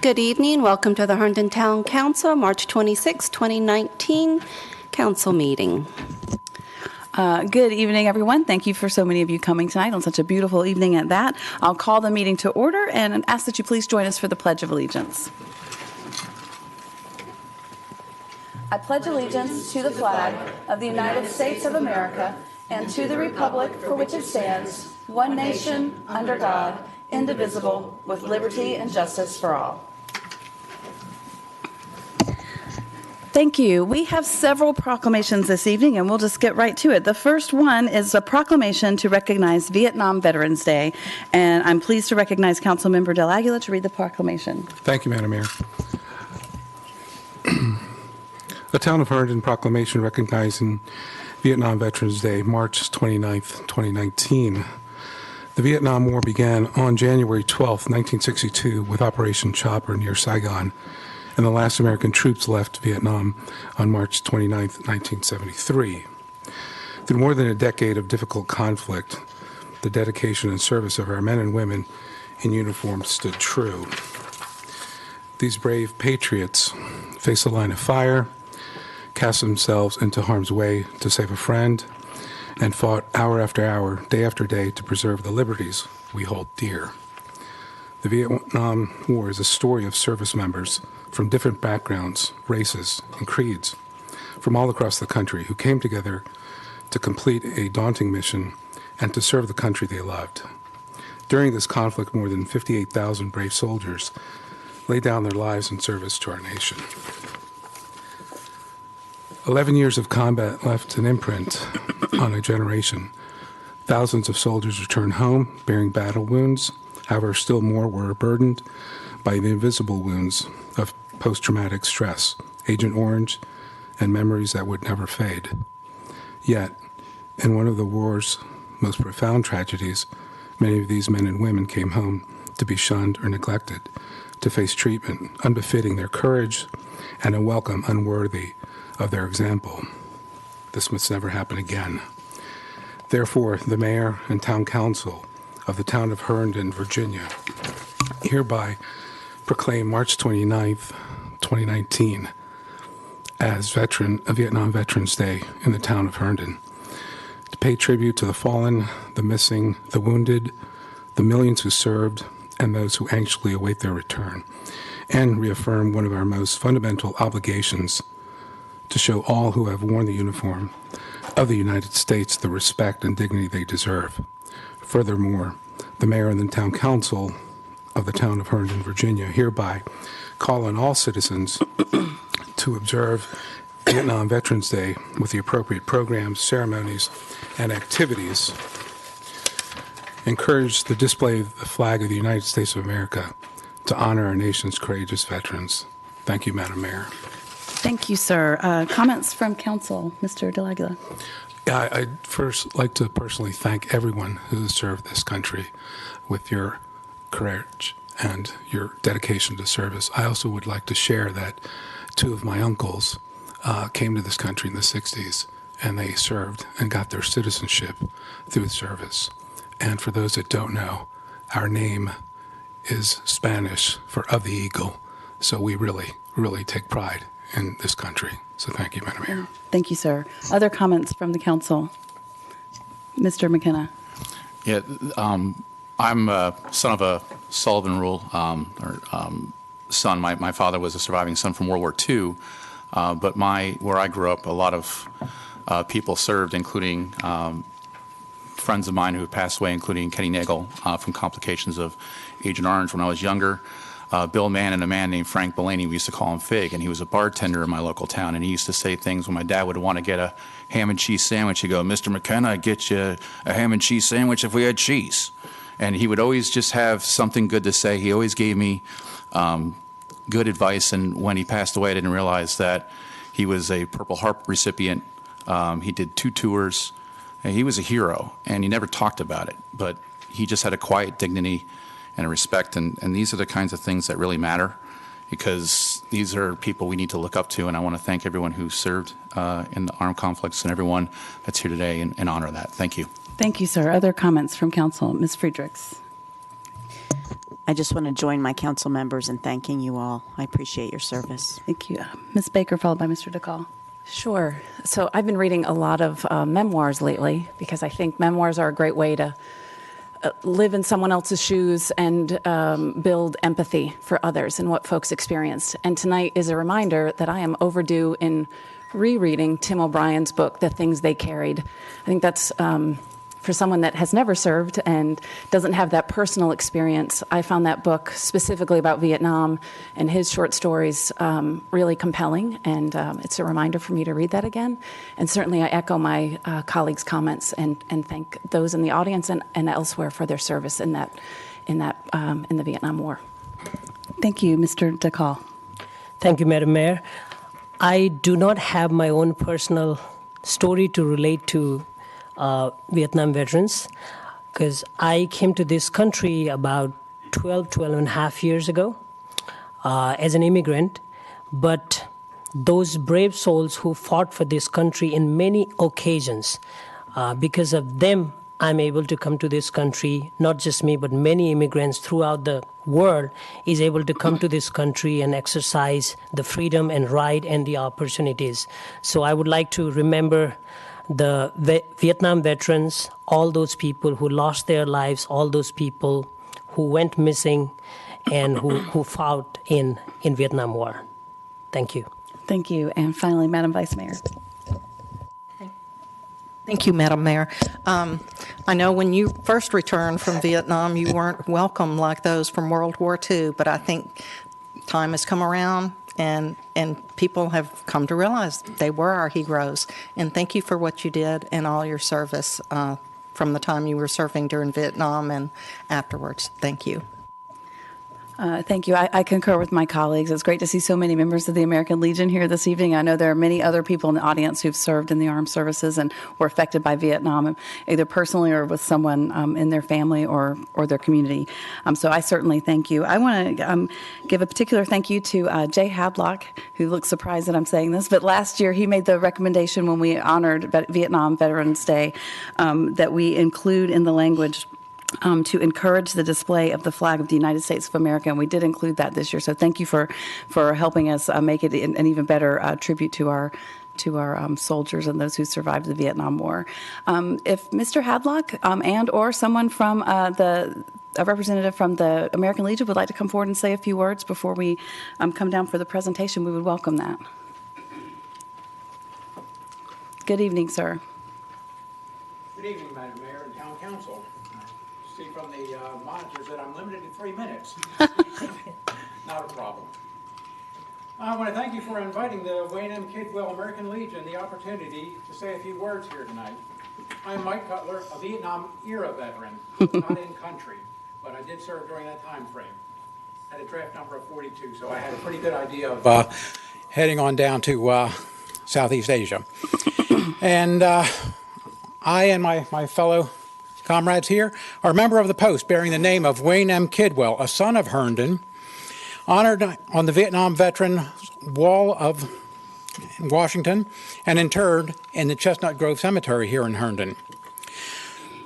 Good evening. Welcome to the Herndon Town Council, March 26, 2019 council meeting. Good evening, everyone. Thank you for so many of you coming tonight on such a beautiful evening at that. I'll call the meeting to order and ask that you please join us for the Pledge of Allegiance. I pledge allegiance to the flag of the United States of America and to the republic for which it stands, one nation, under God, indivisible, with liberty and justice for all. Thank you. We have several proclamations this evening, and we'll just get right to it. The first one is a proclamation to recognize Vietnam Veterans Day, and I'm pleased to recognize Councilmember Del Aguila to read the proclamation. Thank you, Madam Mayor. The Town of Herndon proclamation recognizing Vietnam Veterans Day, March 29th, 2019. The Vietnam War began on January 12th, 1962, with Operation Chopper near Saigon, and the last American troops left Vietnam on March 29, 1973. Through more than a decade of difficult conflict, the dedication and service of our men and women in uniform stood true. These brave patriots faced the line of fire, cast themselves into harm's way to save a friend, and fought hour after hour, day after day, to preserve the liberties we hold dear. The Vietnam War is a story of service members from different backgrounds, races, and creeds from all across the country who came together to complete a daunting mission and to serve the country they loved. During this conflict, more than 58,000 brave soldiers laid down their lives in service to our nation. 11 years of combat left an imprint on a generation. Thousands of soldiers returned home bearing battle wounds. However, still more were burdened by the invisible wounds of post-traumatic stress, Agent Orange, and memories that would never fade. Yet, in one of the war's most profound tragedies, many of these men and women came home to be shunned or neglected, to face treatment unbefitting their courage and a welcome unworthy of their example. This must never happen again. Therefore, the Mayor and Town Council of the Town of Herndon, Virginia, hereby proclaim March 29th, 2019 as Vietnam Veterans Day in the Town of Herndon, to pay tribute to the fallen, the missing, the wounded, the millions who served, and those who anxiously await their return, and reaffirm one of our most fundamental obligations to show all who have worn the uniform of the United States the respect and dignity they deserve. Furthermore, the Mayor and the Town Council of the Town of Herndon, Virginia, hereby call on all citizens to observe Vietnam Veterans Day with the appropriate programs, ceremonies, and activities. Encourage the display of the flag of the United States of America to honor our nation's courageous veterans. Thank you, Madam Mayor. Thank you, sir. Comments from Council, Mr. Del Aguila. Yeah, I'd first like to personally thank everyone who has served this country with your courage and your dedication to service. I also would like to share that two of my uncles came to this country in the 60s, and they served and got their citizenship through service. And for those that don't know, our name is Spanish for of the eagle, so we really, really take pride in this country. So thank you, Madam Mayor. Thank you, sir. Other comments from the council? Mr. McKenna. Yeah, I'm a son of a Sullivan Rule son. My father was a surviving son from World War II, but where I grew up, a lot of people served, including friends of mine who have passed away, including Kenny Nagel from complications of Agent Orange when I was younger. Bill Mann and a man named Frank Bellany, we used to call him Fig, and he was a bartender in my local town, and he used to say things when my dad would want to get a ham and cheese sandwich. He'd go, "Mr. McKenna, I'd get you a ham and cheese sandwich if we had cheese." And he would always just have something good to say. He always gave me good advice, and when he passed away, I didn't realize that he was a Purple Heart recipient. He did 2 tours, and he was a hero, and he never talked about it, but he just had a quiet dignity and a respect, and these are the kinds of things that really matter, because these are people we need to look up to, and I want to thank everyone who served in the armed conflicts and everyone that's here today and honor that. Thank you. Thank you, sir. Other comments from council? Ms. Friedrichs. I just want to join my council members in thanking you all. I appreciate your service. Thank you. Ms. Baker, followed by Mr. DeCall. Sure. So I've been reading a lot of memoirs lately because I think memoirs are a great way to live in someone else's shoes and build empathy for others and what folks experienced. And tonight is a reminder that I am overdue in rereading Tim O'Brien's book, The Things They Carried. I think that's for someone that has never served and doesn't have that personal experience. I found that book specifically about Vietnam and his short stories really compelling, and it's a reminder for me to read that again. And certainly I echo my colleagues' comments and thank those in the audience and elsewhere for their service in the Vietnam War. Thank you, Mr. DeCall. Thank you, Madam Mayor. I do not have my own personal story to relate to Vietnam veterans, because I came to this country about 12 and a half years ago as an immigrant. But those brave souls who fought for this country in many occasions, because of them, I'm able to come to this country. Not just me, but many immigrants throughout the world is able to come to this country and exercise the freedom and right and the opportunities. So I would like to remember the Vietnam veterans, all those people who lost their lives, all those people who went missing and who fought in Vietnam War. Thank you. Thank you. And finally, Madam Vice Mayor. Thank you, Madam Mayor. I know when you first returned from Vietnam, you weren't welcome like those from World War II, but I think time has come around and people have come to realize they were our heroes. And thank you for what you did and all your service from the time you were serving during Vietnam and afterwards. Thank you. Thank you. I concur with my colleagues. It's great to see so many members of the American Legion here this evening. I know there are many other people in the audience who've served in the armed services and were affected by Vietnam, either personally or with someone in their family or their community. So I certainly thank you. I want to give a particular thank you to Jay Hadlock, who looks surprised that I'm saying this, but last year he made the recommendation when we honored Vietnam Veterans Day that we include in the language to encourage the display of the flag of the United States of America, and we did include that this year. So thank you for helping us make it an even better tribute to our soldiers and those who survived the Vietnam War. If Mr. Hadlock and or someone from a representative from the American Legion would like to come forward and say a few words before we come down for the presentation, we would welcome that. Good evening, sir. Good evening, Madam Mayor and Town Council. See from the monitors that I'm limited to 3 minutes. Not a problem. I want to thank you for inviting the Wayne M. Kidwell American Legion the opportunity to say a few words here tonight. I'm Mike Cutler, a Vietnam-era veteran, not in country, but I did serve during that time frame. I had a draft number of 42, so I had a pretty good idea of heading on down to Southeast Asia. And I and my fellow comrades here are a member of the post bearing the name of Wayne M. Kidwell, a son of Herndon, honored on the Vietnam Veteran Wall of Washington and interred in the Chestnut Grove Cemetery here in Herndon.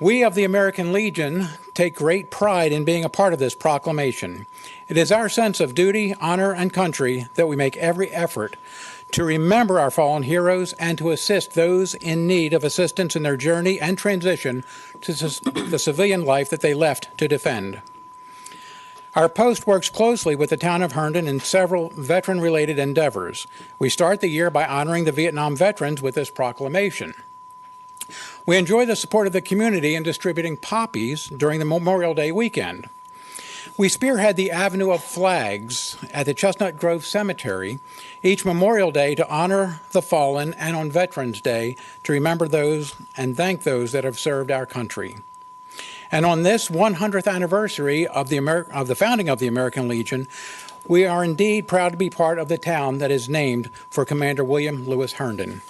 We of the American Legion take great pride in being a part of this proclamation. It is our sense of duty, honor, and country that we make every effort to remember our fallen heroes and to assist those in need of assistance in their journey and transition to the civilian life that they left to defend. Our post works closely with the town of Herndon in several veteran-related endeavors. We start the year by honoring the Vietnam veterans with this proclamation. We enjoy the support of the community in distributing poppies during the Memorial Day weekend. We spearhead the Avenue of Flags at the Chestnut Grove Cemetery each Memorial Day to honor the fallen, and on Veterans Day to remember those and thank those that have served our country. And on this 100th anniversary of the founding of the American Legion, we are indeed proud to be part of the town that is named for Commander William Lewis Herndon.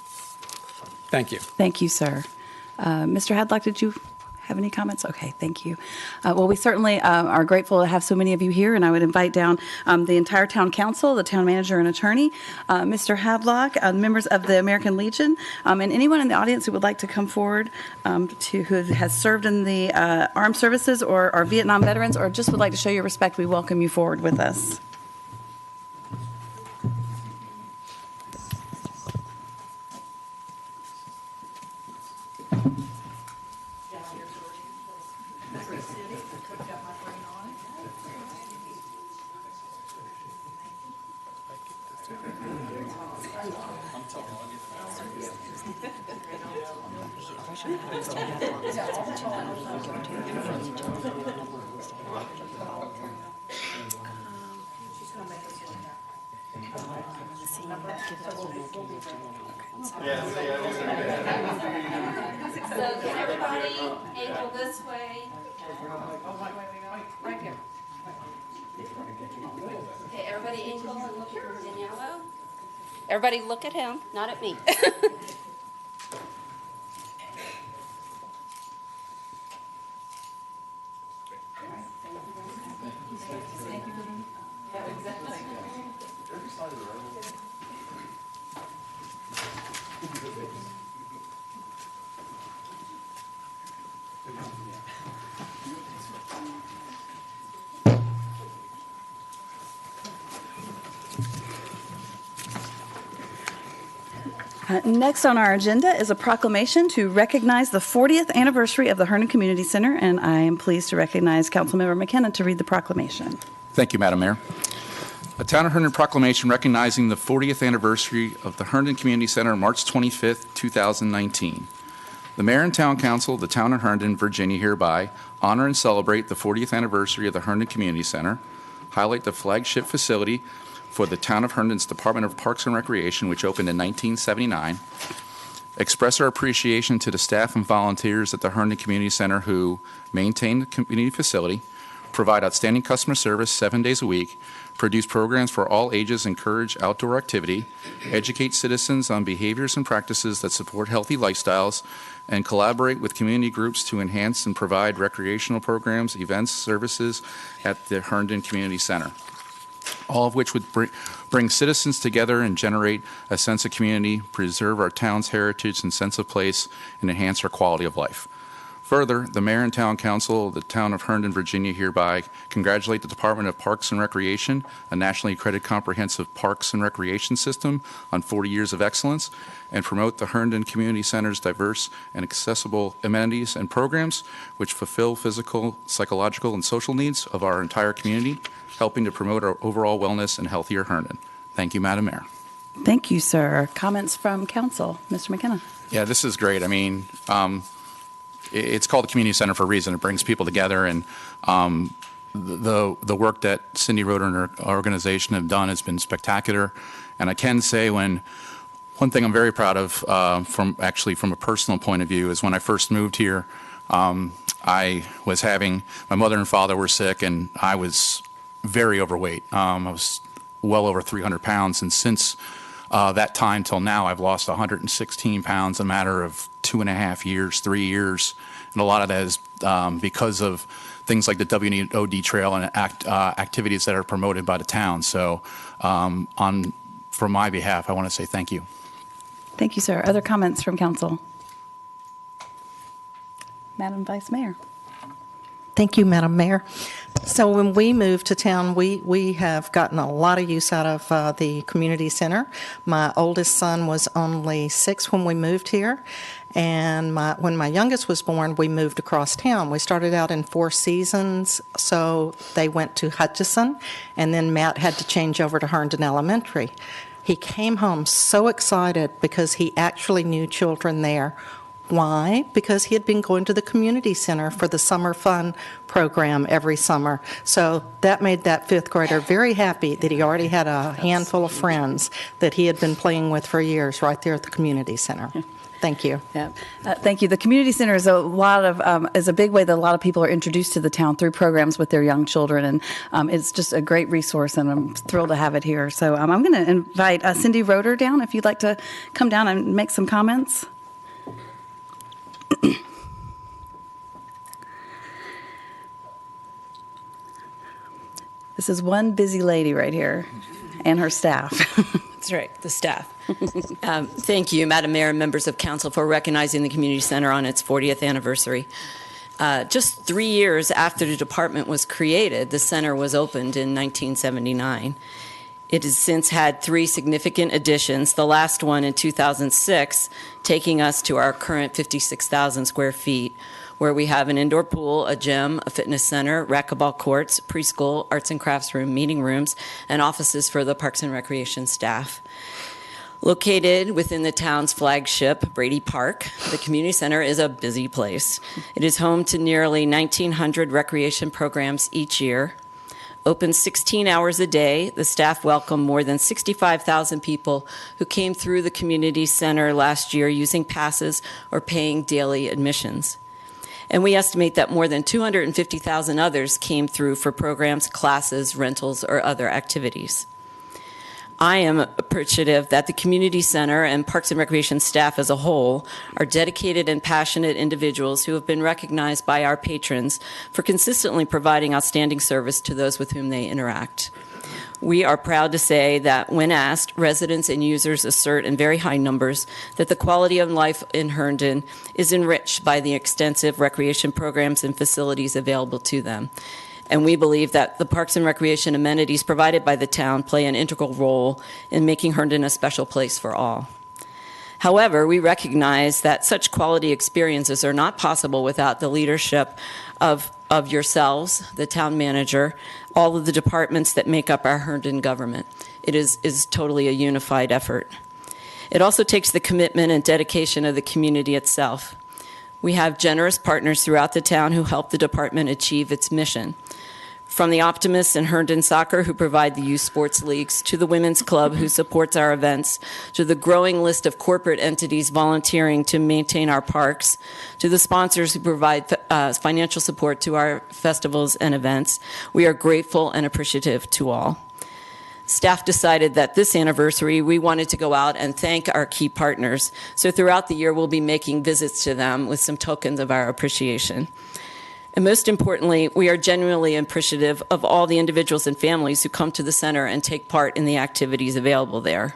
Thank you. Thank you, sir. Mr. Hadlock, did you have any comments? Okay, thank you. Well, we certainly are grateful to have so many of you here, and I would invite down the entire town council, the town manager and attorney, Mr. Hadlock, members of the American Legion, and anyone in the audience who would like to come forward who has served in the armed services or are Vietnam veterans or just would like to show your respect. We welcome you forward with us. So can everybody angle this way? Right here. Okay, everybody angle and look at Daniela. Everybody look at him, not at me. Next on our agenda is a proclamation to recognize the 40th anniversary of the Herndon Community Center, and I am pleased to recognize Councilmember McKenna to read the proclamation. Thank you, Madam Mayor. A Town of Herndon proclamation recognizing the 40th anniversary of the Herndon Community Center, March 25th, 2019. The Mayor and Town Council of the Town of Herndon, Virginia hereby honor and celebrate the 40th anniversary of the Herndon Community Center, highlight the flagship facility for the Town of Herndon's Department of Parks and Recreation, which opened in 1979, express our appreciation to the staff and volunteers at the Herndon Community Center who maintain the community facility, provide outstanding customer service 7 days a week, produce programs for all ages, encourage outdoor activity, educate citizens on behaviors and practices that support healthy lifestyles, and collaborate with community groups to enhance and provide recreational programs, events, services at the Herndon Community Center, all of which would bring citizens together and generate a sense of community, preserve our town's heritage and sense of place, and enhance our quality of life. Further, the Mayor and Town Council of the Town of Herndon, Virginia hereby congratulate the Department of Parks and Recreation, a nationally accredited comprehensive parks and recreation system, on 40 years of excellence, and promote the Herndon Community Center's diverse and accessible amenities and programs which fulfill physical, psychological, and social needs of our entire community, helping to promote our overall wellness and healthier Herndon. Thank you, Madam Mayor. Thank you, sir. Comments from council? Mr. McKenna. Yeah, this is great. I mean, it's called the community center for a reason. It brings people together, and the work that Cindy Roeder and her organization have done has been spectacular. And I can say one thing I'm very proud of from a personal point of view is when I first moved here, I was having, my mother and father were sick, and I was very overweight. I was well over 300 pounds, and since that time till now, I've lost 116 pounds in a matter of 2.5 years, 3 years, and a lot of that is because of things like the WOD Trail and activities that are promoted by the town. So for my behalf, I want to say thank you. Thank you, sir. Other comments from council? Madam Vice Mayor. Thank you, Madam Mayor. So when we moved to town, we have gotten a lot of use out of the community center. My oldest son was only 6 when we moved here, and when my youngest was born, we moved across town. We started out in Four Seasons, so they went to Hutchison, and then Matt had to change over to Herndon Elementary. He came home so excited because he actually knew children there. Why? Because he had been going to the community center for the summer fun program every summer. So that made that 5th grader very happy that he already had a handful of friends that he had been playing with for years right there at the community center. Thank you. Yeah, thank you. The community center is is a big way that a lot of people are introduced to the town through programs with their young children, and it's just a great resource, and I'm thrilled to have it here. So I'm going to invite Cindy Roeder down if you'd like to come down and make some comments. This is one busy lady right here, and her staff. That's right, the staff. Thank you, Madam Mayor and members of council, for recognizing the community center on its 40th anniversary. Just 3 years after the department was created, the center was opened in 1979. It has since had 3 significant additions, the last one in 2006, taking us to our current 56,000 square feet, where we have an indoor pool, a gym, a fitness center, racquetball courts, preschool, arts and crafts room, meeting rooms, and offices for the Parks and Recreation staff. Located within the town's flagship, Brady Park, the community center is a busy place. It is home to nearly 1,900 recreation programs each year. Open 16 hours a day, the staff welcomed more than 65,000 people who came through the community center last year using passes or paying daily admissions. And we estimate that more than 250,000 others came through for programs, classes, rentals, or other activities. I am appreciative that the community center and Parks and Recreation staff as a whole are dedicated and passionate individuals who have been recognized by our patrons for consistently providing outstanding service to those with whom they interact. We are proud to say that when asked, residents and users assert in very high numbers that the quality of life in Herndon is enriched by the extensive recreation programs and facilities available to them. And we believe that the Parks and Recreation amenities provided by the town play an integral role in making Herndon a special place for all. However, we recognize that such quality experiences are not possible without the leadership of yourselves, the town manager, all of the departments that make up our Herndon government. It is totally a unified effort. It also takes the commitment and dedication of the community itself. We have generous partners throughout the town who help the department achieve its mission. From the optimists in Herndon Soccer who provide the youth sports leagues, to the Women's Club who supports our events, to the growing list of corporate entities volunteering to maintain our parks, to the sponsors who provide financial support to our festivals and events, we are grateful and appreciative to all. Staff decided that this anniversary we wanted to go out and thank our key partners. So throughout the year we'll be making visits to them with some tokens of our appreciation. And most importantly, we are genuinely appreciative of all the individuals and families who come to the center and take part in the activities available there.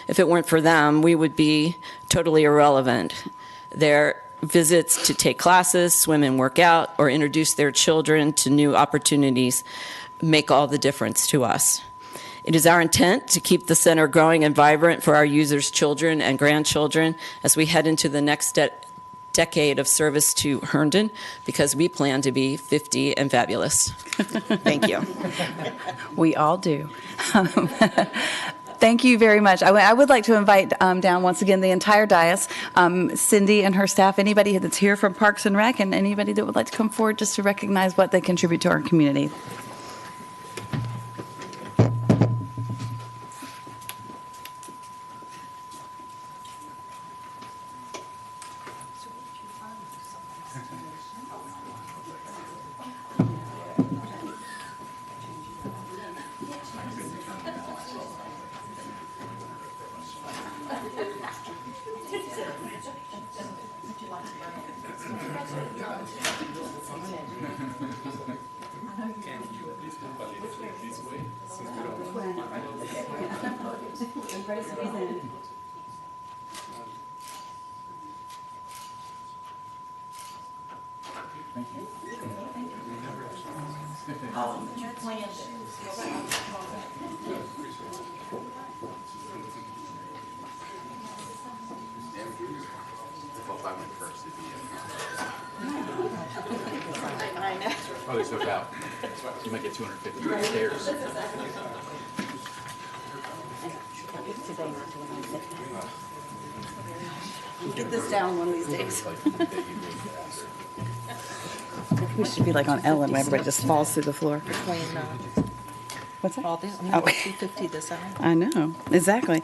If it weren't for them, we would be totally irrelevant. Their visits to take classes, swim and work out, or introduce their children to new opportunities make all the difference to us. It is our intent to keep the center growing and vibrant for our users' children and grandchildren as we head into the next decade of service to Herndon, because we plan to be 50 and fabulous. Thank you. We all do. Thank you very much. I would like to invite down once again the entire dais, Cindy and her staff, anybody that's here from Parks and Rec, and anybody that would like to come forward just to recognize what they contribute to our community. Oh, there's no doubt. You might get 250 stairs. Get this down one of these days. We should be like on Ellen, where everybody just falls through the floor. What's that? All this, Oh. 250 this summer. I know, exactly.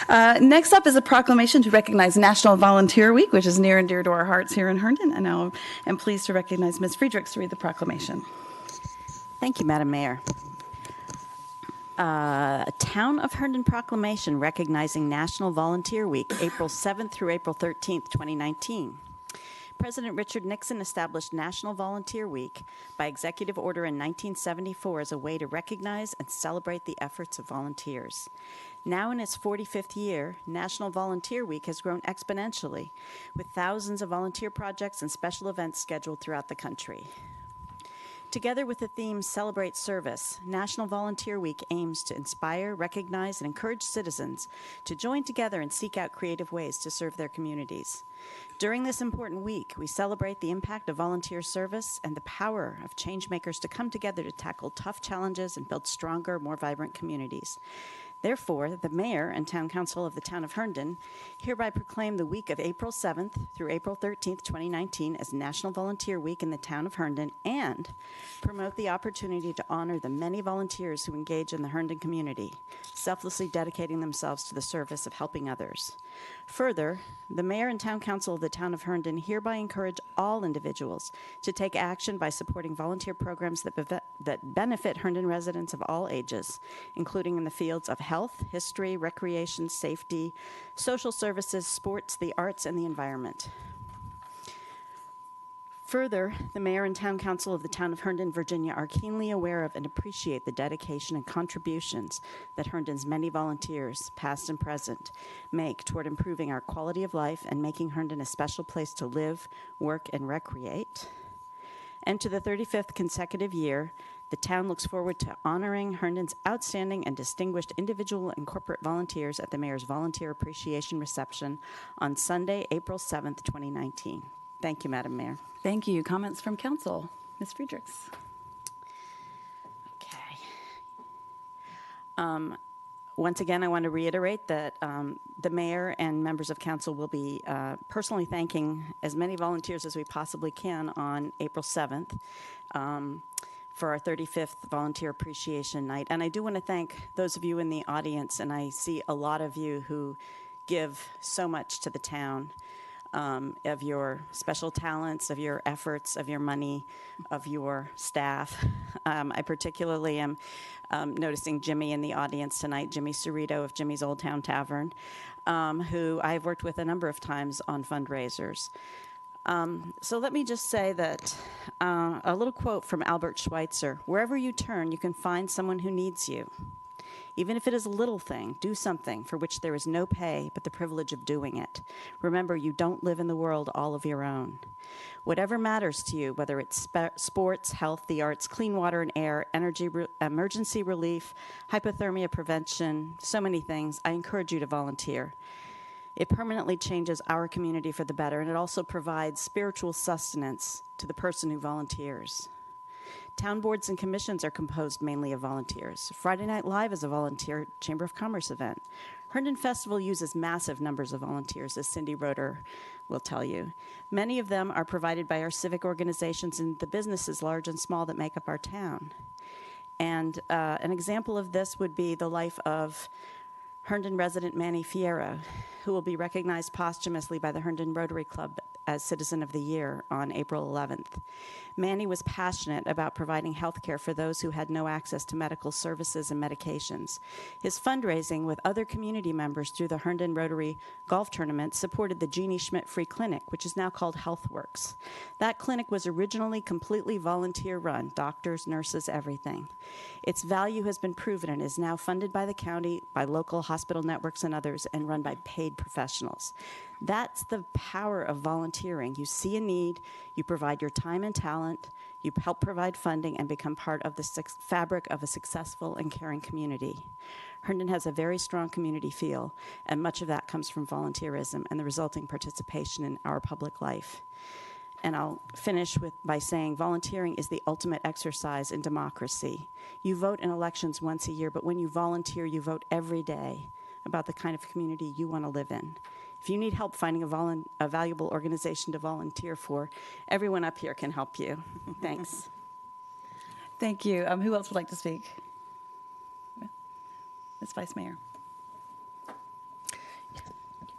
Next up is a proclamation to recognize National Volunteer Week, which is near and dear to our hearts here in Herndon. And now I'm pleased to recognize Ms. Friedrichs to read the proclamation. Thank you, Madam Mayor. A Town of Herndon proclamation recognizing National Volunteer Week, April 7th through April 13th, 2019. President Richard Nixon established National Volunteer Week by executive order in 1974 as a way to recognize and celebrate the efforts of volunteers. Now in its 45th year, National Volunteer Week has grown exponentially, with thousands of volunteer projects and special events scheduled throughout the country. Together with the theme Celebrate Service, National Volunteer Week aims to inspire, recognize, and encourage citizens to join together and seek out creative ways to serve their communities. During this important week, we celebrate the impact of volunteer service and the power of changemakers to come together to tackle tough challenges and build stronger, more vibrant communities. Therefore, the Mayor and Town Council of the Town of Herndon hereby proclaim the week of April 7th through April 13th, 2019 as National Volunteer Week in the Town of Herndon and promote the opportunity to honor the many volunteers who engage in the Herndon community, selflessly dedicating themselves to the service of helping others. Further, the Mayor and Town Council of the Town of Herndon hereby encourage all individuals to take action by supporting volunteer programs that benefit Herndon residents of all ages, including in the fields of health, history, recreation, safety, social services, sports, the arts, and the environment. Further, the Mayor and Town Council of the Town of Herndon, Virginia are keenly aware of and appreciate the dedication and contributions that Herndon's many volunteers, past and present, make toward improving our quality of life and making Herndon a special place to live, work, and recreate. And to the 35th consecutive year, the town looks forward to honoring Herndon's outstanding and distinguished individual and corporate volunteers at the Mayor's Volunteer Appreciation Reception on Sunday, April 7th, 2019. Thank you, Madam Mayor. Thank you. Comments from council? Ms. Friedrichs. Okay. Once again, I want to reiterate that the mayor and members of council will be personally thanking as many volunteers as we possibly can on April 7th for our 35th Volunteer Appreciation Night. And I do want to thank those of you in the audience, and I see a lot of you who give so much to the town. Of your special talents, of your efforts, of your money, of your staff. I particularly am noticing Jimmy in the audience tonight, Jimmy Cerrito of Jimmy's Old Town Tavern, who I've worked with a number of times on fundraisers. So let me just say that a little quote from Albert Schweitzer: "Wherever you turn, you can find someone who needs you. Even if it is a little thing, do something for which there is no pay but the privilege of doing it. Remember, you don't live in the world all of your own. Whatever matters to you, whether it's sports, health, the arts, clean water and air, energy, emergency relief, hypothermia prevention, so many things, I encourage you to volunteer. It permanently changes our community for the better, and it also provides spiritual sustenance to the person who volunteers. Town boards and commissions are composed mainly of volunteers. Friday Night Live is a volunteer Chamber of Commerce event. Herndon Festival uses massive numbers of volunteers, as Cindy Roeder will tell you. Many of them are provided by our civic organizations and the businesses, large and small, that make up our town. And an example of this would be the life of Herndon resident Manny Fierro, who will be recognized posthumously by the Herndon Rotary Club as Citizen of the Year on April 11th. Manny was passionate about providing health care for those who had no access to medical services and medications. His fundraising with other community members through the Herndon Rotary Golf Tournament supported the Jeannie Schmidt Free Clinic, which is now called HealthWorks. That clinic was originally completely volunteer-run, doctors, nurses, everything. Its value has been proven and is now funded by the county, by local hospital networks and others, and run by paid professionals. That's the power of volunteering. You see a need, you provide your time and talent, you help provide funding, and become part of the fabric of a successful and caring community. Herndon has a very strong community feel, and much of that comes from volunteerism and the resulting participation in our public life. And I'll finish by saying volunteering is the ultimate exercise in democracy. You vote in elections once a year, but when you volunteer, you vote every day about the kind of community you want to live in. If you need help finding a valuable organization to volunteer for, everyone up here can help you. Thanks. Thank you. Who else would like to speak? Ms. Vice Mayor.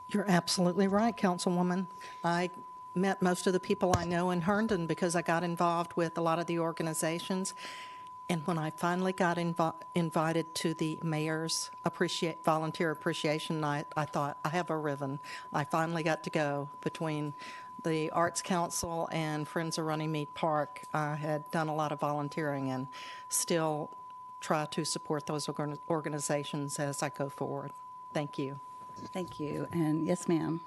You're absolutely right, Councilwoman. I met most of the people I know in Herndon because I got involved with a lot of the organizations. And when I finally got invited to the Mayor's Volunteer Appreciation Night, I thought, I have a ribbon. I finally got to go between the Arts Council and Friends of Runnymede Park, I had done a lot of volunteering and still try to support those organizations as I go forward. Thank you. Thank you. And yes, ma'am.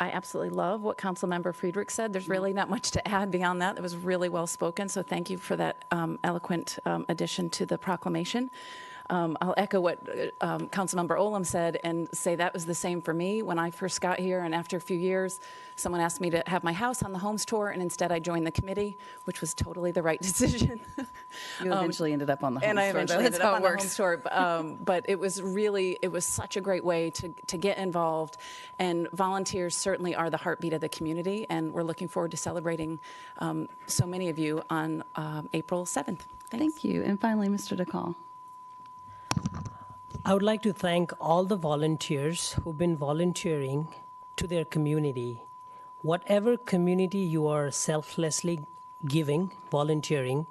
I absolutely love what Councilmember Friedrich said. There's really not much to add beyond that. It was really well spoken, so thank you for that eloquent addition to the proclamation. I'll echo what Councilmember Olam said and say that was the same for me when I first got here, and after a few years, someone asked me to have my house on the Homes Tour, and instead I joined the committee, which was totally the right decision. You eventually ended up on the Homes Tour. And I eventually ended up on the Homes Tour. Tour. But it was such a great way to get involved, and volunteers certainly are the heartbeat of the community, and we're looking forward to celebrating so many of you on April 7th. Thanks. Thank you. And finally, Mr. DeCall. I would like to thank all the volunteers who've been volunteering to their community. Whatever community you are selflessly giving, volunteering,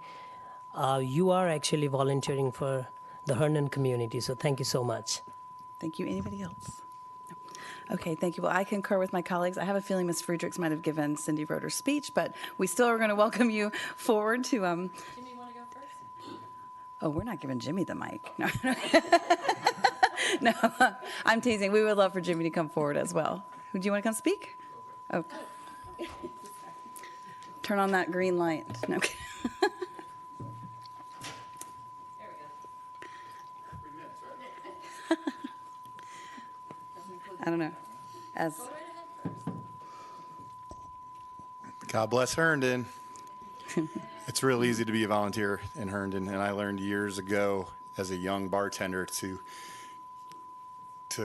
you are actually volunteering for the Herndon community. So thank you so much. Thank you. Anybody else? No. Okay, thank you. Well, I concur with my colleagues. I have a feeling Ms. Friedrichs might have given Cindy Roeder's speech, but we still are going to welcome you forward to... Jimmy, you want to go first? Oh, we're not giving Jimmy the mic. No, no, I'm teasing. We would love for Jimmy to come forward as well. Do you want to come speak? Oh. Turn on that green light. No. There we go. 3 minutes, right? I don't know. As God bless Herndon. It's real easy to be a volunteer in Herndon, and I learned years ago as a young bartender to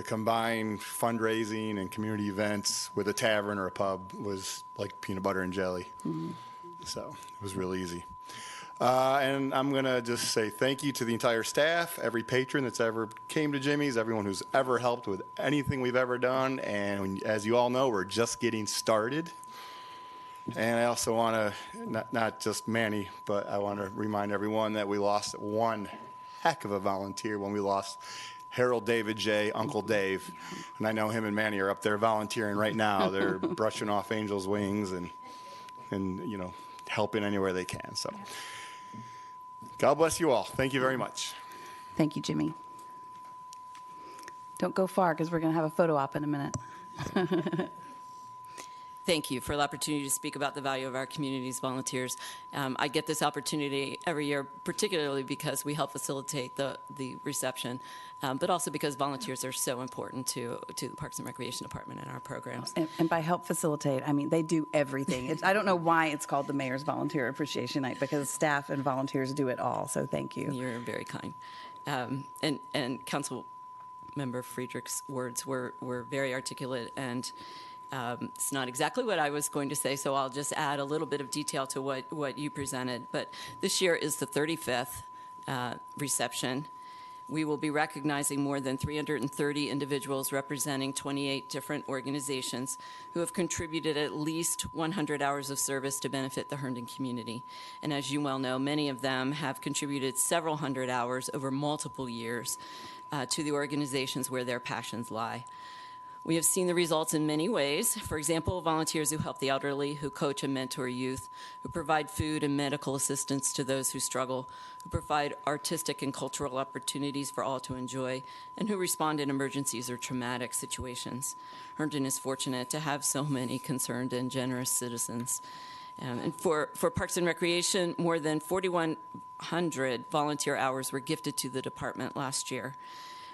combine fundraising and community events with a tavern or a pub was like peanut butter and jelly. Mm-hmm. So it was real easy. And I'm going to just say thank you to the entire staff, every patron that's ever came to Jimmy's, everyone who's ever helped with anything we've ever done. And as you all know, we're just getting started. And I also want to, not just Manny, but I want to remind everyone that we lost one heck of a volunteer when we lost Harold David J., Uncle Dave. And I know him and Manny are up there volunteering right now. They're brushing off angels' wings and you know, helping anywhere they can. So God bless you all. Thank you very much. Thank you, Jimmy. Don't go far because we're going to have a photo op in a minute. Thank you for the opportunity to speak about the value of our community's volunteers. I get this opportunity every year, particularly because we help facilitate the reception, but also because volunteers are so important to the Parks and Recreation Department and our programs. And by help facilitate, I mean they do everything. I don't know why it's called the Mayor's Volunteer Appreciation Night, because staff and volunteers do it all. So thank you. You're very kind. And Council Member Friedrich's words were very articulate, and it's not exactly what I was going to say, so I'll just add a little bit of detail to what you presented. But this year is the 35th reception. We will be recognizing more than 330 individuals representing 28 different organizations who have contributed at least 100 hours of service to benefit the Herndon community. And as you well know, many of them have contributed several hundred hours over multiple years to the organizations where their passions lie. We have seen the results in many ways. For example, volunteers who help the elderly, who coach and mentor youth, who provide food and medical assistance to those who struggle, who provide artistic and cultural opportunities for all to enjoy, and who respond in emergencies or traumatic situations. Herndon is fortunate to have so many concerned and generous citizens. And for Parks and Recreation, more than 4,100 volunteer hours were gifted to the department last year.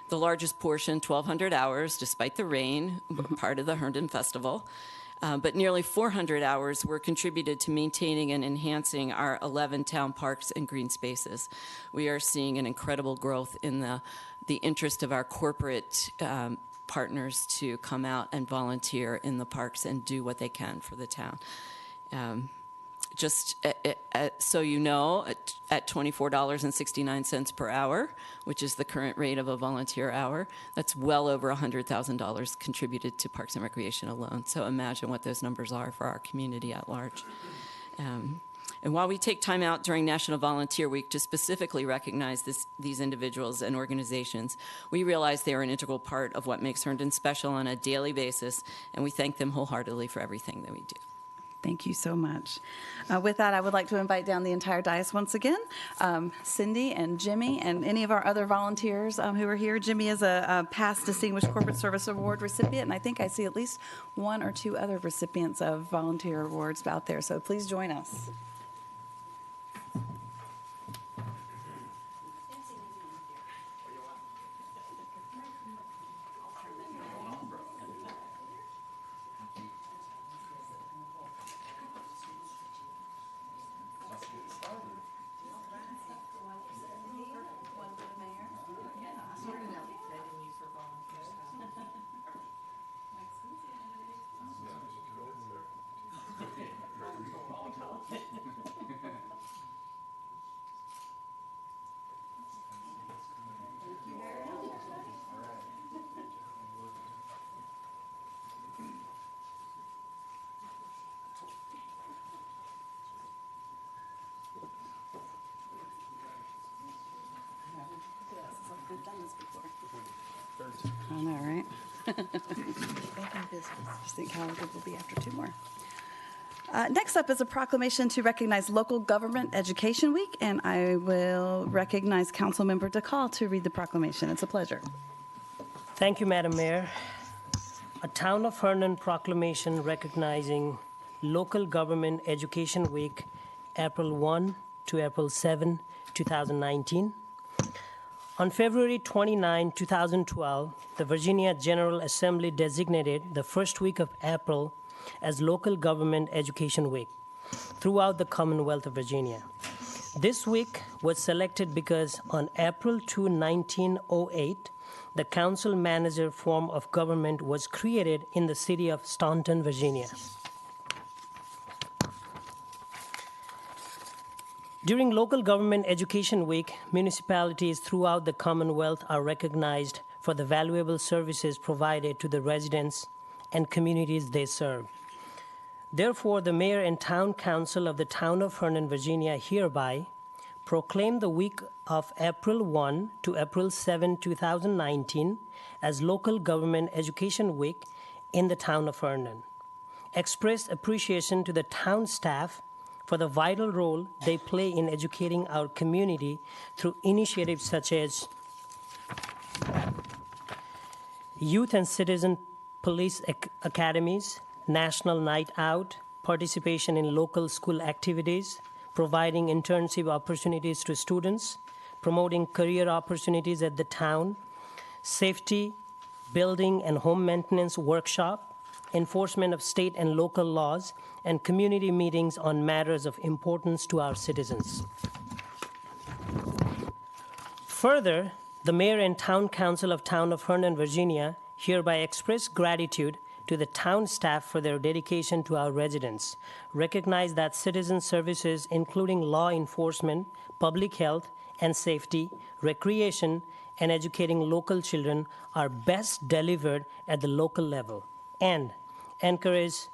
The largest portion, 1,200 hours, despite the rain, part of the Herndon Festival. But nearly 400 hours were contributed to maintaining and enhancing our 11 town parks and green spaces. We are seeing an incredible growth in the interest of our corporate partners to come out and volunteer in the parks and do what they can for the town. Just so you know, at $24.69 per hour, which is the current rate of a volunteer hour, that's well over $100,000 contributed to Parks and Recreation alone. So imagine what those numbers are for our community at large. And while we take time out during National Volunteer Week to specifically recognize these individuals and organizations, we realize they are an integral part of what makes Herndon special on a daily basis, and we thank them wholeheartedly for everything that we do. Thank you so much. With that, I would like to invite down the entire dais once again, Cindy and Jimmy and any of our other volunteers who are here. Jimmy is a past Distinguished Corporate Service Award recipient, and I think I see at least one or two other recipients of volunteer awards out there, so please join us. We've done this before. I know, right? Just think how good we'll be after two more. Next up is a proclamation to recognize Local Government Education Week, and I will recognize Councilmember DeCall to read the proclamation. It's a pleasure. Thank you, Madam Mayor. A Town of Herndon proclamation recognizing Local Government Education Week, April 1 to April 7, 2019. On February 29, 2012, the Virginia General Assembly designated the first week of April as Local Government Education Week throughout the Commonwealth of Virginia. This week was selected because on April 2, 1908, the council manager form of government was created in the city of Staunton, Virginia. During Local Government Education Week, municipalities throughout the Commonwealth are recognized for the valuable services provided to the residents and communities they serve. Therefore, the Mayor and Town Council of the Town of Herndon, Virginia hereby proclaim the week of April 1 to April 7, 2019 as Local Government Education Week in the Town of Herndon. Express appreciation to the town staff for the vital role they play in educating our community through initiatives such as youth and citizen police academies, National Night Out, participation in local school activities, providing internship opportunities to students, promoting career opportunities at the town, safety, building and home maintenance workshop, enforcement of state and local laws, and community meetings on matters of importance to our citizens. Further, the Mayor and Town Council of Town of Herndon, Virginia hereby express gratitude to the town staff for their dedication to our residents. Recognize that citizen services, including law enforcement, public health and safety, recreation, and educating local children are best delivered at the local level, and encourage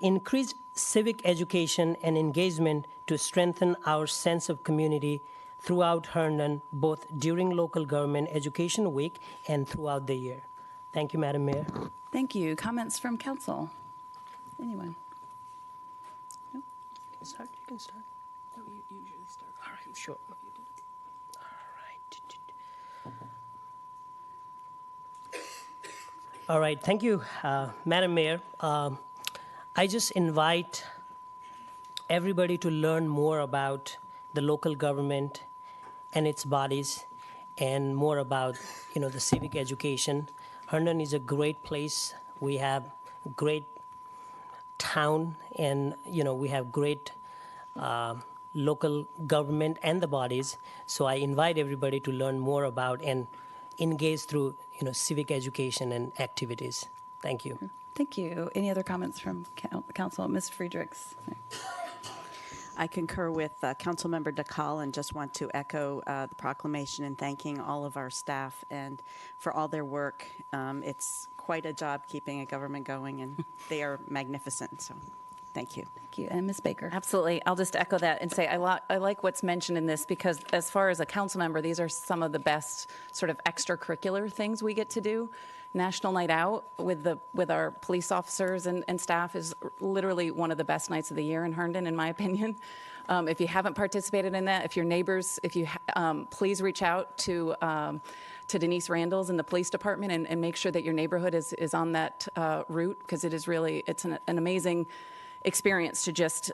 increased civic education and engagement to strengthen our sense of community throughout Herndon, both during Local Government Education Week and throughout the year. Thank you, Madam Mayor. Thank you. Comments from council? Anyone? No? You can start. You can start. No, you usually start. All right, sure. All right. All right, thank you, Madam Mayor. I just invite everybody to learn more about the local government and its bodies, and more about, the civic education. Herndon is a great place. We have great town, and we have great local government and the bodies. So I invite everybody to learn more about and engage through civic education and activities. Thank you. Thank you. Any other comments from council? Ms. Friedrichs. I concur with Councilmember DeCall and just want to echo the proclamation and thanking all of our staff and for all their work. It's quite a job keeping a government going, and they are magnificent. So, Thank you. Thank you. And Ms. Baker. Absolutely. I'll just echo that and say I like what's mentioned in this because as far as a council member, these are some of the best sort of extracurricular things we get to do. National Night Out with our police officers and staff is literally one of the best nights of the year in Herndon, in my opinion. If you haven't participated in that, if your neighbors, please reach out to Denise Randalls in the police department and make sure that your neighborhood is on that route because it's an amazing experience to just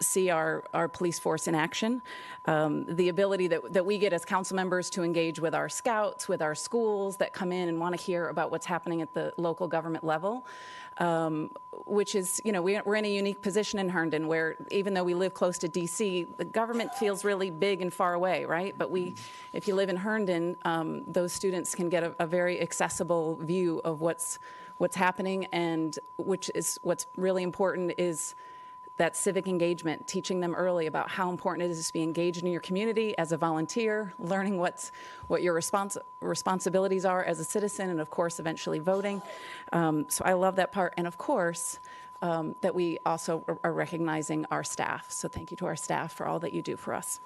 see our police force in action. The ability that we get as council members to engage with our scouts, with our schools that come in and want to hear about what's happening at the local government level, which is, we're in a unique position in Herndon where even though we live close to DC, the government feels really big and far away, right? But if you live in Herndon, those students can get a very accessible view of what's happening, and which is what's really important is that civic engagement, teaching them early about how important it is to be engaged in your community as a volunteer, learning what your responsibilities are as a citizen, and of course, eventually voting. So I love that part. And of course, that we also are recognizing our staff. So thank you to our staff for all that you do for us.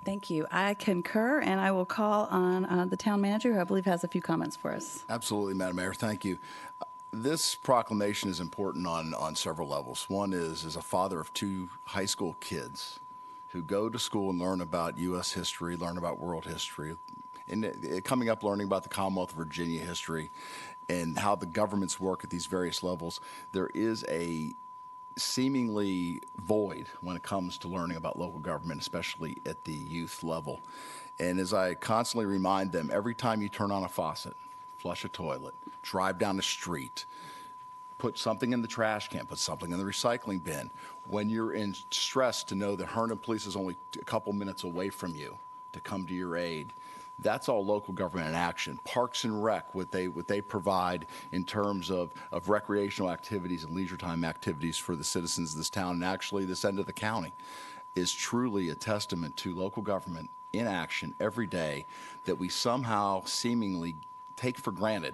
Thank you. I concur, and I will call on the town manager, who I believe has a few comments for us. Absolutely, Madam Mayor. Thank you. This proclamation is important on several levels. One is, as a father of two high school kids who go to school and learn about U.S. history, learn about world history, and coming up learning about the Commonwealth of Virginia history and how the governments work at these various levels, there is a seemingly void when it comes to learning about local government, especially at the youth level. And as I constantly remind them, every time you turn on a faucet, flush a toilet, drive down the street, put something in the trash can, put something in the recycling bin, when you're in stress, to know that Herndon Police is only a couple minutes away from you to come to your aid. That's all local government in action. Parks and Rec, what they provide in terms of recreational activities and leisure time activities for the citizens of this town and actually this end of the county, is truly a testament to local government in action every day that we somehow seemingly take for granted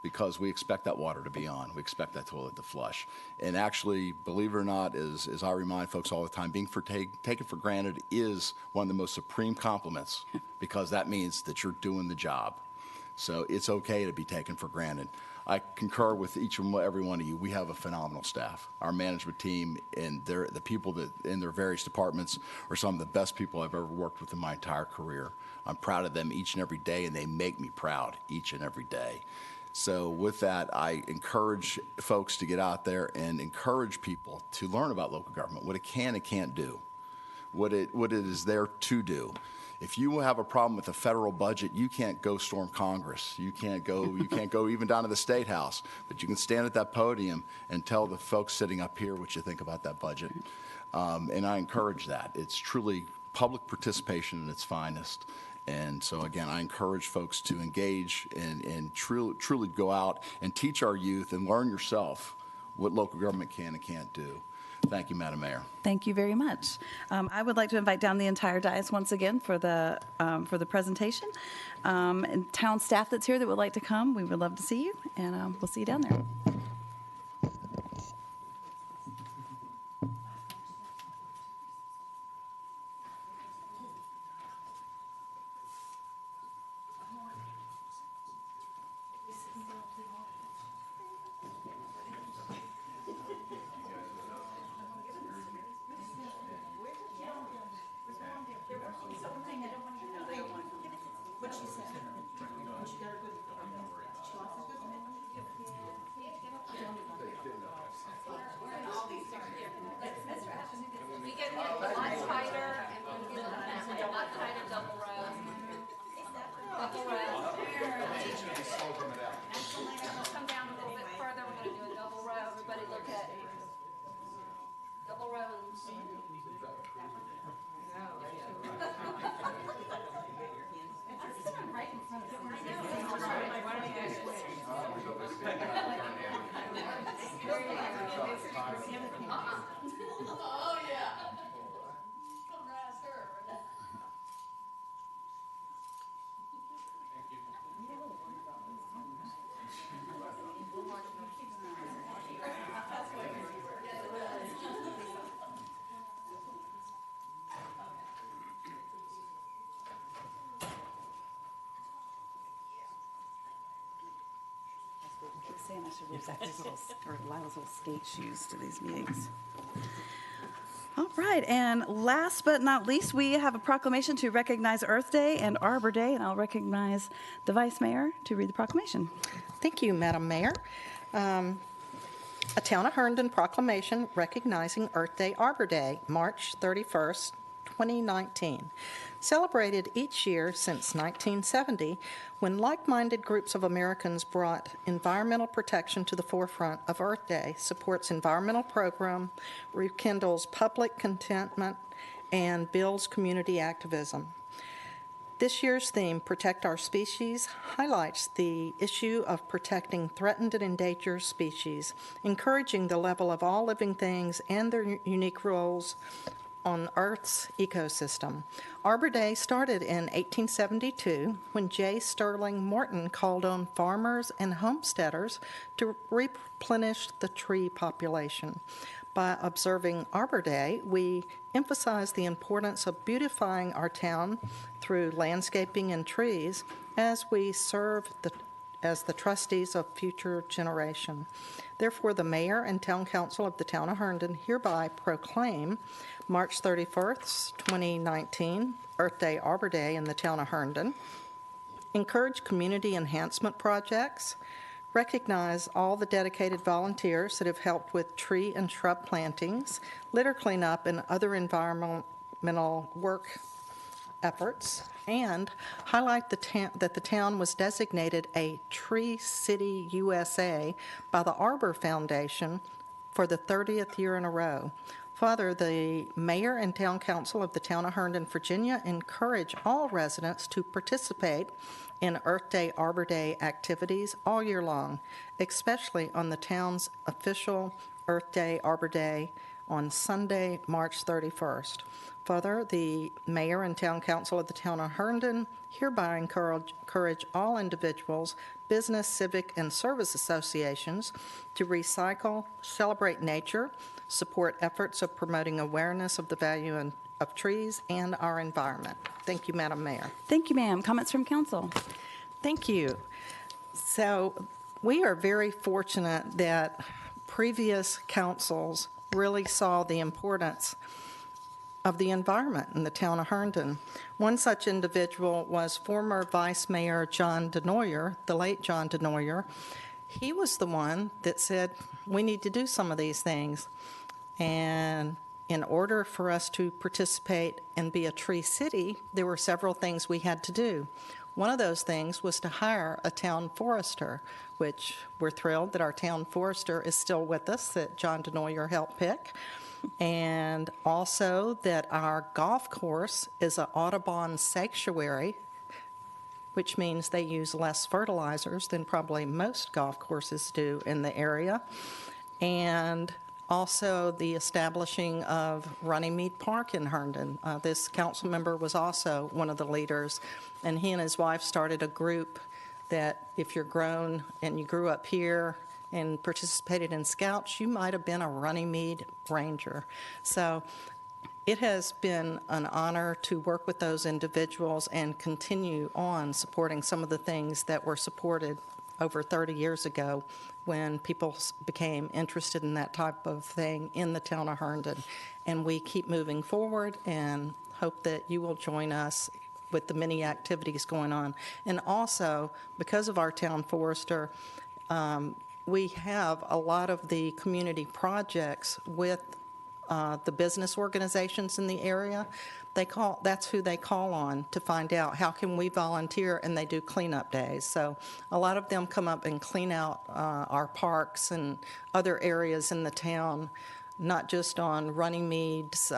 because we expect that water to be on. We expect that toilet to flush. And actually, believe it or not, as I remind folks all the time, being taken for granted is one of the most supreme compliments because that means that you're doing the job. So it's okay to be taken for granted. I concur with each and every one of you. We have a phenomenal staff. Our management team and the people that in their various departments are some of the best people I've ever worked with in my entire career. I'm proud of them each and every day, and they make me proud each and every day. So with that, I encourage folks to get out there and encourage people to learn about local government, what it can and can't do, what it is there to do. If you have a problem with the federal budget, you can't go storm Congress. You can't go even down to the State House, but you can stand at that podium and tell the folks sitting up here what you think about that budget. And I encourage that. It's truly public participation at its finest. And so, again, I encourage folks to engage and truly go out and teach our youth and learn yourself what local government can and can't do. Thank you, Madam Mayor. Thank you very much. I would like to invite down the entire dais once again for the presentation. And town staff that's here that would like to come, we would love to see you, and we'll see you down there. We get a lot tighter and we get a lot tighter double row. Double row. Come down a little bit further. We're going to do a double row. Everybody look at double row. Right in front of saying I should wear Zachary's little, or Lila's little skate shoes to these meetings. All right, and last but not least, we have a proclamation to recognize Earth Day and Arbor Day, and I'll recognize the Vice Mayor to read the proclamation. Thank you, Madam Mayor. A Town of Herndon proclamation recognizing Earth Day, Arbor Day, March 31st, 2019. Celebrated each year since 1970, when like-minded groups of Americans brought environmental protection to the forefront of Earth Day, supports environmental program, rekindles public contentment, and builds community activism. This year's theme, Protect Our Species, highlights the issue of protecting threatened and endangered species, encouraging the level of all living things and their unique roles on Earth's ecosystem. Arbor Day started in 1872 when J. Sterling Morton called on farmers and homesteaders to replenish the tree population. By observing Arbor Day, we emphasize the importance of beautifying our town through landscaping and trees as we serve as the trustees of future generation. Therefore, the Mayor and Town Council of the Town of Herndon hereby proclaim March 31st, 2019, Earth Day, Arbor Day in the Town of Herndon, encourage community enhancement projects, recognize all the dedicated volunteers that have helped with tree and shrub plantings, litter cleanup, and other environmental work efforts, and highlight that the town was designated a Tree City USA by the Arbor Foundation for the 30th year in a row. Further, the Mayor and Town Council of the Town of Herndon, Virginia, encourage all residents to participate in Earth Day, Arbor Day activities all year long, especially on the town's official Earth Day, Arbor Day on Sunday, March 31st. Further, the Mayor and Town Council of the Town of Herndon hereby encourage all individuals, business, civic, and service associations to recycle, celebrate nature, support efforts of promoting awareness of the value of trees and our environment. Thank you, Madam Mayor. Thank you, ma'am. Comments from council? Thank you. So we are very fortunate that previous councils really saw the importance of the environment in the town of Herndon. One such individual was former Vice Mayor John DeNoyer, the late John DeNoyer. He was the one that said, we need to do some of these things. And in order for us to participate and be a tree city, there were several things we had to do. One of those things was to hire a town forester, which we're thrilled that our town forester is still with us, that John DeNoyer helped pick. And also that our golf course is an Audubon sanctuary, which means they use less fertilizers than probably most golf courses do in the area. And also the establishing of Runnymede Park in Herndon. This council member was also one of the leaders, and he and his wife started a group that if you're grown and you grew up here and participated in Scouts, you might have been a Runnymede Ranger. So it has been an honor to work with those individuals and continue on supporting some of the things that were supported over 30 years ago when people became interested in that type of thing in the town of Herndon. And we keep moving forward and hope that you will join us with the many activities going on. And also, because of our town forester, we have a lot of the community projects with the business organizations in the area. That's who they call on to find out how can we volunteer, and they do cleanup days. So a lot of them come up and clean out our parks and other areas in the town, not just on Runnymede's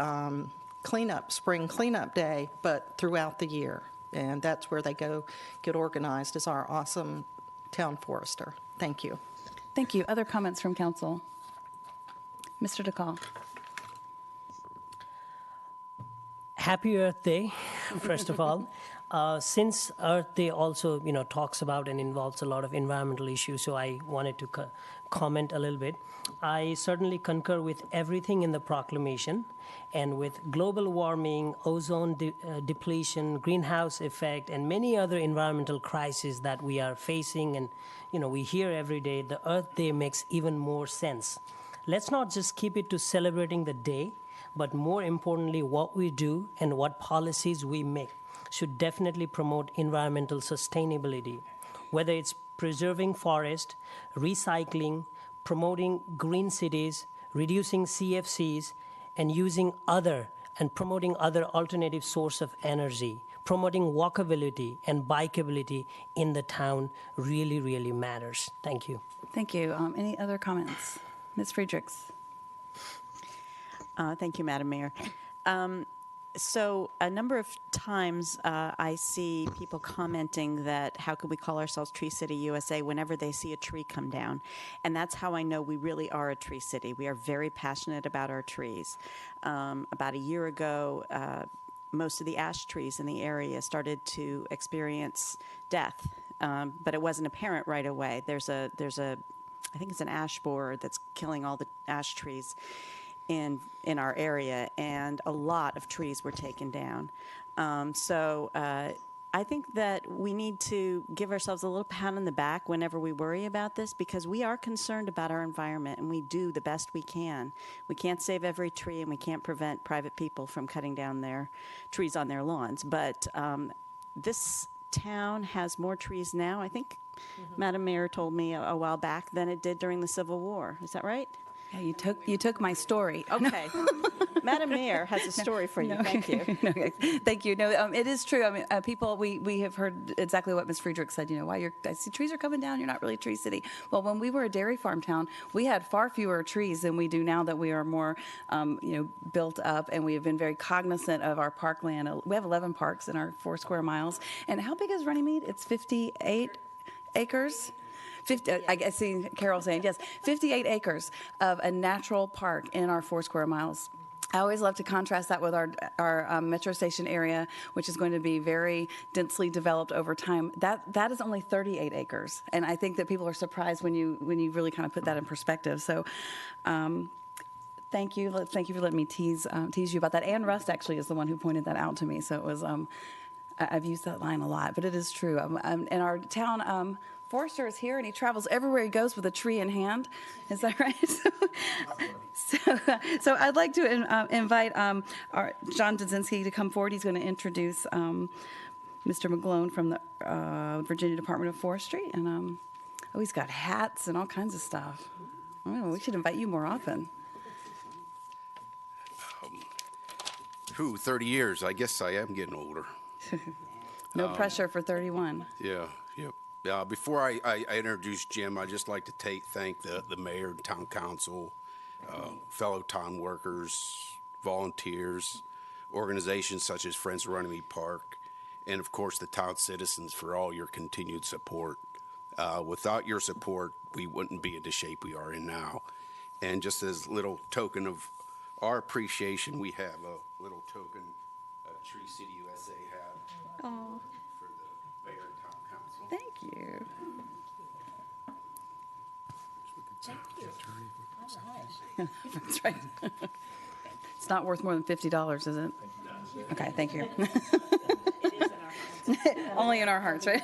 spring cleanup day, but throughout the year. And that's where they go get organized, as our awesome town forester. Thank you. Thank you. Other comments from council? Mr. DeCall. Happy Earth Day, first of all. Since Earth Day also, talks about and involves a lot of environmental issues, so I wanted to comment a little bit. I certainly concur with everything in the proclamation, and with global warming, ozone depletion, greenhouse effect, and many other environmental crises that we are facing, and we hear every day, the Earth Day makes even more sense. Let's not just keep it to celebrating the day, but more importantly, what we do and what policies we make should definitely promote environmental sustainability, whether it's preserving forest, recycling, promoting green cities, reducing CFCs, and promoting other alternative source of energy. Promoting walkability and bikeability in the town really, really matters. Thank you. Thank you. Any other comments? Ms. Friedrichs. Thank you, Madam Mayor. So a number of times I see people commenting that how can we call ourselves Tree City USA whenever they see a tree come down. And that's how I know we really are a tree city. We are very passionate about our trees. About a year ago, most of the ash trees in the area started to experience death, but it wasn't apparent right away. There's a I think it's an ash borer that's killing all the ash trees in our area, and a lot of trees were taken down. So I think that we need to give ourselves a little pat on the back whenever we worry about this, because we are concerned about our environment and we do the best we can. We can't save every tree and we can't prevent private people from cutting down their trees on their lawns. But this town has more trees now, I think Madam Mayor told me a while back, than it did during the Civil War. Is that right? Yeah, you took my story. Okay. Madam Mayor has a story for you. No. Thank you. Thank you. No, it is true. I mean, people, we have heard exactly what Ms. Friedrich said. I see trees are coming down. You're not really a tree city. Well, when we were a dairy farm town, we had far fewer trees than we do now that we are more, built up, and we have been very cognizant of our parkland. We have 11 parks in our 4 square miles. And how big is Runnymede? It's 58 acres. 50, I see Carol saying, yes, 58 acres of a natural park in our 4 square miles. I always love to contrast that with our metro station area, which is going to be very densely developed over time. That is only 38 acres, and I think that people are surprised when you really kind of put that in perspective. So. Thank you for letting me tease you about that. Ann Rust actually is the one who pointed that out to me. So it was I've used that line a lot, but it is true. In our town. Forrester is here, and he travels everywhere he goes with a tree in hand. Is that right? So I'd like to invite our John Dzinski to come forward. He's going to introduce Mr. McGlone from the Virginia Department of Forestry. And he's got hats and all kinds of stuff. We should invite you more often. 30 years. I guess I am getting older. No pressure for 31. Yeah. Before I introduce Jim, I'd just like to thank the mayor and town council, fellow town workers, volunteers, organizations such as Friends of Runnymede Park, and of course the town citizens for all your continued support. Without your support, we wouldn't be in the shape we are in now. And just as a little token of our appreciation, we have a little token Tree City USA hat. Oh. Mayor and town council. Thank you. That's right. It's not worth more than $50, is it? Okay, thank you. It is in our hearts. Only in our hearts, right?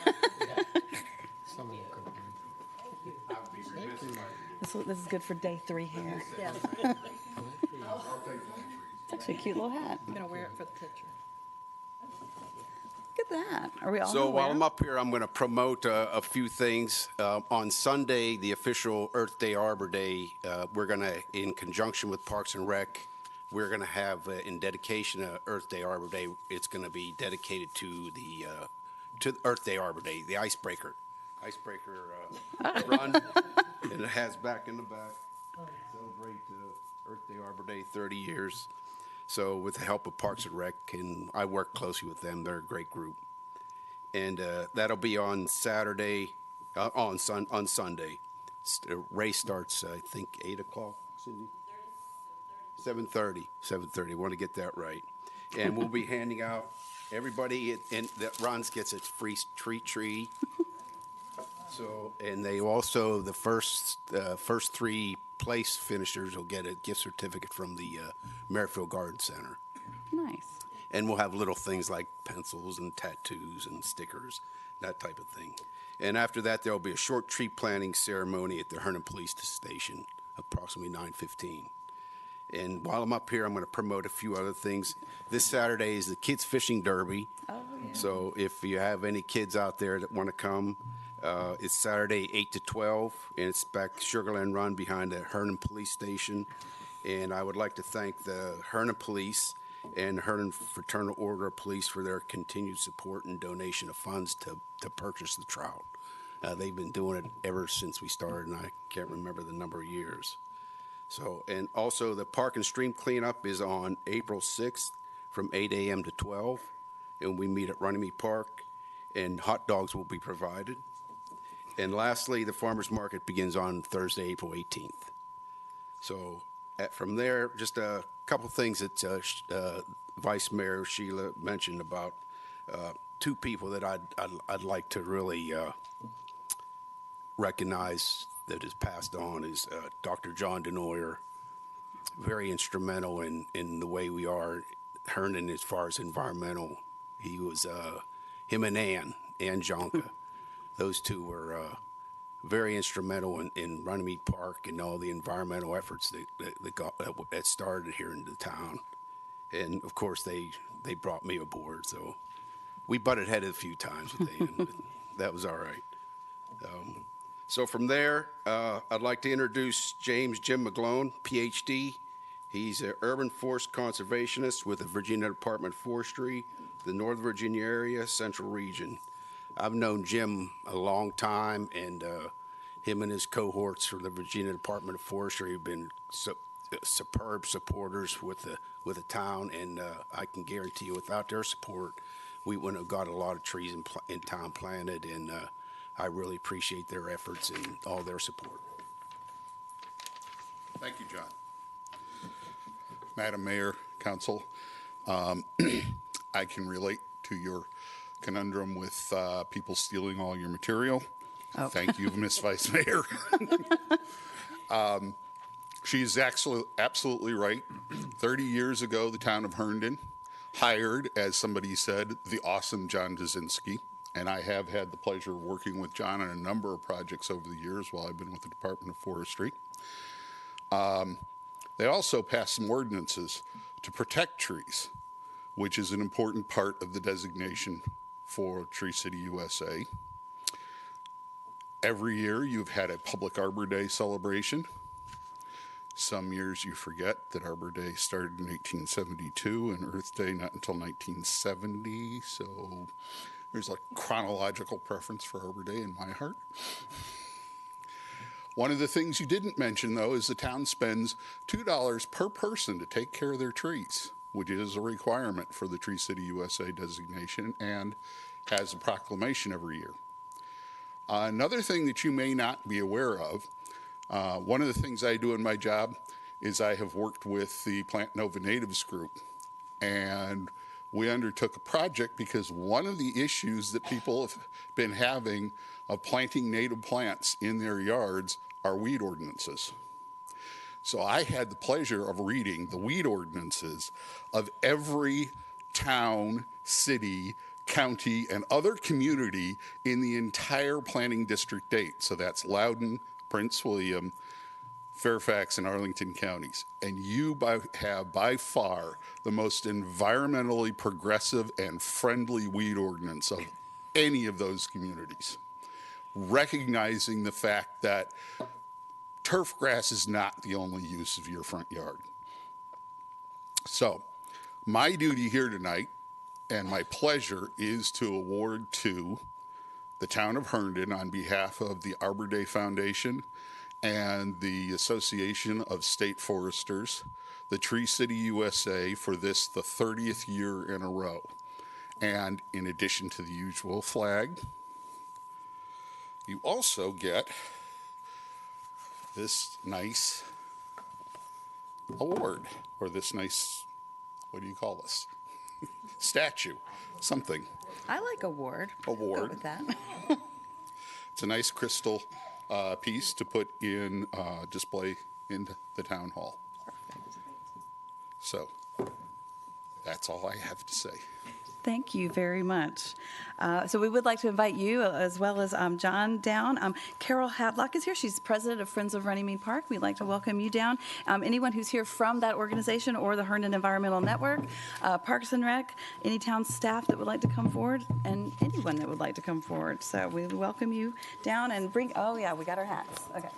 This is good for day 3 here. Yes. It's actually a cute little hat. I'm going to wear it for the picture. Look at that. Are we all So while aware? I'm up here, I'm going to promote a few things. On Sunday, the official Earth Day Arbor Day, we're going to, in conjunction with Parks and Rec, we're going to have, in dedication of Earth Day Arbor Day, it's going to be dedicated to the Earth Day Arbor Day, the icebreaker run, and it has back in the back. Celebrate Earth Day Arbor Day 30 years. So with the help of Parks and Rec, and I work closely with them, they're a great group. And that'll be on Saturday, on Sunday. The race starts, I think, 8 o'clock, Cindy? 7:30. 7:30. Want to get that right. And we'll be handing out everybody that runs gets a free street tree. So, and they also, the first three place finishers will get a gift certificate from the Merrifield Garden Center. Nice. And we'll have little things like pencils and tattoos and stickers, that type of thing. And after that, there'll be a short tree planting ceremony at the Herndon Police Station, approximately 9:15. And while I'm up here, I'm going to promote a few other things. This Saturday is the Kids Fishing Derby. Oh, yeah. So if you have any kids out there that want to come, it's Saturday 8 to 12, and it's back Sugarland Run behind the Herndon Police Station. And I would like to thank the Herndon Police and Herndon Fraternal Order of Police for their continued support and donation of funds to purchase the trout. They've been doing it ever since we started, and I can't remember the number of years. So, and also the park and stream cleanup is on April 6th from 8 a.m. to 12, and we meet at Runnymede Park, and hot dogs will be provided. And lastly, the farmers market begins on Thursday, April 18th. So from there, just a couple things that Vice Mayor Sheila mentioned about two people that I'd like to really recognize that has passed on is Dr. John Denoyer, very instrumental in the way we are Herndon as far as environmental. He was, him and Ann Jonka, those two were very instrumental in Runnymede Park and all the environmental efforts that started here in the town. And of course, they brought me aboard, so we butted heads a few times with Ann, but that was all right. So from there, I'd like to introduce James Jim McGlone, PhD. He's an urban forest conservationist with the Virginia Department of Forestry, the Northern Virginia area, Central Region. I've known Jim a long time, and him and his cohorts for the Virginia Department of Forestry have been superb supporters with the town, and I can guarantee you without their support, we wouldn't have got a lot of trees in town planted, and I really appreciate their efforts and all their support. Thank you, John. Madam Mayor, Council, I can relate to your conundrum with people stealing all your material. Oh. Thank you, Ms. Vice Mayor. She's absolutely right. 30 years ago, the town of Herndon hired, as somebody said, the awesome John Dzinski. And I have had the pleasure of working with John on a number of projects over the years while I've been with the Department of Forestry. They also passed some ordinances to protect trees, which is an important part of the designation for Tree City, USA. Every year you've had a public Arbor Day celebration. Some years you forget that Arbor Day started in 1872 and Earth Day not until 1970, so there's a chronological preference for Arbor Day in my heart. One of the things you didn't mention, though, is the town spends $2 per person to take care of their trees, which is a requirement for the Tree City USA designation and has a proclamation every year. Another thing that you may not be aware of, one of the things I do in my job is I have worked with the Plant Nova Natives group, and we undertook a project because one of the issues that people have been having of planting native plants in their yards are weed ordinances. So I had the pleasure of reading the weed ordinances of every town, city, county, and other community in the entire planning district 8. So that's Loudoun, Prince William, Fairfax, and Arlington counties. And you have by far the most environmentally progressive and friendly weed ordinance of any of those communities, recognizing the fact that turf grass is not the only use of your front yard. So my duty here tonight and my pleasure is to award to the town of Herndon on behalf of the Arbor Day Foundation and the Association of State Foresters, the Tree City USA for this, the 30th year in a row. And in addition to the usual flag, you also get this nice award, or this nice, what do you call this? Statue. something. I like award. Award. Go with that. It's a nice crystal piece to put in display in the town hall. So that's all I have to say. Thank you very much. So we would like to invite you, as well as John, down. Carol Hadlock is here. She's president of Friends of Runnymede Park. We'd like to welcome you down. Anyone who's here from that organization or the Herndon Environmental Network, Parks and Rec, any town staff that would like to come forward, and anyone that would like to come forward. So we welcome you down and bring, oh yeah, we got our hats. Okay.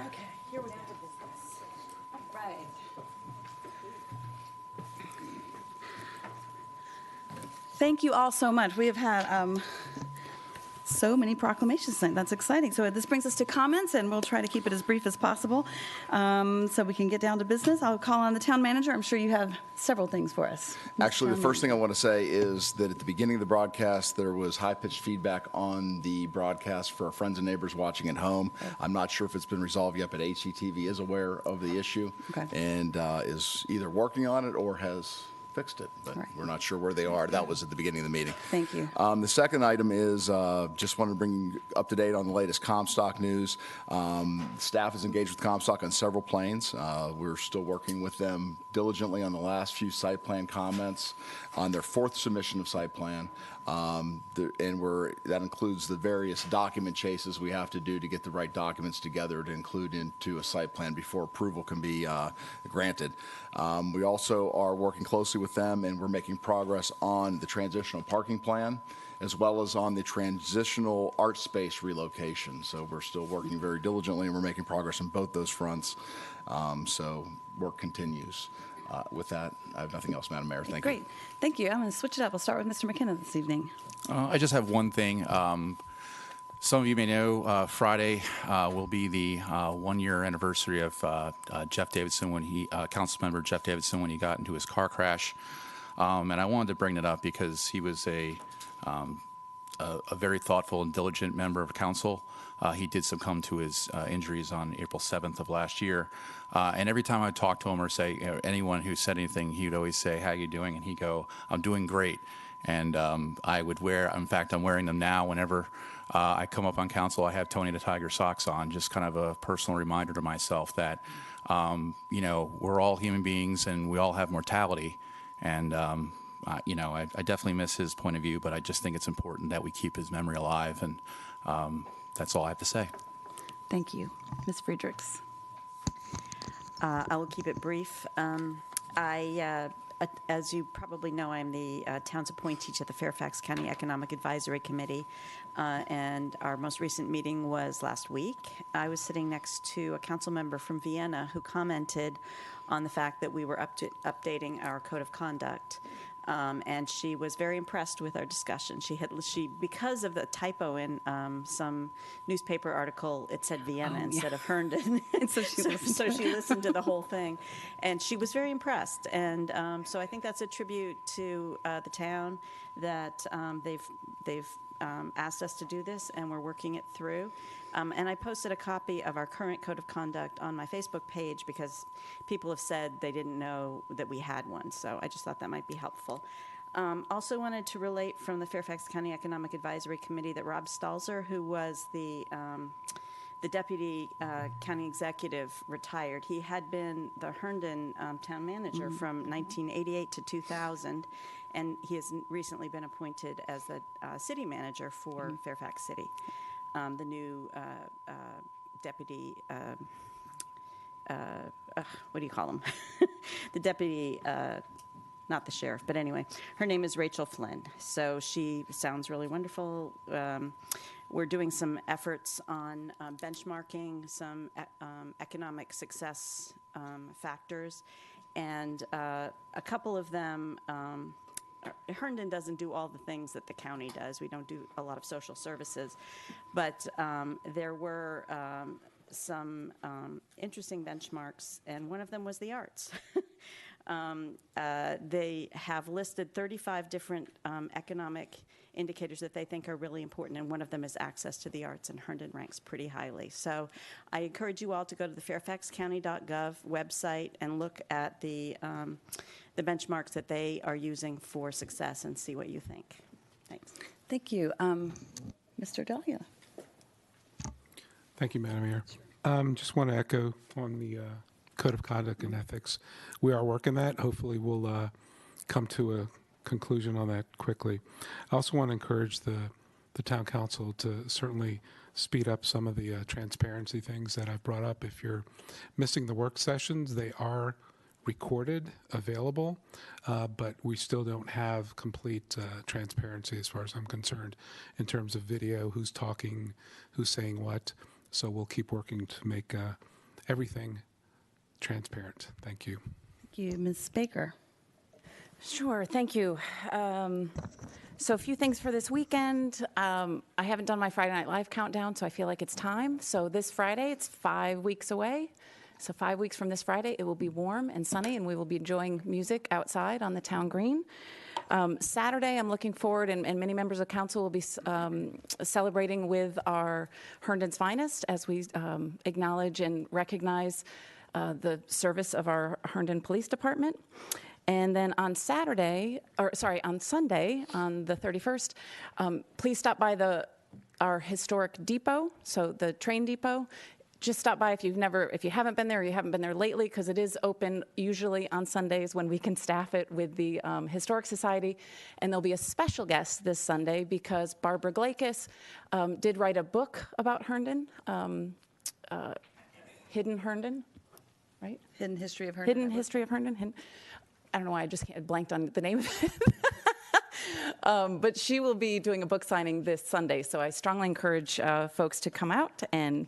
Okay, here we go to business. All right. Thank you all so much. We have had so many proclamations tonight. That's exciting. So this brings us to comments, and we'll try to keep it as brief as possible so we can get down to business. I'll call on the town manager. I'm sure you have several things for us. Actually, the first thing I want to say is that at the beginning of the broadcast, there was high-pitched feedback on the broadcast for our friends and neighbors watching at home. I'm not sure if it's been resolved yet, but HCTV is aware of the issue and is either working on it or has fixed it, but we're not sure where they are. That was at the beginning of the meeting. Thank you. The second item is just wanted to bring you up to date on the latest Comstock news. Staff is engaged with Comstock on several planes. We're still working with them diligently on the last few site plan comments on their fourth submission of site plan. That includes the various document chases we have to do to get the right documents together to include into a site plan before approval can be granted. We also are working closely with them, and we're making progress on the transitional parking plan as well as on the transitional art space relocation. So we're still working very diligently, and we're making progress on both those fronts. So work continues. With that, I have nothing else, Madam Mayor. Thank you. Great. Thank you. I'm going to switch it up. I'll start with Mr. McKenna this evening. I just have one thing. Some of you may know Friday will be the one-year anniversary of Jeff Davidson Councilmember Jeff Davidson when he got into his car crash. And I wanted to bring it up because he was a very thoughtful and diligent member of council. He did succumb to his injuries on April 7th of last year. And every time I talk to him or say anyone who said anything, he would always say, "How are you doing?" And he'd go, "I'm doing great." And I would in fact, I'm wearing them now whenever I come up on council. I have Tony the Tiger socks on, just kind of a personal reminder to myself that, we're all human beings and we all have mortality. And, I definitely miss his point of view, but I just think it's important that we keep his memory alive. And that's all I have to say. Thank you. Ms. Friedrichs. I will keep it brief. As you probably know, I'm the town's appointee to the Fairfax County Economic Advisory Committee, and our most recent meeting was last week. I was sitting next to a council member from Vienna who commented on the fact that we were updating our code of conduct. And she was very impressed with our discussion. Because of the typo in some newspaper article, it said Vienna instead of Herndon. so she listened to the whole thing, and she was very impressed. And so I think that's a tribute to the town that they've asked us to do this, and we're working it through. And I posted a copy of our current code of conduct on my Facebook page because people have said they didn't know that we had one, so I just thought that might be helpful. Also wanted to relate from the Fairfax County Economic Advisory Committee that Rob Stalzer, who was the deputy county executive, retired. He had been the Herndon town manager from 1988 to 2000, and he has recently been appointed as the city manager for Fairfax City. The new deputy, what do you call him? The deputy, not the sheriff, but anyway, her name is Rachel Flynn. So she sounds really wonderful. We're doing some efforts on benchmarking some economic success factors, and a couple of them, Herndon doesn't do all the things that the county does. We don't do a lot of social services, but there were some interesting benchmarks, and one of them was the arts. They have listed 35 different economic indicators that they think are really important, and one of them is access to the arts, and Herndon ranks pretty highly. So I encourage you all to go to the fairfaxcounty.gov website and look at the benchmarks that they are using for success and see what you think. Thanks. Thank you. Mr. Dahlia. Thank you, Madam Mayor. Just want to echo on the Code of Conduct and Ethics. We are working that. Hopefully we'll come to a conclusion on that quickly. I also want to encourage the town council to certainly speed up some of the transparency things that I've brought up. If you're missing the work sessions, they are recorded, available, but we still don't have complete transparency as far as I'm concerned in terms of video, who's talking, who's saying what. So we'll keep working to make everything transparent. Thank you. Thank you. Ms. Baker. Sure, thank you. So a few things for this weekend. I haven't done my Friday Night Live countdown, so I feel like it's time. So this Friday, it's 5 weeks away. So 5 weeks from this Friday, it will be warm and sunny, and we will be enjoying music outside on the town green. Saturday, I'm looking forward, and many members of council will be celebrating with our Herndon's Finest as we acknowledge and recognize the service of our Herndon Police Department. And then on Sunday, on the 31st, please stop by our historic depot, so the train depot. Just stop by if you haven't been there or you haven't been there lately, because it is open usually on Sundays when we can staff it with the Historic Society. And there'll be a special guest this Sunday because Barbara Glakis did write a book about Herndon, Hidden Herndon, right? Hidden History of Herndon. Hidden History of Herndon. I don't know why I just blanked on the name of it. But she will be doing a book signing this Sunday, so I strongly encourage folks to come out and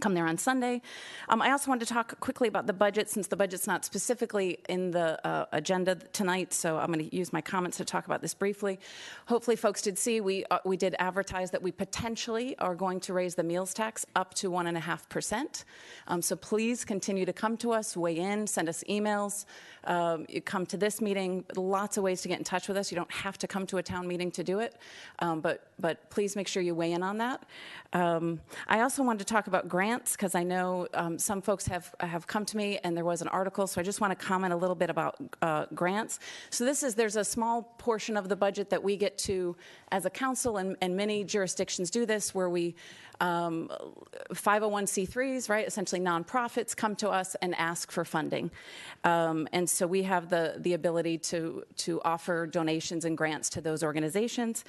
come there on Sunday. I also wanted to talk quickly about the budget, since the budget's not specifically in the agenda tonight, so I'm going to use my comments to talk about this briefly. Hopefully folks did see, we did advertise that we potentially are going to raise the meals tax up to 1.5%. So please continue to come to us, weigh in, send us emails. You come to this meeting, lots of ways to get in touch with us. You don't have to come to a town meeting to do it, but please make sure you weigh in on that. I also wanted to talk about grants, because I know some folks have come to me and there was an article, so I just want to comment a little bit about grants. So there's a small portion of the budget that we get to as a council, and many jurisdictions do this, where we 501c3s, right, essentially nonprofits, come to us and ask for funding. And so we have the ability to offer donations and grants to those organizations.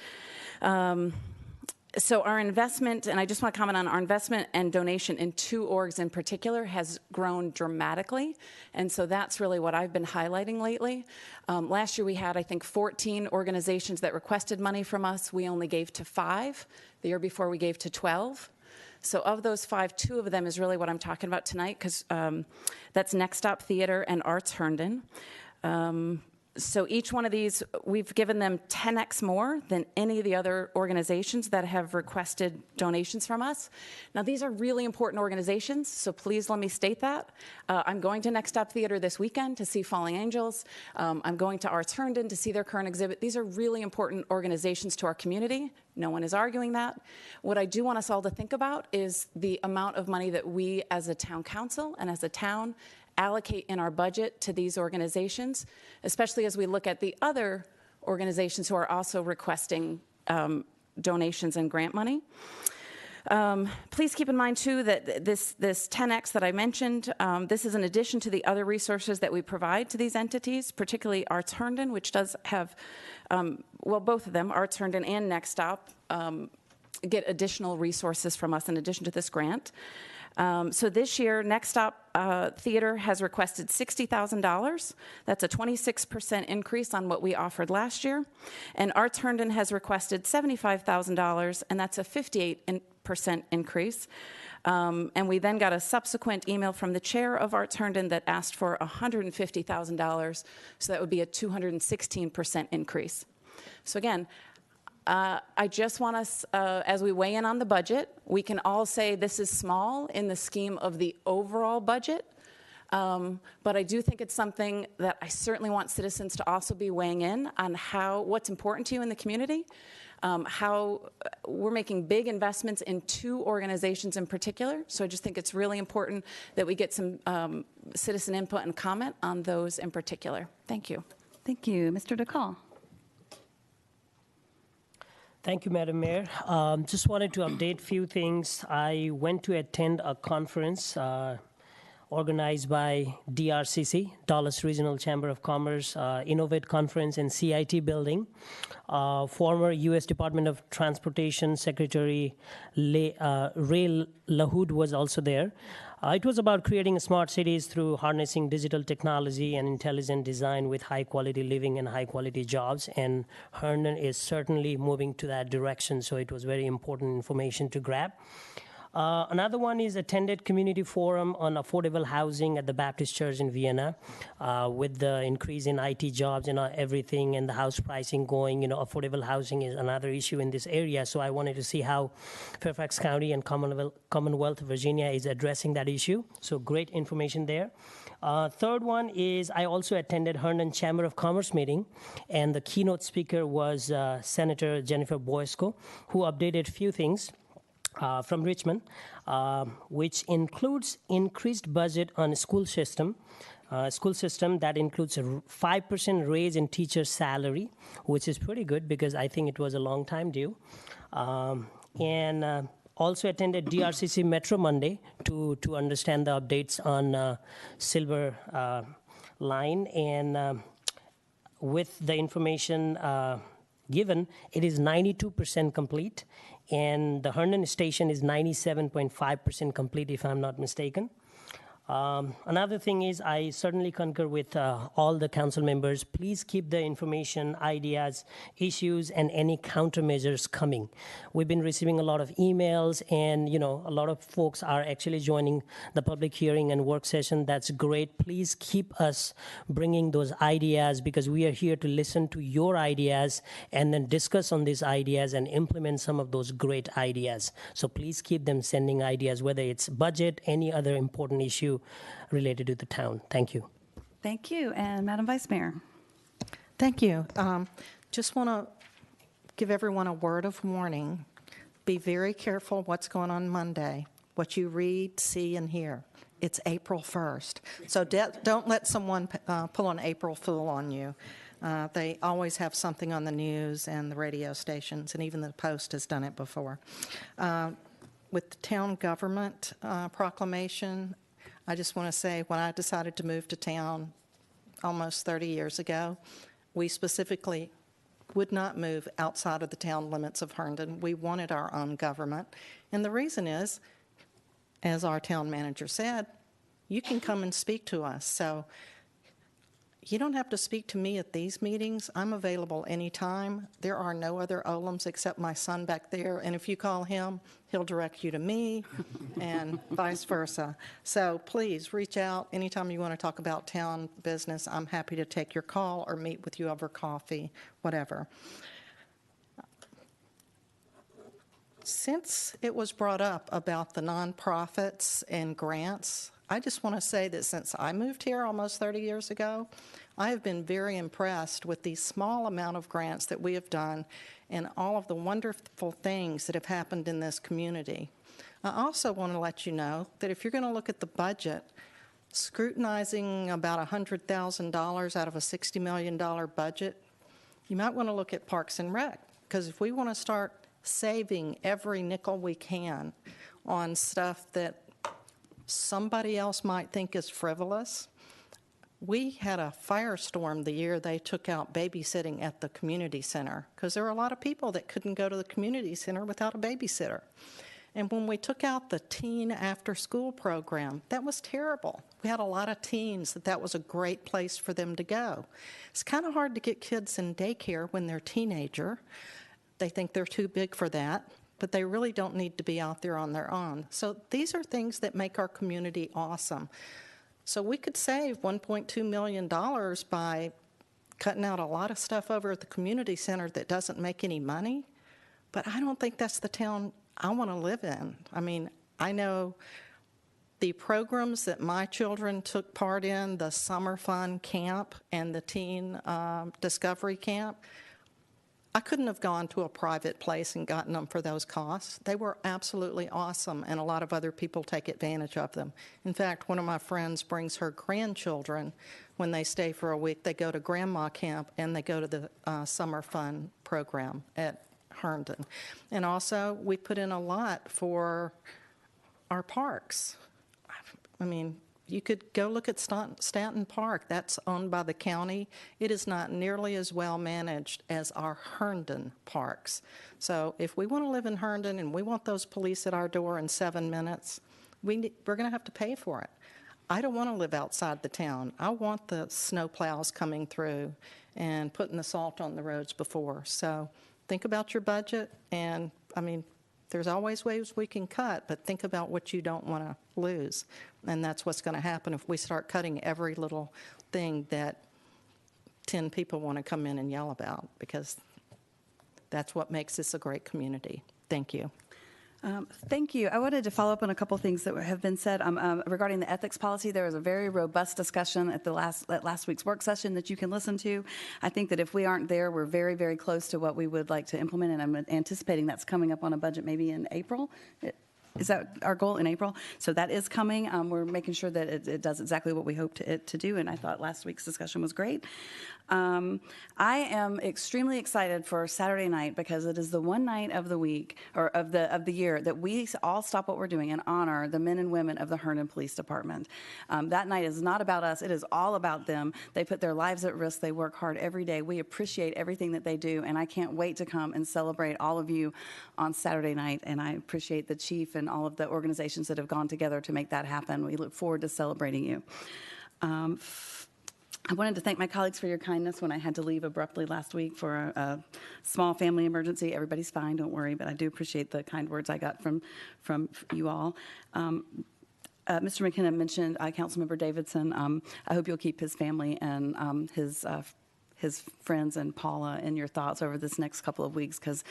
So our investment, and I just want to comment on our investment and donation in two orgs in particular, has grown dramatically. And so that's really what I've been highlighting lately. Last year we had, I think, 14 organizations that requested money from us. We only gave to 5. The year before we gave to 12. So of those 5, 2 of them is really what I'm talking about tonight, because that's Next Stop Theater and Arts Herndon. So each one of these, we've given them 10x more than any of the other organizations that have requested donations from us. Now, these are really important organizations, so please let me state that. I'm going to Next Stop Theater this weekend to see Falling Angels. I'm going to Arts Herndon to see their current exhibit. These are really important organizations to our community. No one is arguing that. What I do want us all to think about is the amount of money that we as a town council and as a town allocate in our budget to these organizations, especially as we look at the other organizations who are also requesting donations and grant money. Please keep in mind, too, that this 10X that I mentioned, this is in addition to the other resources that we provide to these entities, particularly Arts Herndon, which does have, well, both of them, Arts Herndon and Next Stop, get additional resources from us in addition to this grant. So this year, Next Stop Theater has requested $60,000. That's a 26% increase on what we offered last year. And Arts Herndon has requested $75,000, and that's a 58% increase. And we then got a subsequent email from the chair of Arts Herndon that asked for $150,000, so that would be a 216% increase. So again, I just want us, as we weigh in on the budget, we can all say this is small in the scheme of the overall budget, but I do think it's something that I certainly want citizens to also be weighing in on what's important to you in the community, how we're making big investments in two organizations in particular, so I just think it's really important that we get some citizen input and comment on those in particular. Thank you. Thank you. Mr. DeCall. Thank you, Madam Mayor. Just wanted to update a few things. I went to attend a conference organized by DRCC, Dallas Regional Chamber of Commerce, Innovate Conference in CIT building. Former U.S. Department of Transportation Secretary Ray LaHood was also there. It was about creating smart cities through harnessing digital technology and intelligent design with high-quality living and high-quality jobs, and Herndon is certainly moving to that direction, so it was very important information to grab. Another one is attended community forum on affordable housing at the Baptist Church in Vienna. With the increase in IT jobs and everything and the house pricing going, affordable housing is another issue in this area. So I wanted to see how Fairfax County and Commonwealth of Virginia is addressing that issue. So great information there. Third one is I also attended Herndon Chamber of Commerce meeting, and the keynote speaker was Senator Jennifer Boysko, who updated a few things. From Richmond, which includes increased budget on school system that includes a 5% raise in teacher salary, which is pretty good because I think it was a long time due. And also attended DRCC Metro Monday to understand the updates on Silver Line. And with the information given, it is 92% complete. And the Herndon station is 97.5% complete, if I'm not mistaken. Another thing is I certainly concur with all the council members. Please keep the information, ideas, issues, and any countermeasures coming. We've been receiving a lot of emails, and a lot of folks are actually joining the public hearing and work session. That's great. Please keep us bringing those ideas, because we are here to listen to your ideas and then discuss on these ideas and implement some of those great ideas. So please keep them sending ideas, whether it's budget, any other important issue related to the town. Thank you. Thank you. And Madam Vice Mayor. Thank you. Just want to give everyone a word of warning. Be very careful what's going on Monday, what you read, see, and hear. It's April 1st. So don't let someone pull an April Fool on you. They always have something on the news and the radio stations, and even the Post has done it before. With the town government proclamation, I just want to say, when I decided to move to town almost 30 years ago, we specifically would not move outside of the town limits of Herndon. We wanted our own government. And the reason is, as our town manager said, you can come and speak to us. So you don't have to speak to me at these meetings. I'm available anytime. There are no other Olams except my son back there, and if you call him, he'll direct you to me, and vice versa. So please reach out anytime you want to talk about town business. I'm happy to take your call or meet with you over coffee, whatever. Since it was brought up about the nonprofits and grants, I just want to say that since I moved here almost 30 years ago, I have been very impressed with the small amount of grants that we have done and all of the wonderful things that have happened in this community. I also want to let you know that if you're going to look at the budget, scrutinizing about $100,000 out of a $60 million budget, you might want to look at Parks and Rec, because if we want to start saving every nickel we can on stuff that somebody else might think is frivolous. We had a firestorm the year they took out babysitting at the community center because there were a lot of people that couldn't go to the community center without a babysitter. And when we took out the teen after-school program, that was terrible. We had a lot of teens that was a great place for them to go. It's kind of hard to get kids in daycare when they're a teenager. They think they're too big for that, but they really don't need to be out there on their own. So these are things that make our community awesome. So we could save $1.2 million by cutting out a lot of stuff over at the community center that doesn't make any money, but I don't think that's the town I want to live in. I mean, I know the programs that my children took part in, the summer fun camp and the teen discovery camp, I couldn't have gone to a private place and gotten them for those costs. They were absolutely awesome, and a lot of other people take advantage of them. In fact, one of my friends brings her grandchildren. When they stay for a week, they go to grandma camp, and they go to the summer fun program at Herndon. And also, we put in a lot for our parks. I mean, you could go look at Stanton Park. That's owned by the county. It is not nearly as well managed as our Herndon parks. So if we want to live in Herndon and we want those police at our door in 7 minutes, we're going to have to pay for it. I don't want to live outside the town. I want the snow plows coming through and putting the salt on the roads before. So think about your budget, and I mean, there's always ways we can cut, but think about what you don't want to lose. And that's what's going to happen if we start cutting every little thing that 10 people want to come in and yell about, because that's what makes this a great community. Thank you. Thank you. I wanted to follow up on a couple things that have been said regarding the ethics policy. There was a very robust discussion at last week's work session that you can listen to. I think that if we aren't there, we're very, very close to what we would like to implement, and I'm anticipating that's coming up on a budget maybe in April. Is that our goal, in April? So that is coming. We're making sure that it does exactly what we hoped it to do, and I thought last week's discussion was great. I am extremely excited for Saturday night because it is the one night of the week, or of the year, that we all stop what we're doing and honor the men and women of the Herndon Police Department. That night is not about us. It is all about them. They put their lives at risk. They work hard every day. We appreciate everything that they do, and I can't wait to come and celebrate all of you on Saturday night, and I appreciate the chief and all of the organizations that have gone together to make that happen. We look forward to celebrating you. I wanted to thank my colleagues for your kindness when I had to leave abruptly last week for a small family emergency. Everybody's fine, don't worry, but I do appreciate the kind words I got from you all. Mr. McKenna mentioned Councilmember Davidson. I hope you'll keep his family and his friends and Paula in your thoughts over this next couple of weeks, because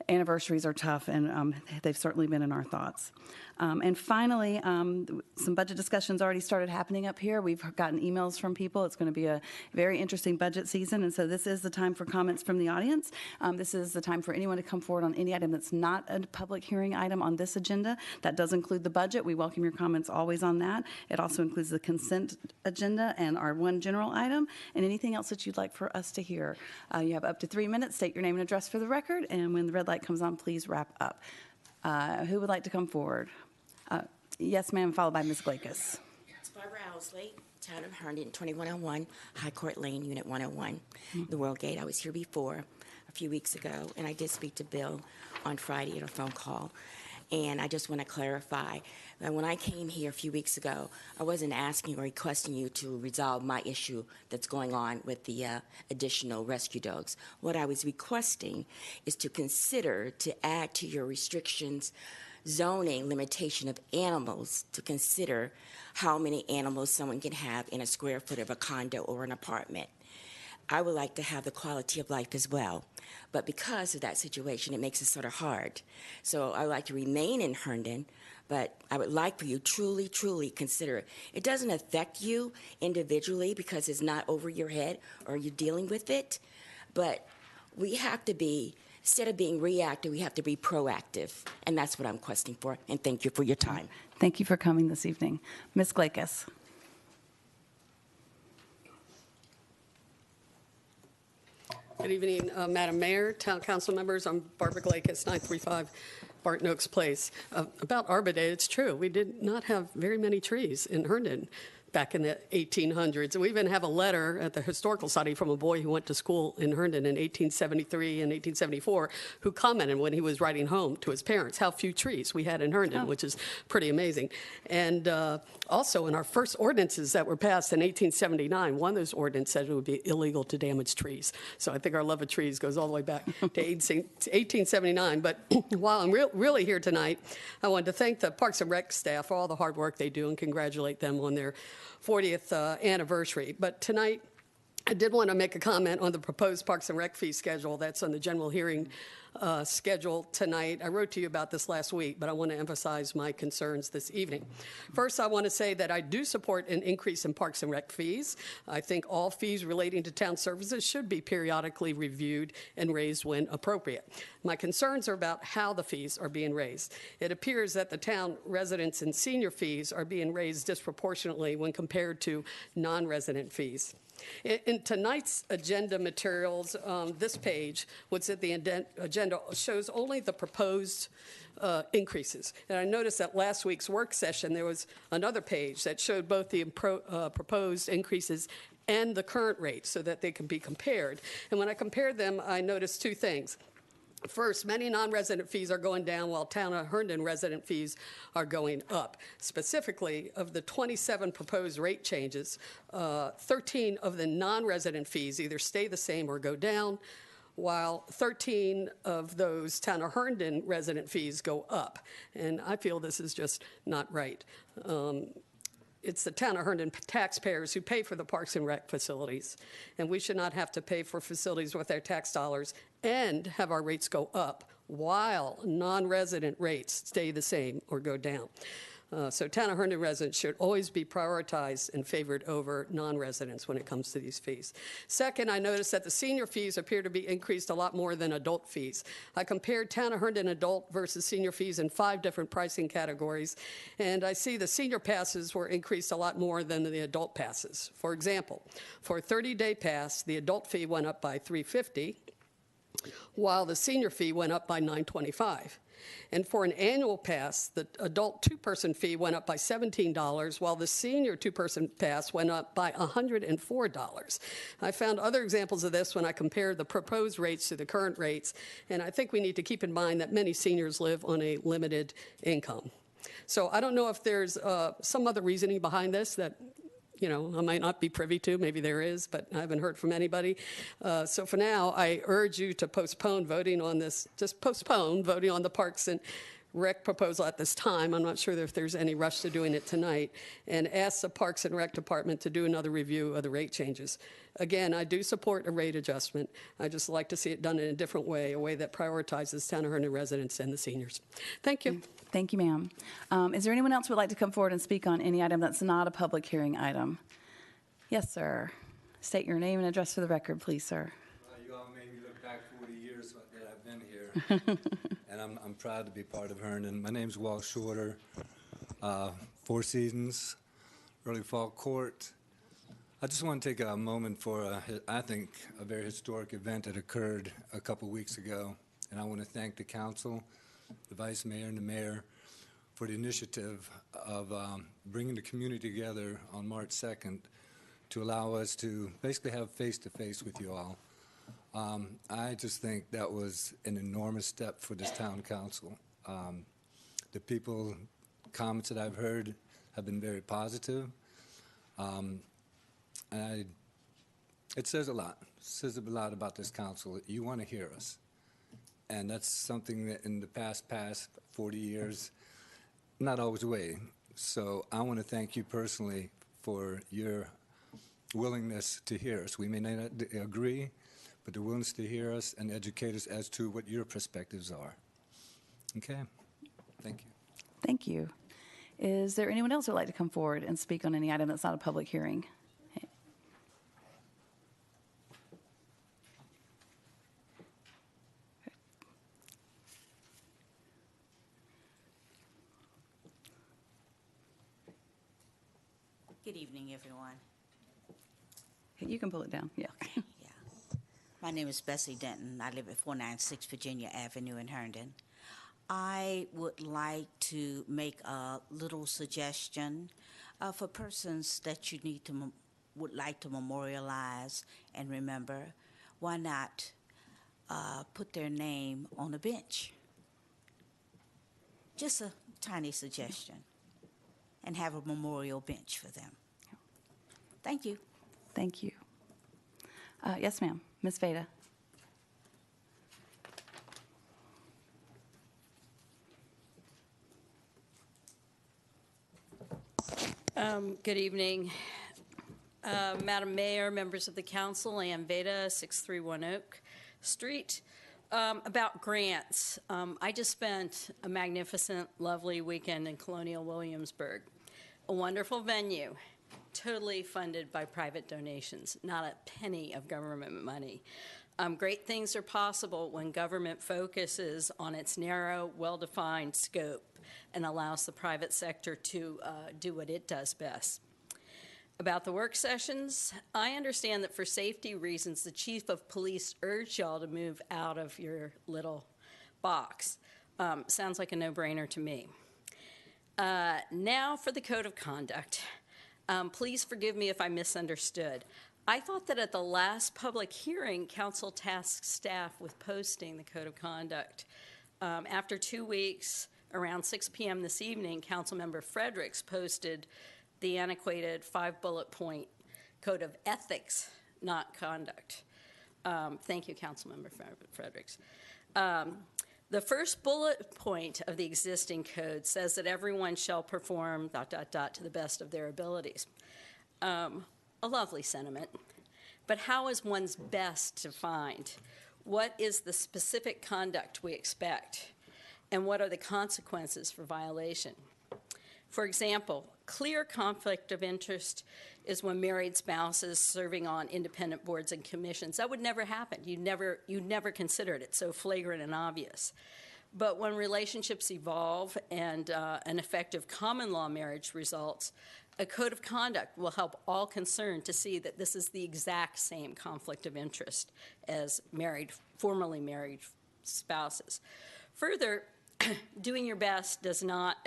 anniversaries are tough, and they've certainly been in our thoughts. And finally, some budget discussions already started happening up here. We've gotten emails from people. It's going to be a very interesting budget season, and so this is the time for comments from the audience. This is the time for anyone to come forward on any item that's not a public hearing item on this agenda. That does include the budget. We welcome your comments always on that. It also includes the consent agenda and our one general item, and anything else that you'd like for us to hear. You have up to 3 minutes. State your name and address for the record, and when the red light comes on, please wrap up. Who would like to come forward? Yes, ma'am, followed by Ms. Glakis. It's Barbara Owsley, Town of Herndon, 2101, High Court Lane, Unit 101, the World Gate. I was here before a few weeks ago, and I did speak to Bill on Friday at a phone call. And I just want to clarify that when I came here a few weeks ago, I wasn't asking or requesting you to resolve my issue that's going on with the additional rescue dogs. What I was requesting is to consider to add to your restrictions zoning limitation of animals, to consider how many animals someone can have in a square foot of a condo or an apartment. I would like to have the quality of life as well, but because of that situation, it makes it sort of hard. So I would like to remain in Herndon, but I would like for you truly, truly consider it. It doesn't affect you individually because it's not over your head or you're dealing with it, but we have to be, instead of being reactive, we have to be proactive, and that's what I'm requesting for, and thank you for your time. Thank you for coming this evening. Ms. Glakis. Good evening, Madam Mayor, Town Council members. I'm Barbara Glakis, 935 Barton Oaks Place. About Arbor Day, it's true. We did not have very many trees in Herndon back in the 1800s. We even have a letter at the Historical Society from a boy who went to school in Herndon in 1873 and 1874 who commented when he was writing home to his parents how few trees we had in Herndon, which is pretty amazing. And also in our first ordinances that were passed in 1879, one of those ordinances said it would be illegal to damage trees. So I think our love of trees goes all the way back to 1879. But while I'm really here tonight, I wanted to thank the Parks and Rec staff for all the hard work they do and congratulate them on their 40th anniversary. But tonight, I did want to make a comment on the proposed Parks and Rec fee schedule that's on the general hearing schedule tonight. I wrote to you about this last week, but I want to emphasize my concerns this evening. First, I want to say that I do support an increase in Parks and Rec fees. I think all fees relating to town services should be periodically reviewed and raised when appropriate. My concerns are about how the fees are being raised. It appears that the town residents and senior fees are being raised disproportionately when compared to non-resident fees. In tonight's agenda materials, this page, what's at the agenda, shows only the proposed increases. And I noticed that last week's work session, there was another page that showed both the proposed increases and the current rates so that they can be compared. And when I compared them, I noticed two things. First, many non-resident fees are going down while Town of Herndon resident fees are going up. Specifically, of the 27 proposed rate changes, 13 of the non-resident fees either stay the same or go down, while 13 of those Town of Herndon resident fees go up. And I feel this is just not right. It's the Town of Herndon taxpayers who pay for the Parks and Rec facilities, and we should not have to pay for facilities with our tax dollars and have our rates go up while non-resident rates stay the same or go down. So Town of Herndon residents should always be prioritized and favored over non-residents when it comes to these fees. Second, I noticed that the senior fees appear to be increased a lot more than adult fees. I compared Town of Herndon adult versus senior fees in 5 different pricing categories, and I see the senior passes were increased a lot more than the adult passes. For example, for a 30-day pass, the adult fee went up by $350, while the senior fee went up by $925. And for an annual pass, the adult two-person fee went up by $17, while the senior two-person pass went up by $104. I found other examples of this when I compared the proposed rates to the current rates, and I think we need to keep in mind that many seniors live on a limited income. So I don't know if there's some other reasoning behind this that I might not be privy to. Maybe there is, but I haven't heard from anybody. So for now, I urge you to postpone voting on this. Just postpone voting on the Parks and Rec proposal at this time. I'm not sure if there's any rush to doing it tonight. And ask the Parks and Rec Department to do another review of the rate changes. Again, I do support a rate adjustment. I just like to see it done in a different way, a way that prioritizes Town of Herndon residents and the seniors. Thank you. Thank you, ma'am. Is there anyone else who would like to come forward and speak on any item that's not a public hearing item? Yes, sir. State your name and address for the record, please, sir. You all made me look back 40 years that I've been here, and I'm proud to be part of Herndon. My name's Walt Shorter, Four Seasons, Early Fall Court. I just want to take a moment for, I think, a very historic event that occurred a couple weeks ago, and I want to thank the council, the vice mayor and the mayor for the initiative of bringing the community together on March 2nd to allow us to basically have face-to-face with you all. I just think that was an enormous step for this town council. The people, comments that I've heard have been very positive. It says a lot. It says a lot about this council. You want to hear us. And that's something that in the past 40 years, not always the way. So I want to thank you personally for your willingness to hear us. We may not agree, but the willingness to hear us and educate us as to what your perspectives are. Okay? Thank you. Thank you. Is there anyone else who would like to come forward and speak on any item that's not a public hearing? Okay. Good evening, everyone. You can pull it down. Yeah. My name is Bessie Denton. I live at 496 Virginia Avenue in Herndon. I would like to make a little suggestion for persons that you need to would like to memorialize and remember. Why not put their name on a bench? Just a tiny suggestion, and have a memorial bench for them. Thank you. Thank you. Yes, ma'am. Ms. Veda. Good evening. Madam Mayor, members of the council, Ann Veda, 631 Oak Street. About grants, I just spent a magnificent, lovely weekend in Colonial Williamsburg. A wonderful venue, totally funded by private donations, not a penny of government money. Great things are possible when government focuses on its narrow, well-defined scope and allows the private sector to do what it does best. About the work sessions, I understand that for safety reasons, the chief of police urged y'all to move out of your little box. Sounds like a no-brainer to me. Now for the code of conduct. Please forgive me if I misunderstood. I thought that at the last public hearing, council tasked staff with posting the code of conduct. After 2 weeks, around 6 p.m. this evening, Councilmember Fredericks posted the antiquated 5-bullet point code of ethics, not conduct. Thank you, Councilmember Fredericks. The first bullet point of the existing code says that everyone shall perform ... to the best of their abilities. A lovely sentiment. But how is one's best defined? What is the specific conduct we expect? And what are the consequences for violation? For example, clear conflict of interest is when married spouses serving on independent boards and commissions. That would never happen. You'd never consider it. It's so flagrant and obvious. But when relationships evolve and an effective common law marriage results, a code of conduct will help all concerned to see that this is the exact same conflict of interest as formerly married spouses. Further, doing your best does not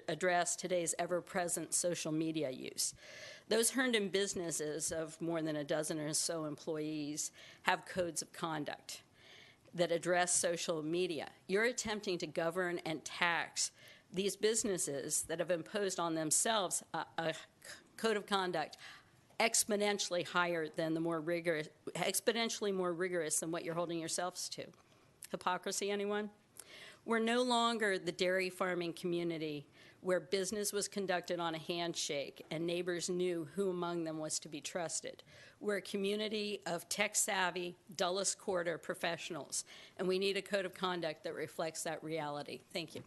address today's ever-present social media use. Those Herndon businesses of more than a dozen or so employees have codes of conduct that address social media. You're attempting to govern and tax these businesses that have imposed on themselves a code of conduct exponentially higher than exponentially more rigorous than what you're holding yourselves to. Hypocrisy, anyone? We're no longer the dairy farming community where business was conducted on a handshake and neighbors knew who among them was to be trusted. We're a community of tech-savvy, Dulles Corridor professionals, and we need a code of conduct that reflects that reality. Thank you.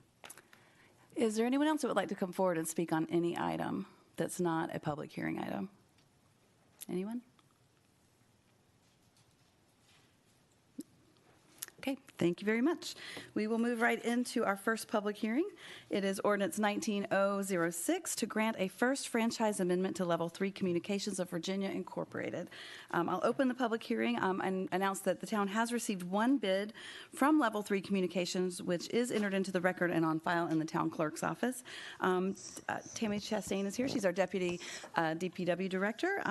Is there anyone else that would like to come forward and speak on any item that's not a public hearing item? Anyone? Okay, thank you very much. We will move right into our first public hearing. It is ordinance 19006 to grant a first franchise amendment to Level 3 Communications of Virginia Incorporated. I'll open the public hearing and announce that the town has received one bid from Level 3 Communications, which is entered into the record and on file in the town clerk's office. Tammy Chastain is here. She's our deputy DPW director.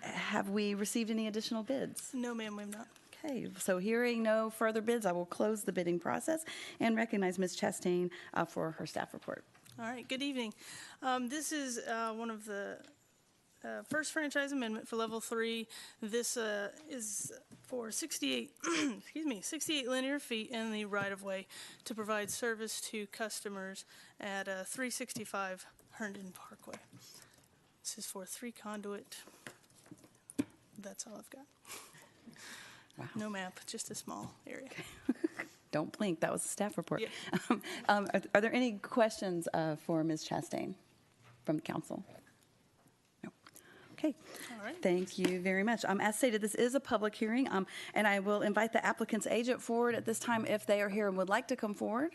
Have we received any additional bids? No, ma'am, we've not. Okay, so hearing no further bids, I will close the bidding process and recognize Ms. Chastain for her staff report. All right, good evening. This is one of the first franchise amendment for level 3. This is for 68, excuse me, 68 linear feet in the right-of-way to provide service to customers at 365 Herndon Parkway. This is for 3 conduit. That's all I've got. Wow. No map, just a small area. Don't blink, that was a staff report. Yeah. Are there any questions for Ms. Chastain from council? No. Okay. All right. Thank you very much. As stated, this is a public hearing, and I will invite the applicant's agent forward at this time if they are here and would like to come forward.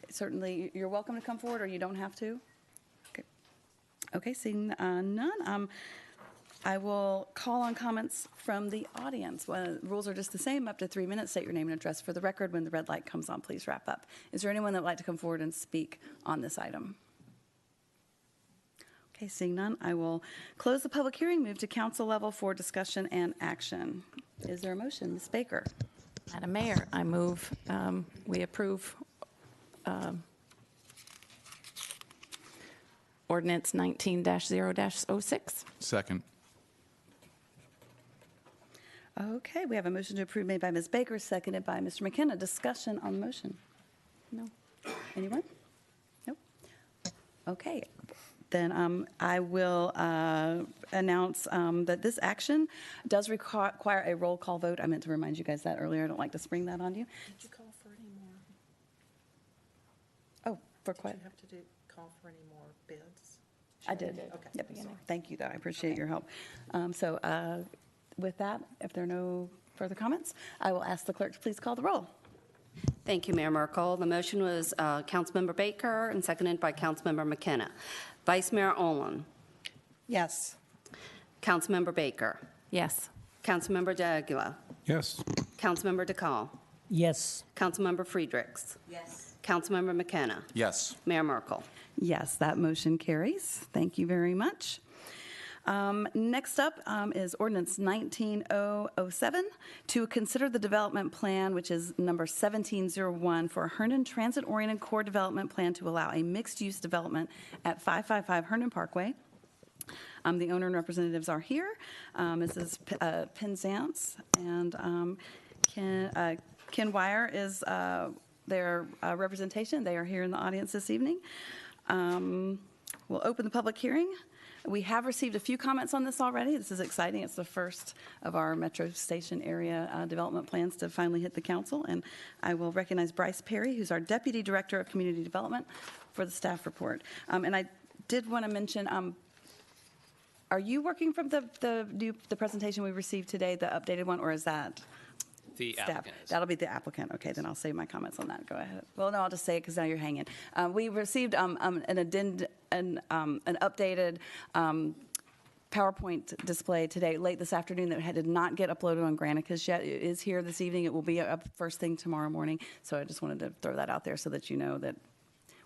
Certainly, you're welcome to come forward, or you don't have to. Okay. Okay, seeing none. I will call on comments from the audience. Well, rules are just the same, up to 3 minutes. State your name and address for the record. When the red light comes on, please wrap up. Is there anyone that would like to come forward and speak on this item? Okay, seeing none, I will close the public hearing, move to council level for discussion and action. Is there a motion? Ms. Baker. Madam Mayor, I move we approve ordinance 19-0-06. Second. Okay, we have a motion to approve made by Ms. Baker, seconded by Mr. McKenna. Discussion on the motion? No? Anyone? Nope. Okay, then I will announce that this action does require a roll call vote. I meant to remind you guys that earlier. I don't like to spring that on you. Did you call for any more? Oh, for Did what? you have to call for any more bids? I did. Okay. Yep. Thank you, though. I appreciate your help. With that, if there are no further comments, I will ask the clerk to please call the roll. Thank you, Mayor Merkel. The motion was Councilmember Baker and seconded by Councilmember McKenna. Vice Mayor Olin. Yes. Councilmember Baker. Yes. Councilmember D'Aguila. Yes. Councilmember DeCall. Yes. Councilmember Friedrichs. Yes. Councilmember McKenna. Yes. Mayor Merkel. Yes, that motion carries. Thank you very much. Next up is ordinance 19007 to consider the development plan, which is number 1701 for a Herndon transit-oriented core development plan to allow a mixed-use development at 555 Herndon Parkway. The owner and representatives are here. Mrs. Penzance and Ken Wire is their representation. They are here in the audience this evening. We'll open the public hearing. We have received a few comments on this already. This is exciting. It's the first of our metro station area development plans to finally hit the council. And I will recognize Bryce Perry, who's our Deputy Director of Community Development, for the staff report. And I did want to mention, are you working from the presentation we received today, the updated one, or is that The staff? applicant is. That'll be the applicant. Okay, then I'll save my comments on that. Go ahead. Well, no, I'll just say it because now you're hanging. We received an updated PowerPoint display today, late this afternoon, that did not get uploaded on Granicus yet. It is here this evening. It will be up first thing tomorrow morning. So I just wanted to throw that out there so that you know that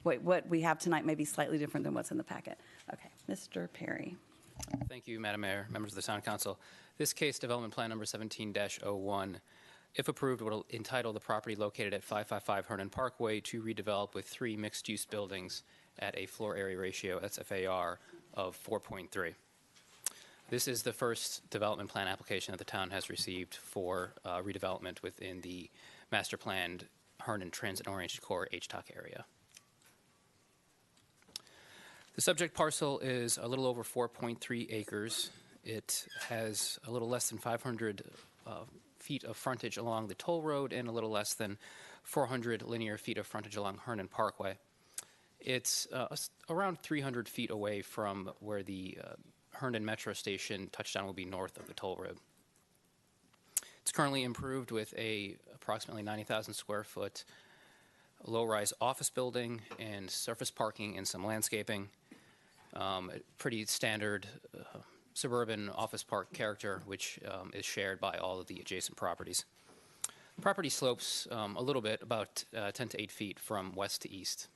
what we have tonight may be slightly different than what's in the packet. Okay, Mr. Perry. Thank you, Madam Mayor, members of the Town Council. This case, development plan number 17-01, if approved, will entitle the property located at 555 Herndon Parkway to redevelop with 3 mixed-use buildings at a floor area ratio, that's FAR, of 4.3. This is the first development plan application that the town has received for redevelopment within the master planned Herndon Transit-Oriented Core HTOC area. The subject parcel is a little over 4.3 acres. It has a little less than 500 feet of frontage along the toll road and a little less than 400 linear feet of frontage along Herndon Parkway. It's around 300 feet away from where the Herndon Metro Station touchdown will be north of the toll road. It's currently improved with a approximately 90,000 square foot low-rise office building and surface parking and some landscaping. Pretty standard suburban office park character, which is shared by all of the adjacent properties. The property slopes a little bit, about 10 to 8 feet from west to east.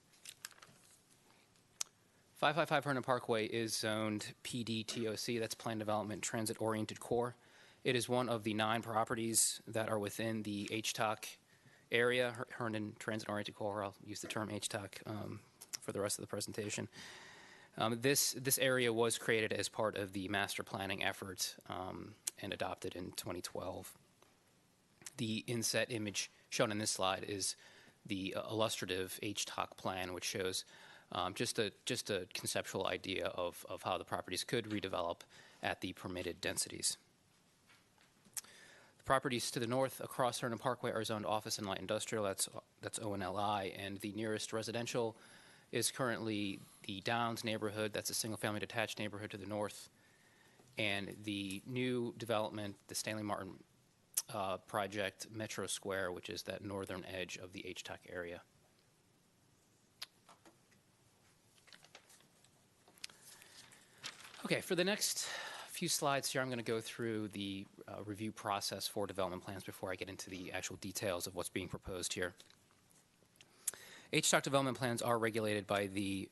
555 Herndon Parkway is zoned PD TOC, that's Plan Development Transit Oriented Core. It is one of the 9 properties that are within the HTOC area, Herndon Transit-Oriented Core. I'll use the term HTOC for the rest of the presentation. This area was created as part of the master planning effort and adopted in 2012. The inset image shown in this slide is the illustrative HTOC plan, which shows just a conceptual idea of how the properties could redevelop at the permitted densities. The properties to the north across Herndon Parkway are zoned office and light industrial. That's ONLI, and the nearest residential is currently the Downs neighborhood. That's a single-family detached neighborhood to the north, and the new development, the Stanley Martin project, Metro Square, which is that northern edge of the HTOC area. Okay, for the next few slides here, I'm going to go through the review process for development plans before I get into the actual details of what's being proposed here. HTOC development plans are regulated by the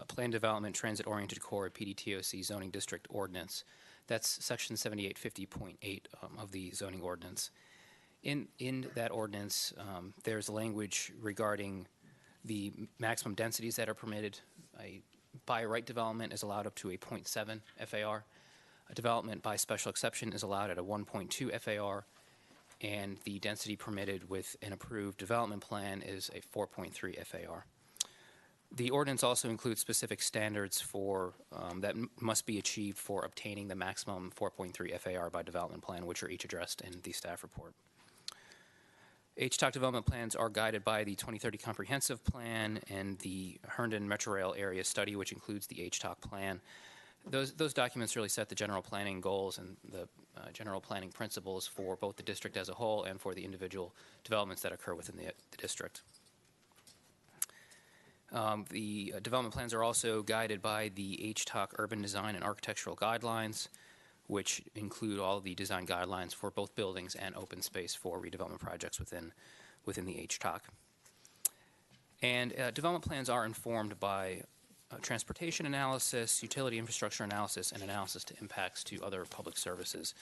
Plan Development Transit-Oriented Core PDTOC Zoning District Ordinance. That's Section 7850.8 of the zoning ordinance. In that ordinance, there's language regarding the maximum densities that are permitted. By right development is allowed up to a 0.7 FAR. A development by special exception is allowed at a 1.2 FAR, and the density permitted with an approved development plan is a 4.3 FAR. The ordinance also includes specific standards for that must be achieved for obtaining the maximum 4.3 FAR by development plan, which are each addressed in the staff report. HTOC development plans are guided by the 2030 Comprehensive Plan and the Herndon Metro Rail Area Study, which includes the HTOC plan. Those documents really set the general planning goals and the general planning principles for both the district as a whole and for the individual developments that occur within the district. The development plans are also guided by the HTOC Urban Design and Architectural Guidelines, which include all the design guidelines for both buildings and open space for redevelopment projects within the HTOC. And development plans are informed by transportation analysis, utility infrastructure analysis, and analysis to impacts to other public services.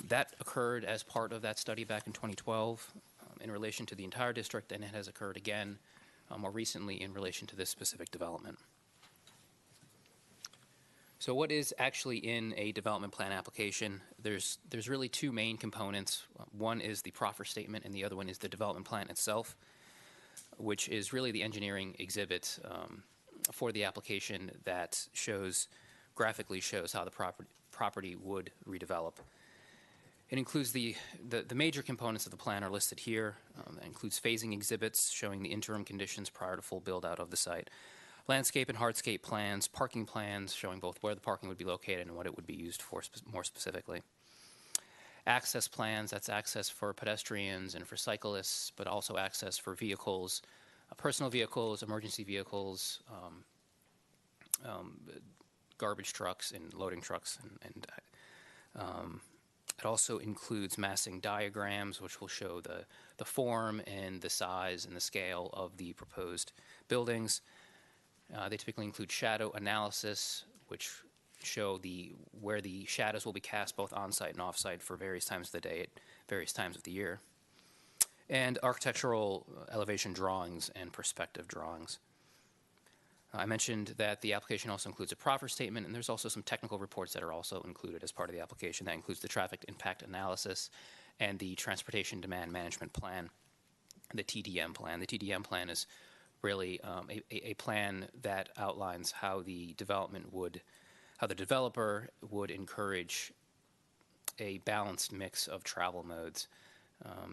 That occurred as part of that study back in 2012 in relation to the entire district, and it has occurred again more recently in relation to this specific development. So what is actually in a development plan application? There's really 2 main components. One is the proffer statement, and the other one is the development plan itself, which is really the engineering exhibit for the application that graphically shows how the property would redevelop. It includes the major components of the plan are listed here. That includes phasing exhibits showing the interim conditions prior to full build-out of the site, landscape and hardscape plans, parking plans showing both where the parking would be located and what it would be used for more specifically. Access plans, that's access for pedestrians and for cyclists, but also access for vehicles, personal vehicles, emergency vehicles, garbage trucks and loading trucks. And it also includes massing diagrams, which will show the form and the size and the scale of the proposed buildings. They typically include shadow analysis, which show where the shadows will be cast both on-site and off-site for various times of the day at various times of the year. And architectural elevation drawings and perspective drawings. I mentioned that the application also includes a proffer statement, and there's also some technical reports that are also included as part of the application. That includes the traffic impact analysis and the transportation demand management plan, the TDM plan. The TDM plan is really a plan that outlines how the developer would encourage a balanced mix of travel modes,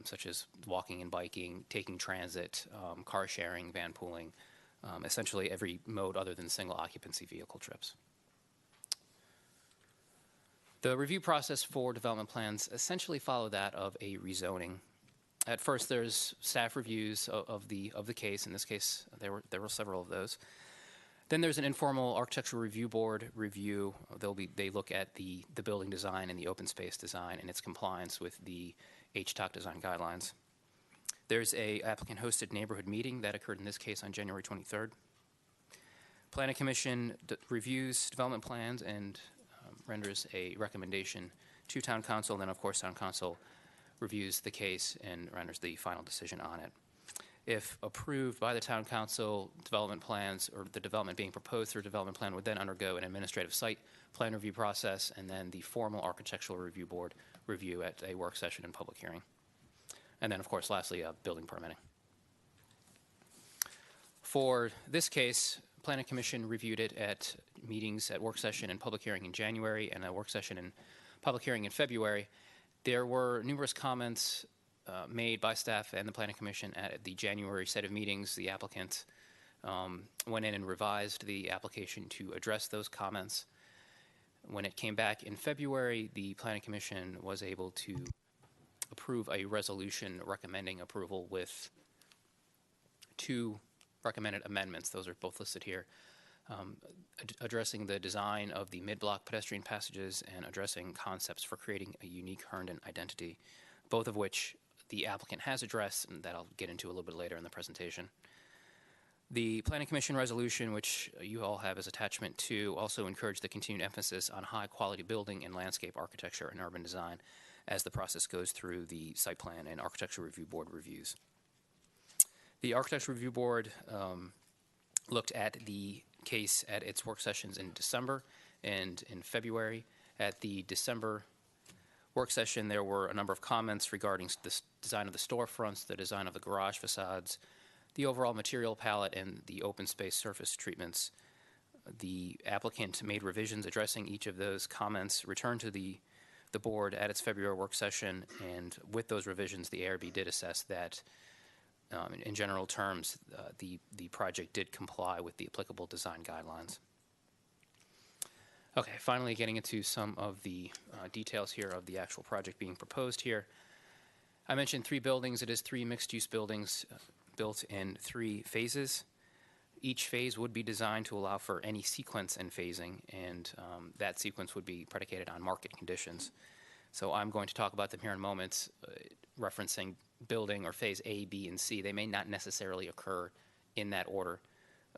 such as walking and biking, taking transit, car sharing, van pooling, essentially every mode other than single occupancy vehicle trips. The review process for development plans essentially follow that of a rezoning. At first, there's staff reviews of the case. In this case, there were several of those. Then there's an informal architectural review board review. They look at the building design and the open space design and its compliance with the HTOC design guidelines. There's a applicant-hosted neighborhood meeting that occurred in this case on January 23rd. Planning Commission reviews development plans and renders a recommendation to Town Council, and then, of course, Town Council reviews the case and renders the final decision on it. If approved by the Town Council, development plans, or the development being proposed through a development plan, would then undergo an administrative site plan review process, and then the formal Architectural Review Board review at a work session and public hearing. And then, of course, lastly, building permitting. For this case, Planning Commission reviewed it at meetings at work session and public hearing in January, and a work session and public hearing in February. There were numerous comments made by staff and the Planning Commission at the January set of meetings. The applicant went in and revised the application to address those comments. When it came back in February, the Planning Commission was able to approve a resolution recommending approval with 2 recommended amendments. Those are both listed here. Addressing the design of the mid-block pedestrian passages and addressing concepts for creating a unique Herndon identity, both of which the applicant has addressed, and that I'll get into a little bit later in the presentation. The Planning Commission resolution, which you all have as attachment 2, also encouraged the continued emphasis on high-quality building and landscape architecture and urban design as the process goes through the site plan and Architectural Review Board reviews. The Architectural Review Board looked at the case at its work sessions in December and in February. At the December work session, there were a number of comments regarding the design of the storefronts, the design of the garage facades, the overall material palette, and the open space surface treatments. The applicant made revisions addressing each of those comments, returned to the board at its February work session, and with those revisions, the ARB did assess that in general terms, the project did comply with the applicable design guidelines. Okay, finally getting into some of the details here of the actual project being proposed here. I mentioned 3 buildings. It is 3 mixed-use buildings built in 3 phases. Each phase would be designed to allow for any sequence and phasing, and that sequence would be predicated on market conditions. So I'm going to talk about them here in a moment, referencing building or phase A, B, and C. They may not necessarily occur in that order.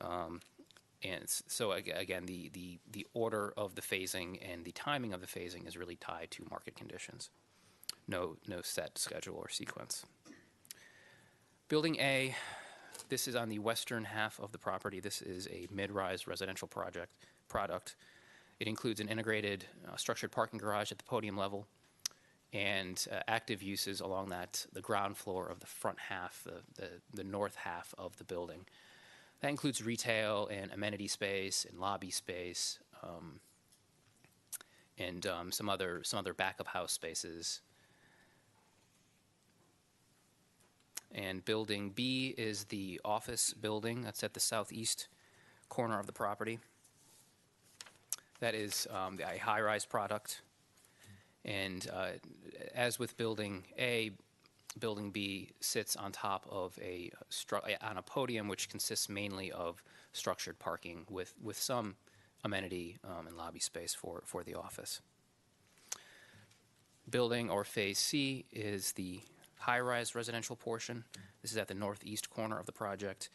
And so again, the order of the phasing and the timing of the phasing is really tied to market conditions. No set schedule or sequence. Building A, this is on the western half of the property. This is a mid-rise residential product. It includes an integrated structured parking garage at the podium level and active uses along the ground floor of the front half, the north half of the building. That includes retail and amenity space and lobby space, and some other back of house spaces. And building B is the office building that's at the southeast corner of the property. That is a high-rise product. And as with building A, building B sits on top of on a podium which consists mainly of structured parking with some amenity and lobby space for the office. Building or phase C is the high-rise residential portion. This is at the northeast corner of the project.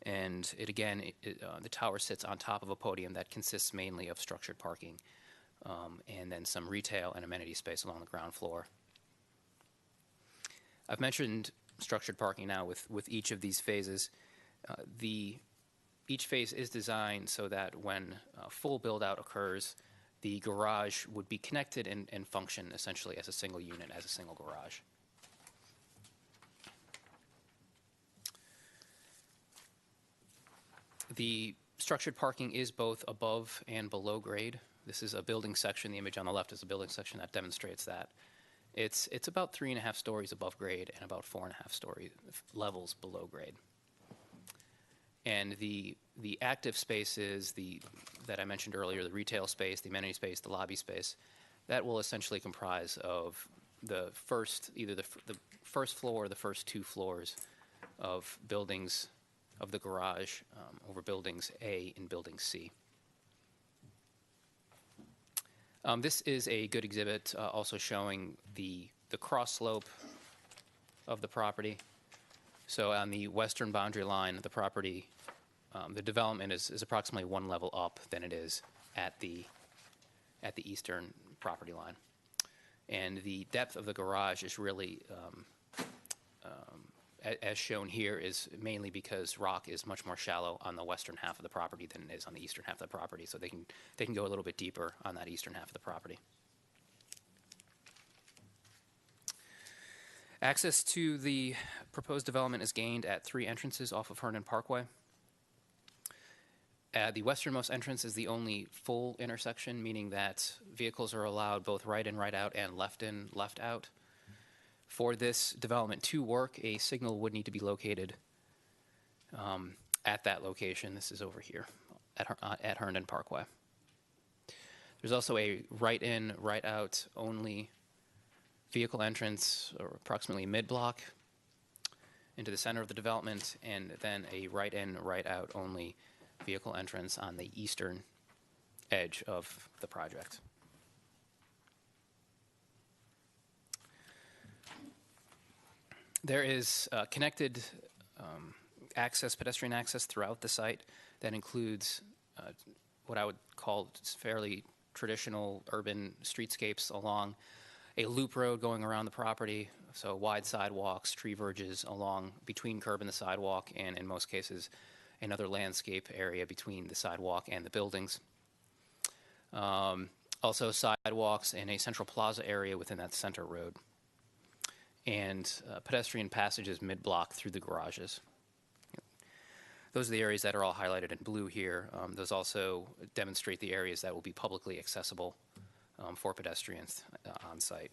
And the tower sits on top of a podium that consists mainly of structured parking and then some retail and amenity space along the ground floor. I've mentioned structured parking now with each of these phases. Each phase is designed so that when full build-out occurs, the garage would be connected and function essentially as a single unit, as a single garage. The structured parking is both above and below grade. This is a building section. The image on the left is a building section that demonstrates that. It's about 3.5 stories above grade and about 4.5 story levels below grade. And the active spaces that I mentioned earlier, the retail space, the amenity space, the lobby space, that will essentially comprise of either the first floor or the first 2 floors of buildings of the garage over buildings A and building C. This is a good exhibit also showing the cross slope of the property. So on the western boundary line of the property, the development is approximately 1 level up than it is at the eastern property line. And the depth of the garage is really, as shown here, is mainly because rock is much more shallow on the western half of the property than it is on the eastern half of the property. So they can go a little bit deeper on that eastern half of the property. Access to the proposed development is gained at 3 entrances off of Herndon Parkway. The westernmost entrance is the only full intersection, meaning that vehicles are allowed both right in, right out, and left in, left out. For this development to work, a signal would need to be located at that location. This is over here at Herndon Parkway. There's also a right in, right out only vehicle entrance, or approximately mid-block, into the center of the development, and then a right in, right out only vehicle entrance on the eastern edge of the project. There is connected pedestrian access throughout the site that includes what I would call fairly traditional urban streetscapes along a loop road going around the property, so wide sidewalks, tree verges along between curb and the sidewalk, and in most cases, another landscape area between the sidewalk and the buildings. Also sidewalks in a central plaza area within that center road, and pedestrian passages mid-block through the garages. Those are the areas that are all highlighted in blue here. Those also demonstrate the areas that will be publicly accessible for pedestrians on site.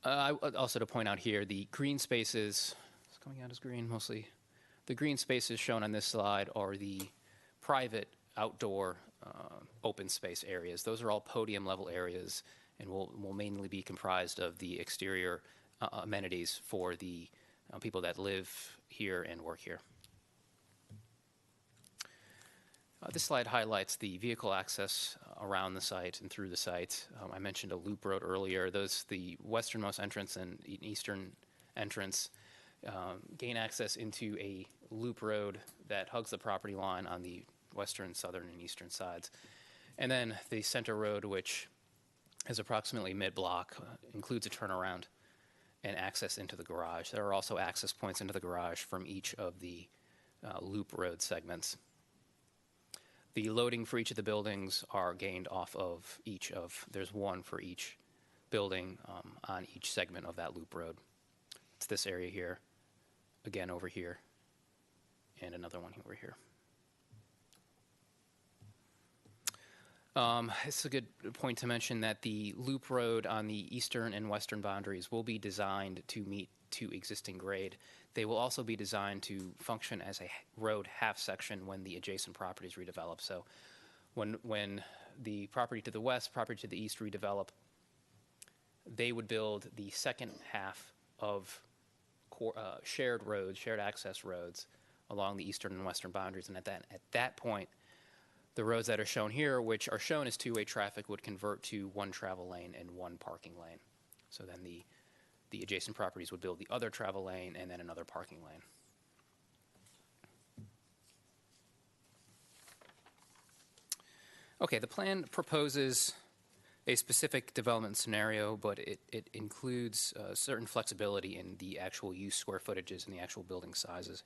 Also to point out here, the green spaces, it's coming out as green mostly. The green spaces shown on this slide are the private outdoor open space areas. Those are all podium level areas and will mainly be comprised of the exterior amenities for the people that live here and work here. This slide highlights the vehicle access around the site and through the site. I mentioned a loop road earlier. The westernmost entrance and eastern entrance gain access into a loop road that hugs the property line on the western, southern, and eastern sides. And then the center road, which is approximately mid-block, includes a turnaround and access into the garage. There are also access points into the garage from each of the loop road segments. The loading for each of the buildings are gained off of there's one for each building on each segment of that loop road. It's this area here, again over here, and another one over here. It's a good point to mention that the loop road on the eastern and western boundaries will be designed to meet to existing grade. They will also be designed to function as a road half section when the adjacent properties redevelop. So when the property to the west, property to the east redevelop, they would build the second half of shared roads, shared access roads along the eastern and western boundaries. And at that point, the roads that are shown here, which are shown as two-way traffic, would convert to one travel lane and one parking lane. So then the adjacent properties would build the other travel lane and then another parking lane. Okay, the plan proposes a specific development scenario, but it includes certain flexibility in the actual use square footages and the actual building sizes.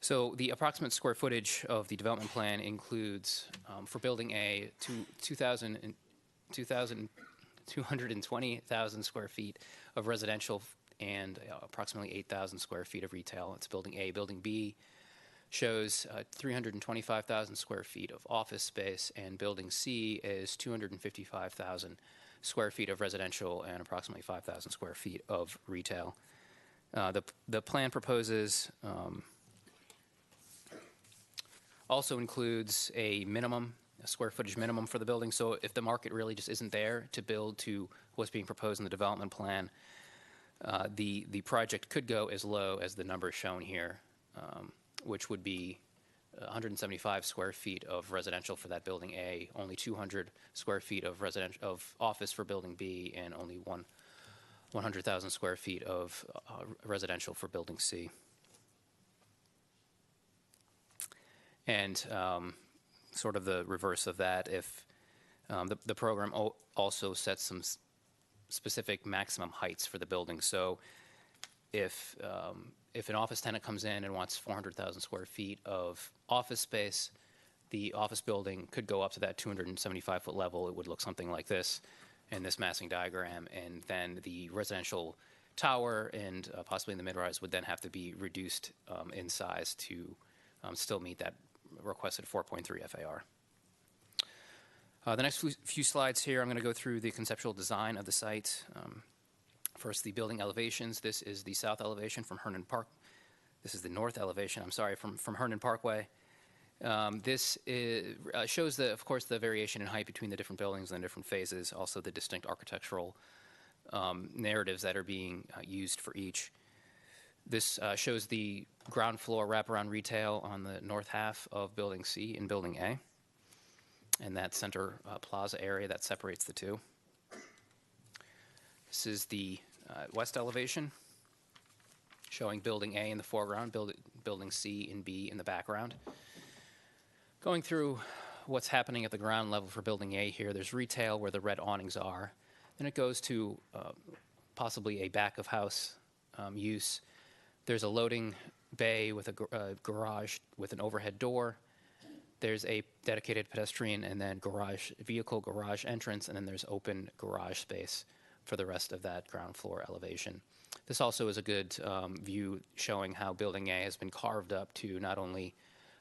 So the approximate square footage of the development plan includes, for building A, 220,000 square feet of residential and approximately 8,000 square feet of retail. It's building A. Building B shows 325,000 square feet of office space, and building C is 255,000 square feet of residential and approximately 5,000 square feet of retail. The plan proposes also includes a square footage minimum for the building. So if the market really just isn't there to build to what's being proposed in the development plan, the project could go as low as the number shown here, which would be 175 square feet of residential for that building A, only 200 square feet of office for building B, and only 100,000 square feet of residential for building C. And sort of the reverse of that, if The program also sets some specific maximum heights for the building. So if an office tenant comes in and wants 400,000 square feet of office space, the office building could go up to that 275-foot level. It would look something like this in this massing diagram, and then the residential tower and possibly in the mid-rise would then have to be reduced in size to still meet that requested 4.3 FAR. The next few slides here, I'm going to go through the conceptual design of the site. First, the building elevations. This is the south elevation from Herndon Park. This is the north elevation, I'm sorry, from Herndon Parkway. This shows, of course, the variation in height between the different buildings and the different phases, also the distinct architectural narratives that are being used for each. This shows the ground floor wraparound retail on the north half of Building C and Building A, and that center plaza area that separates the two. This is the west elevation, showing Building A in the foreground, Building C and B in the background. Going through what's happening at the ground level for Building A here, there's retail where the red awnings are. Then it goes to possibly a back of house use. There's a loading bay with a garage with an overhead door. There's a dedicated pedestrian and then vehicle garage entrance, and then there's open garage space for the rest of that ground floor elevation. This also is a good view showing how Building A has been carved up to not only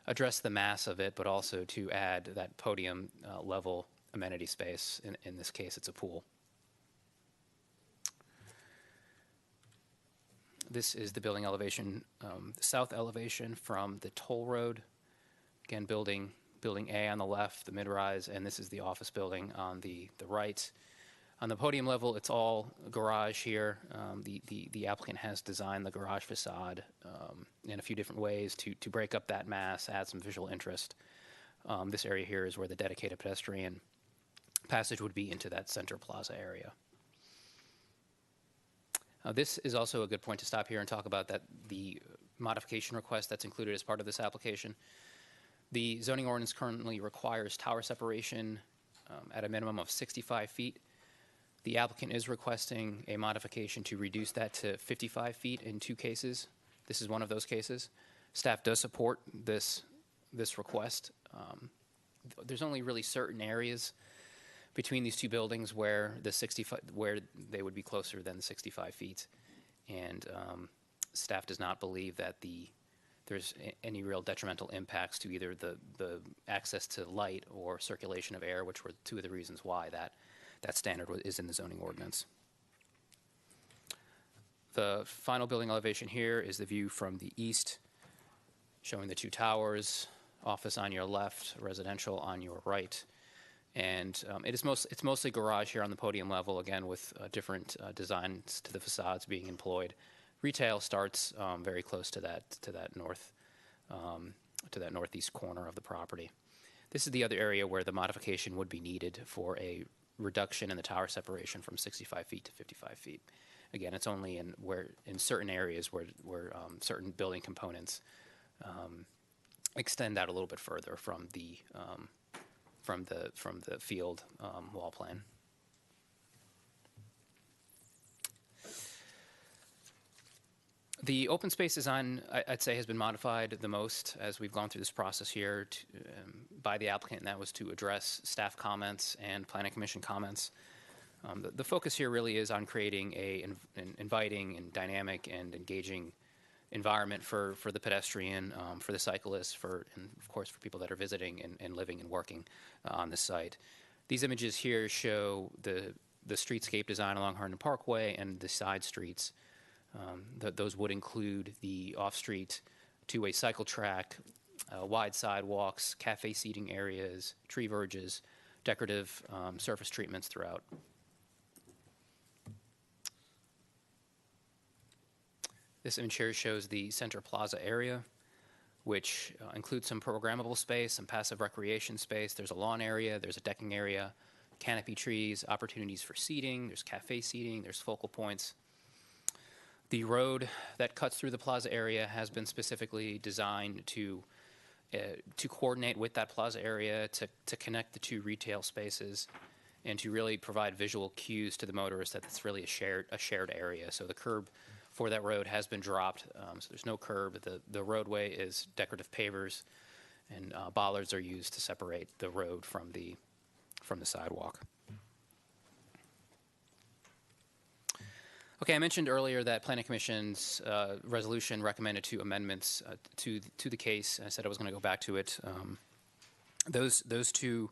address the mass of it, but also to add that podium level amenity space. In this case, it's a pool. This is the building elevation, south elevation from the toll road. Again, building A on the left, the mid-rise, and this is the office building on the right. On the podium level, it's all garage here. The applicant has designed the garage facade in a few different ways to break up that mass, add some visual interest. This area here is where the dedicated pedestrian passage would be into that center plaza area. This is also a good point to stop here and talk about the modification request that's included as part of this application. The zoning ordinance currently requires tower separation at a minimum of 65 feet. The applicant is requesting a modification to reduce that to 55 feet in two cases. This is one of those cases. Staff does support this request. There's only really certain areas between these two buildings where where they would be closer than the 65 feet, and staff does not believe that there's any real detrimental impacts to either the access to light or circulation of air, which were two of the reasons why that standard is in the zoning ordinance. The final building elevation here is the view from the east, showing the two towers, office on your left, residential on your right. And it's mostly garage here on the podium level, again, with different designs to the facades being employed. Retail starts very close to that northeast corner of the property. This is the other area where the modification would be needed for a reduction in the tower separation from 65 feet to 55 feet. Again, it's only in certain areas where certain building components extend out a little bit further from the field wall plan. The open space design, I'd say, has been modified the most as we've gone through this process here by the applicant, and that was to address staff comments and planning commission comments. The focus here really is on creating an inviting and dynamic and engaging environment for the pedestrian, for the cyclist, and of course for people that are visiting and living and working on this site. These images here show the streetscape design along Herndon Parkway and the side streets. Those would include the off-street two-way cycle track, wide sidewalks, cafe seating areas, tree verges, decorative surface treatments throughout. This image here shows the center plaza area, which includes some programmable space, some passive recreation space. There's a lawn area, there's a decking area, canopy trees, opportunities for seating, there's cafe seating, there's focal points. The road that cuts through the plaza area has been specifically designed to to coordinate with that plaza area, to connect the two retail spaces, and to really provide visual cues to the motorist that it's really a shared area. So the curb for that road has been dropped, so there's no curb. The roadway is decorative pavers, and bollards are used to separate the road from the sidewalk. Okay, I mentioned earlier that Planning Commission's resolution recommended two amendments to the case. I said I was going to go back to it. Those two,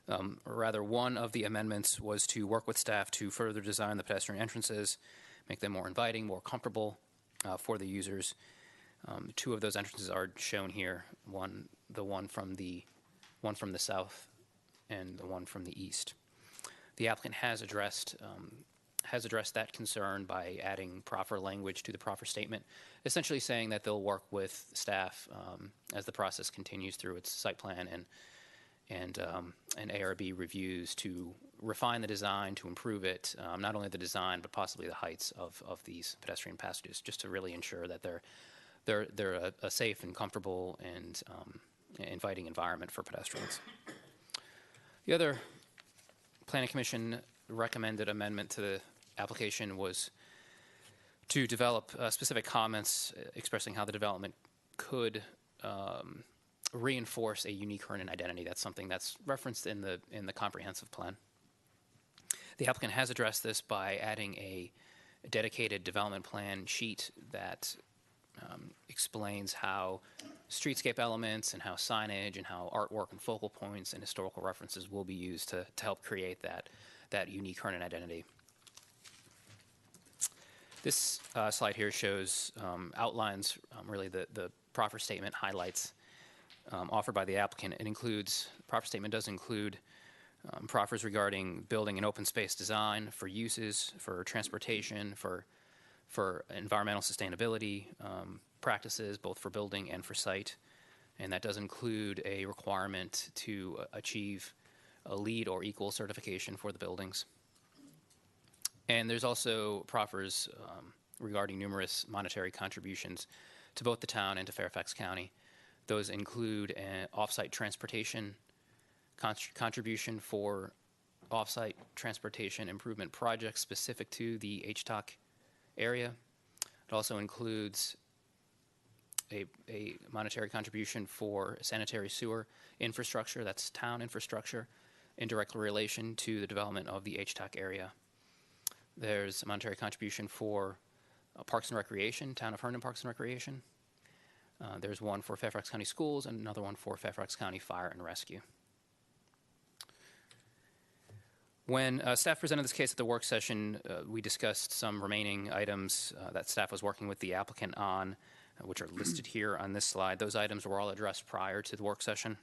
or rather one of the amendments was to work with staff to further design the pedestrian entrances, make them more inviting, more comfortable for the users. Two of those entrances are shown here, the one from the south and the one from the east. The applicant has addressed that concern by adding proffer language to the proffer statement, essentially saying that they'll work with staff as the process continues through its site plan and ARB reviews to refine the design, to improve it, not only the design but possibly the heights of these pedestrian passages, just to really ensure that they're a safe and comfortable and inviting environment for pedestrians. The other Planning Commission recommended amendment to the application was to develop specific comments expressing how the development could reinforce a unique Herndon identity. That's something that's referenced in the comprehensive plan. The applicant has addressed this by adding a dedicated development plan sheet that explains how streetscape elements and how signage and how artwork and focal points and historical references will be used to help create that unique Herndon identity. This slide here shows outlines really the proffer statement highlights offered by the applicant. Proffer statement does include proffers regarding building and open space design for uses, for transportation, for environmental sustainability practices, both for building and for site. And that does include a requirement to achieve a LEED or equal certification for the buildings. And there's also proffers regarding numerous monetary contributions to both the town and to Fairfax County. Those include an off-site transportation contribution for off-site transportation improvement projects specific to the HTOC area. It also includes a monetary contribution for sanitary sewer infrastructure, that's town infrastructure, in direct relation to the development of the HTOC area. There's a monetary contribution for Parks and Recreation, Town of Herndon Parks and Recreation. There's one for Fairfax County Schools and another one for Fairfax County Fire and Rescue. When staff presented this case at the work session, we discussed some remaining items that staff was working with the applicant on, which are listed here on this slide. Those items were all addressed prior to the work session.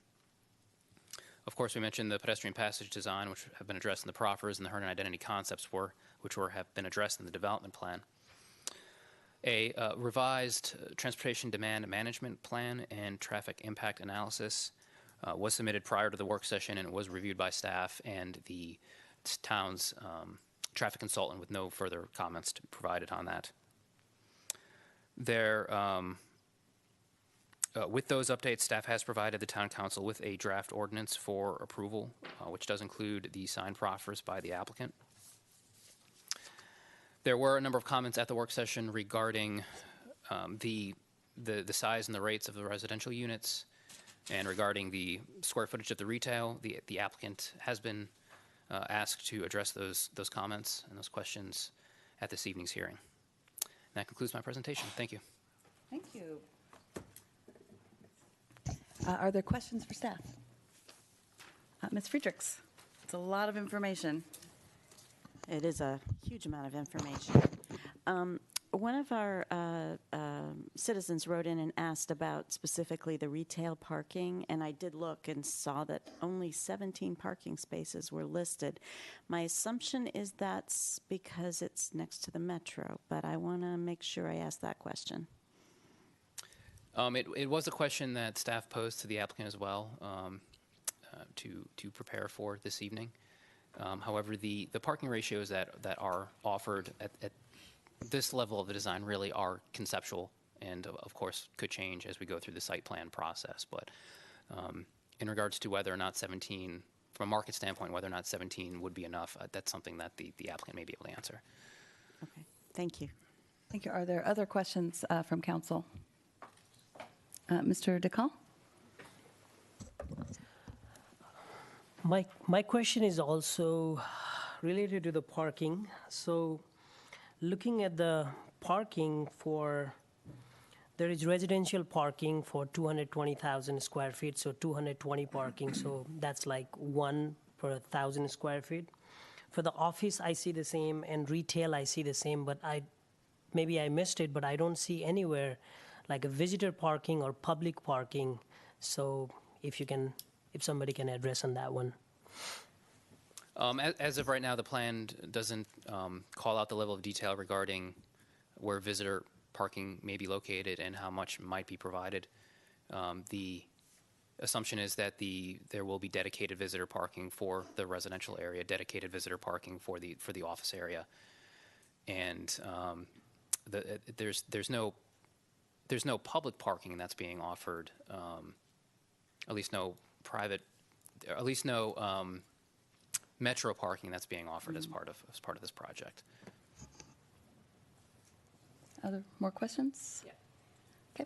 Of course, we mentioned the pedestrian passage design, which have been addressed in the proffers, and the Herndon identity concepts have been addressed in the development plan. A revised transportation demand management plan and traffic impact analysis was submitted prior to the work session, and it was reviewed by staff and the town's traffic consultant with no further comments to be provided on that. With those updates, staff has provided the town council with a draft ordinance for approval, which does include the signed proffers by the applicant. There were a number of comments at the work session regarding the size and the rates of the residential units, and regarding the square footage of the retail. The applicant has been asked to address those comments and those questions at this evening's hearing. And that concludes my presentation. Thank you. Thank you. Are there questions for staff? Ms. Friedrichs, it's a lot of information. It is a huge amount of information. One of our citizens wrote in and asked about specifically the retail parking, and I did look and saw that only 17 parking spaces were listed. My assumption is that's because it's next to the metro, but I want to make sure I ask that question. It was a question that staff posed to the applicant as well to prepare for this evening. However, the parking ratios that are offered at this level of the design really are conceptual and of course could change as we go through the site plan process. But in regards to whether or not 17, from a market standpoint, whether or not 17 would be enough, that's something that the applicant may be able to answer. Okay, thank you. Thank you. Are there other questions from council? Mr. DeCall? My question is also related to the parking. So looking at the parking there is residential parking for 220,000 square feet, so 220 parking, so that's like 1 per 1,000 square feet. For the office, I see the same, and retail, I see the same, but maybe I missed it, but I don't see anywhere like a visitor parking or public parking. So if somebody can address on that one. As of right now, the plan doesn't call out the level of detail regarding where visitor parking may be located and how much might be provided. The assumption is that there will be dedicated visitor parking for the residential area, dedicated visitor parking for the office area, and there's no public parking that's being offered. At least no private. At least no metro parking that's being offered as part of this project. More questions? Yeah. Okay.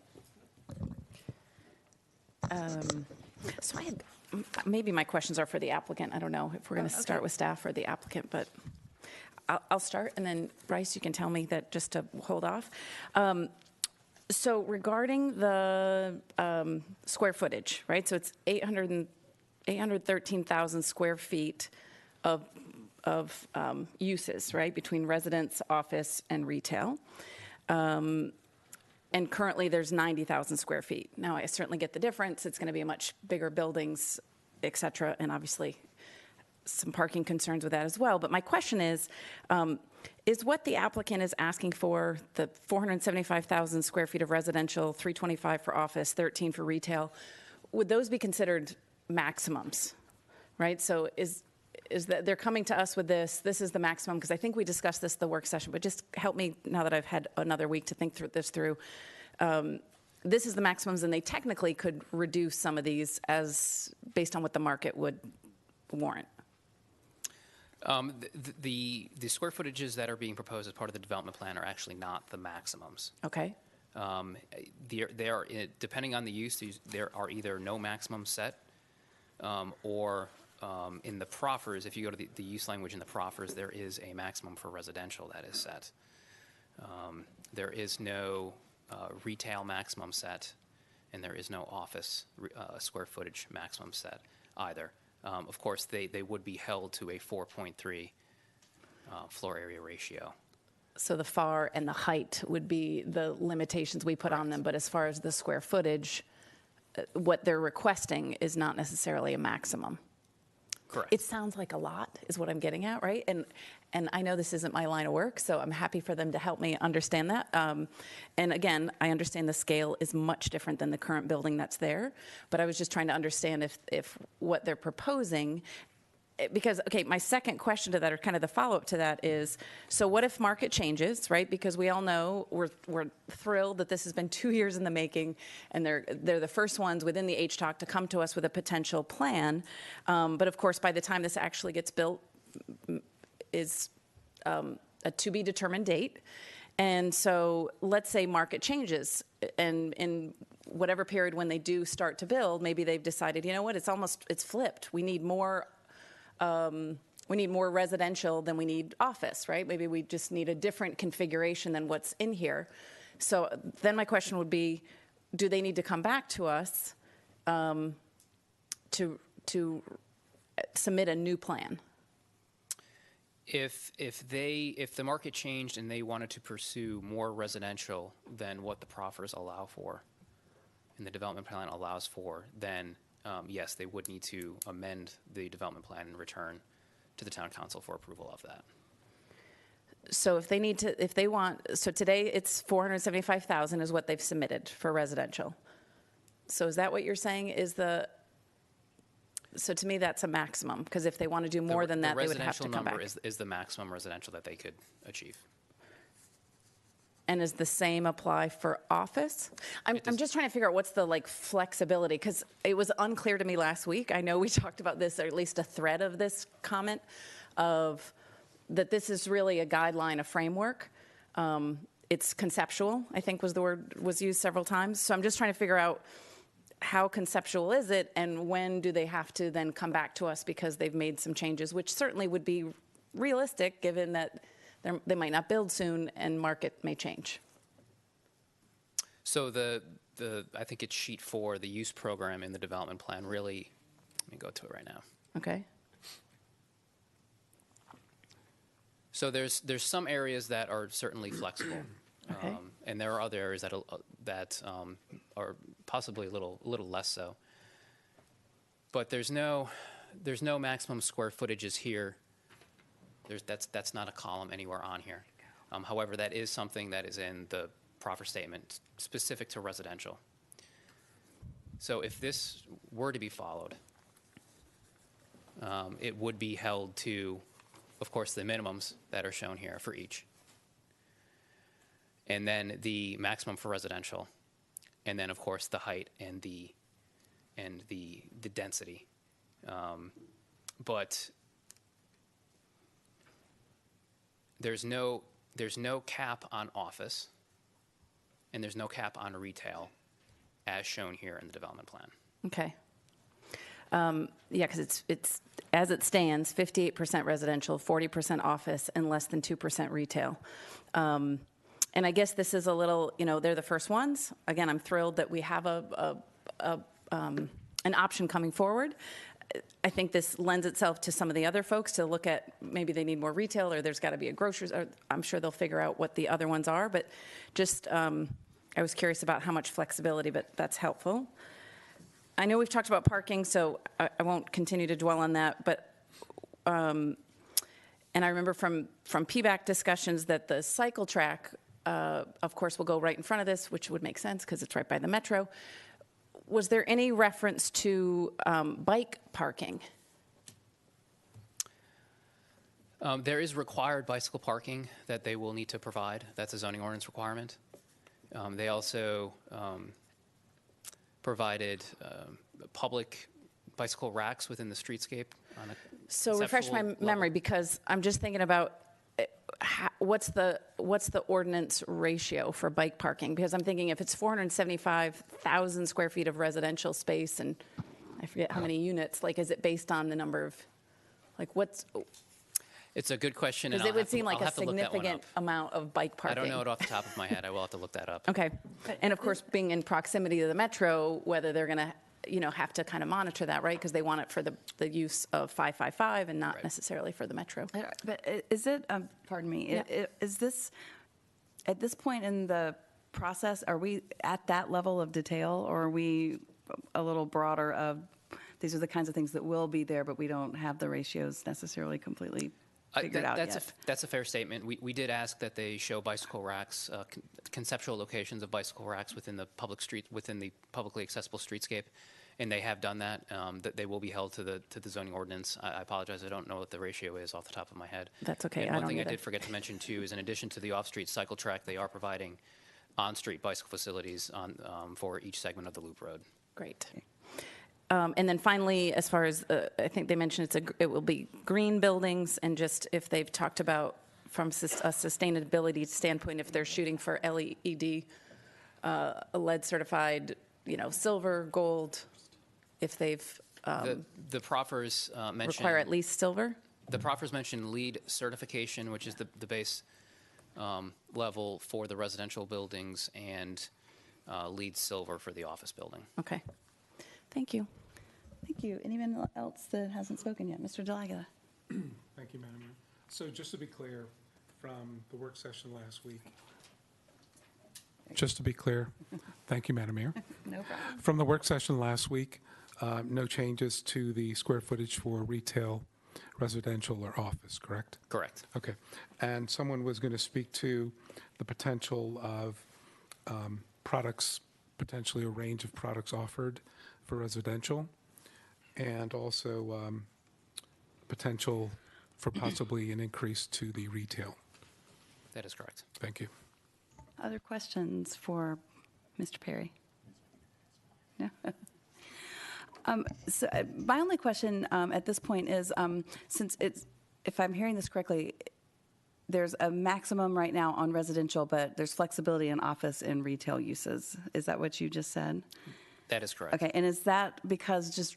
So maybe my questions are for the applicant. I don't know if we're going to start with staff or the applicant, but I'll start, and then Bryce, you can tell me that just to hold off. So regarding the square footage, right? So it's 813,000 square feet of uses, right, between residence, office, and retail. And currently there's 90,000 square feet. Now, I certainly get the difference. It's going to be a much bigger buildings, et cetera, and obviously some parking concerns with that as well. But my question is what the applicant is asking for, the 475,000 square feet of residential, 325 for office, 13 for retail, would those be considered maximums, right? So is that they're coming to us with this is the maximum, because I think we discussed this at the work session, but just help me now that I've had another week to think through this through. This is the maximums, and they technically could reduce some of these as based on what the market would warrant. The square footages that are being proposed as part of the development plan are actually not the maximums. Okay. They are, depending on the use, there are either no maximum set or in the proffers, if you go to the use language in the proffers, there is a maximum for residential that is set. There is no retail maximum set, and there is no office square footage maximum set either. Of course, they would be held to a 4.3 floor area ratio. So the FAR and the height would be the limitations we put on them, but as far as the square footage, what they're requesting is not necessarily a maximum. Correct. It sounds like a lot is what I'm getting at, right? And I know this isn't my line of work, so I'm happy for them to help me understand that. And again, I understand the scale is much different than the current building that's there, but I was just trying to understand if what they're proposing, because, okay, my second question to that, or kind of the follow-up to that is, so what if market changes, right? Because we all know we're thrilled that this has been 2 years in the making, and they're the first ones within the HTOC to come to us with a potential plan. But of course, by the time this actually gets built is a to-be-determined date. And so let's say market changes, and in whatever period when they do start to build, maybe they've decided, you know what, it's flipped. We need more residential than we need office, right? Maybe we just need a different configuration than what's in here. So then my question would be, do they need to come back to us to submit a new plan? If the market changed and they wanted to pursue more residential than what the proffers allow for, and the development plan allows for, then yes, they would need to amend the development plan and return to the town council for approval of that. So so today it's 475,000 is what they've submitted for residential. So is that what you're saying so to me that's a maximum, because if they want to do more than that, they would have to come back. The residential number is the maximum residential that they could achieve. And does the same apply for office? I'm just trying to figure out what's the like flexibility, because it was unclear to me last week. I know we talked about this, or at least a thread of this comment, of that this is really a guideline, a framework. It's conceptual, I think was the word was used several times. So I'm just trying to figure out how conceptual is it, and when do they have to then come back to us because they've made some changes, which certainly would be realistic given that they might not build soon and market may change. So I think it's sheet 4, the use program in the development plan, really, let me go to it right now. Okay. So there's some areas that are certainly flexible, Okay. And there are other areas that are possibly a little less so. But there's no maximum square footages here. That's not a column anywhere on here. However, that is something that is in the proffer statement specific to residential. So if this were to be followed, it would be held to, of course, the minimums that are shown here for each, and then the maximum for residential, and then of course the height and the density. But there's no cap on office, and there's no cap on retail, as shown here in the development plan. Okay. Yeah, because it's as it stands, 58% residential, 40% office, and less than 2% retail. And I guess this is a little, they're the first ones. Again, I'm thrilled that we have an option coming forward. I think this lends itself to some of the other folks to look at maybe they need more retail, or there's got to be a grocer's, or I'm sure they'll figure out what the other ones are. But just, I was curious about how much flexibility, but that's helpful. I know we've talked about parking, so I won't continue to dwell on that. But, and I remember from PBAC discussions that the cycle track, of course, will go right in front of this, which would make sense because it's right by the metro. Was there any reference to bike parking? There is required bicycle parking that they will need to provide. That's a zoning ordinance requirement. They also provided public bicycle racks within the streetscape. So refresh my memory, because I'm just thinking about what's the ordinance ratio for bike parking? Because I'm thinking if it's 475,000 square feet of residential space, and I forget how many units, like, is it based on the number of, like, what's? It's a good question. Because it would seem like a significant amount of bike parking. I don't know it off the top of my head. I will have to look that up. Okay. And of course, being in proximity to the metro, whether they're going to, have to kind of monitor that, right? Because they want it for the use of 555 and not necessarily for the metro. But is it, pardon me, Yeah. is this, at this point in the process, are we at that level of detail, or are we a little broader of, these are the kinds of things that will be there, but we don't have the ratios necessily completely figured out yet? That's a fair statement. We did ask that they show bicycle racks, conceptual locations of bicycle racks within the publicly accessible streetscape, and they have done that. That they will be held to the zoning ordinance. I apologize, I don't know what the ratio is off the top of my head. That's okay. And I one don't thing either. I did forget to mention too is, in addition to the off-street cycle track, they are providing on-street bicycle facilities for each segment of the loop road. Great. And then finally, as far as, I think they mentioned it will be green buildings, and just if they've talked about from a sustainability standpoint, if they're shooting for LED, lead certified, silver, gold, if they've the proffers mentioned require at least silver. The proffers mentioned LEED certification, which is the base level for the residential buildings, and LEED silver for the office building. Okay. Thank you. Thank you. Anyone else that hasn't spoken yet? Mr. Delaga. Thank you, Madam Mayor. So just to be clear, from the work session last week, just to be clear, thank you, Madam Mayor. No problem. From the work session last week, no changes to the square footage for retail, residential, or office, correct? Correct. Okay. And someone was going to speak to the potential of products, potentially a range of products offered for residential, and also potential for possibly an increase to the retail. That is correct. Thank you. Other questions for Mr. Perry? No? My only question at this point is, since it's, if I'm hearing this correctly, there's a maximum right now on residential, but there's flexibility in office and retail uses. Is that what you just said? That is correct. Okay, and is that because just,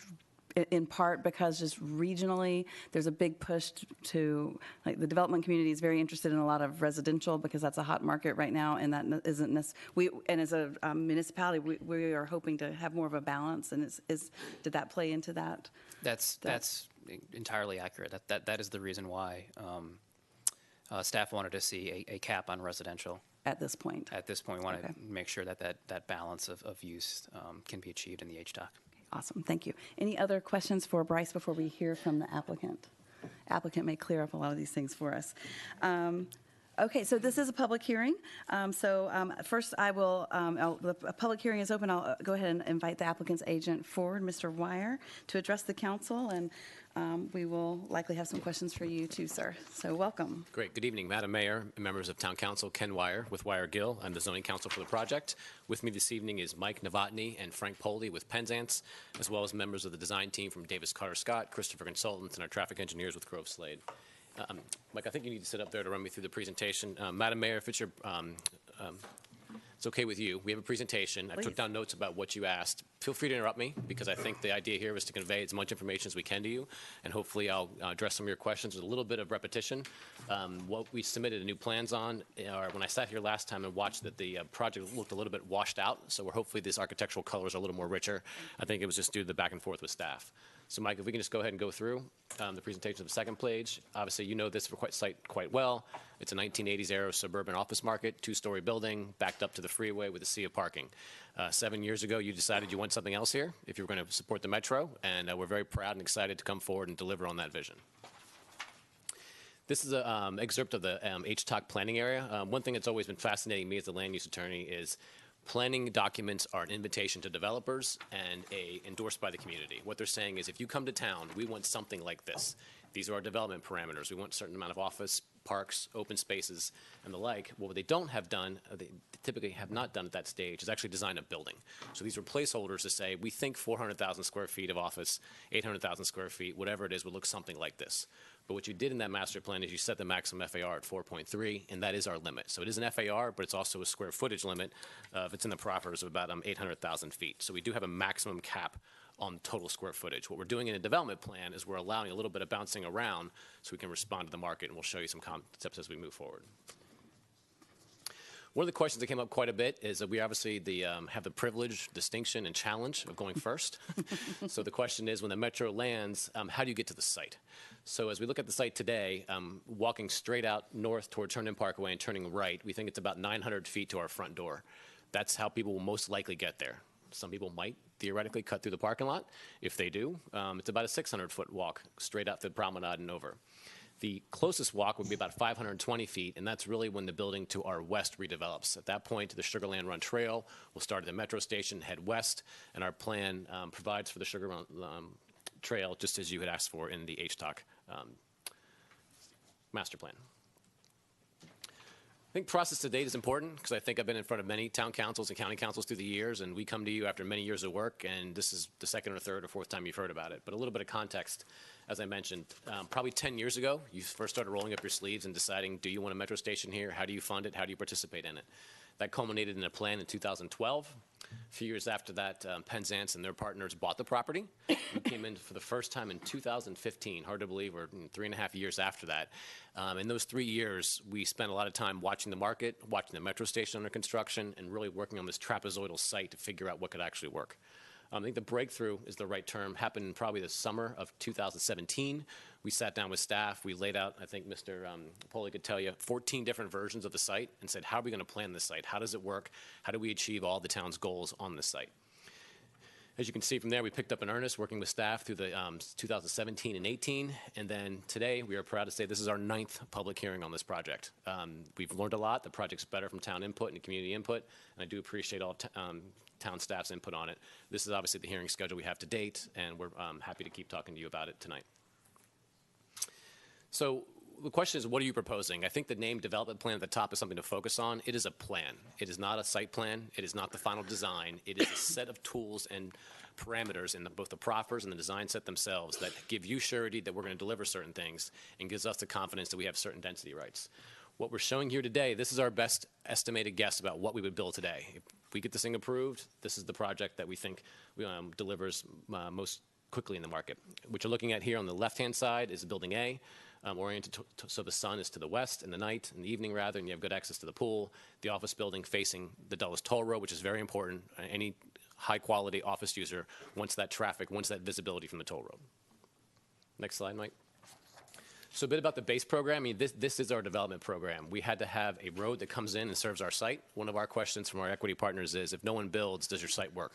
in part because just regionally, there's a big push to, like, the development community is very interested in a lot of residential because that's a hot market right now, and that isn't and as a municipality, we are hoping to have more of a balance, and did that play into that? That's entirely accurate. That is the reason why staff wanted to see a cap on residential. At this point? At this point, we want to make sure that balance of use can be achieved in the HTOC. Awesome, thank you. Any other questions for Bryce before we hear from the applicant? Applicant may clear up a lot of these things for us. Okay, so this is a public hearing. First I will, the public hearing is open. I'll go ahead and invite the applicant's agent forward, Mr. Wire, to address the council, and we will likely have some questions for you too, sir. So welcome. Great. Good evening, Madam Mayor and members of Town Council. Ken Wire with Wire Gill. I'm the zoning counsel for the project. With me this evening is Mike Novotny and Frank Poldy with Penzance, as well as members of the design team from Davis Carter Scott, Christopher Consultants, and our traffic engineers with Grove Slade. Mike, I think you need to sit up there to run me through the presentation. Madam Mayor, if it's it's okay with you, we have a presentation. I took down notes about what you asked. Feel free to interrupt me, because I think the idea here was to convey as much information as we can to you, and hopefully I'll address some of your questions with a little bit of repetition. What we submitted new plans on are, when I sat here last time and watched that the project looked a little bit washed out, so we're hopefully these architectural colors are a little more richer. I think it was just due to the back and forth with staff. So, Mike, if we can just go ahead and go through the presentation of the second page. Obviously, you know this site quite well. It's a 1980s era suburban office market, two-story building, backed up to the freeway with a sea of parking. 7 years ago, you decided you want something else here if you were going to support the Metro, and we're very proud and excited to come forward and deliver on that vision. This is an excerpt of the HTOC planning area. One thing that's always been fascinating me as a land use attorney is planning documents are an invitation to developers and endorsed by the community. What they're saying is, if you come to town, we want something like this. These are our development parameters. We want a certain amount of office, parks, open spaces, and the like. Well, what they don't have done, they typically have not done at that stage, is actually design a building. So these are placeholders to say, we think 400,000 square feet of office, 800,000 square feet, whatever it is, would look something like this. But what you did in that master plan is you set the maximum FAR at 4.3, and that is our limit. So it is an FAR, but it's also a square footage limit if it's in the proffers of about 800,000 feet. So we do have a maximum cap on total square footage. What we're doing in a development plan is we're allowing a little bit of bouncing around so we can respond to the market, and we'll show you some concepts as we move forward. One of the questions that came up quite a bit is that we obviously have the privilege, distinction, and challenge of going first. So the question is, when the Metro lands, how do you get to the site? So as we look at the site today, walking straight out north towards Herndon Parkway and turning right, we think it's about 900 feet to our front door. That's how people will most likely get there. Some people might theoretically cut through the parking lot. If they do, it's about a 600-foot walk straight out the promenade and over. The closest walk would be about 520 feet, and that's really when the building to our west redevelops. At that point, the Sugarland Run Trail will start at the Metro station, head west, and our plan provides for the Sugarland Trail, just as you had asked for in the HTOC master plan. I think process to date is important because I think I've been in front of many town councils and county councils through the years, and we come to you after many years of work, and this is the second or third or fourth time you've heard about it. But a little bit of context, as I mentioned, probably 10 years ago, you first started rolling up your sleeves and deciding, do you want a metro station here? How do you fund it? How do you participate in it? That culminated in a plan in 2012. A few years after that, Penzance and their partners bought the property. We came in for the first time in 2015. Hard to believe, we're 3.5 years after that. In those 3 years, we spent a lot of time watching the market, watching the metro station under construction, and really working on this trapezoidal site to figure out what could actually work. I think the breakthrough is the right term, happened probably the summer of 2017. We sat down with staff. We laid out, I think Mr. Poli could tell you, 14 different versions of the site and said, how are we going to plan this site? How does it work? How do we achieve all the town's goals on this site? As you can see from there, we picked up in earnest working with staff through the 2017 and 18. And then today, we are proud to say this is our 9th public hearing on this project. We've learned a lot. The project's better from town input and community input. And I do appreciate all town staff's input on it. This is obviously the hearing schedule we have to date, and we're happy to keep talking to you about it tonight. So the question is, what are you proposing? I think the name development plan at the top is something to focus on. It is a plan. It is not a site plan. It is not the final design. It is a set of tools and parameters in both the proffers and the design set themselves that give you surety that we're going to deliver certain things and gives us the confidence that we have certain density rights. What we're showing here today, this is our best estimated guess about what we would build today. If we get this thing approved, this is the project that we think delivers most quickly in the market. What you're looking at here on the left-hand side is building A, oriented so the sun is to the west in the night, in the evening rather, and you have good access to the pool. The office building facing the Dulles Toll Road, which is very important. Any high-quality office user wants that traffic, wants that visibility from the toll road. Next slide, Mike. So a bit about the base program. I mean, this is our development program. We had to have a road that comes in and serves our site. One of our questions from our equity partners is, if no one builds, does your site work?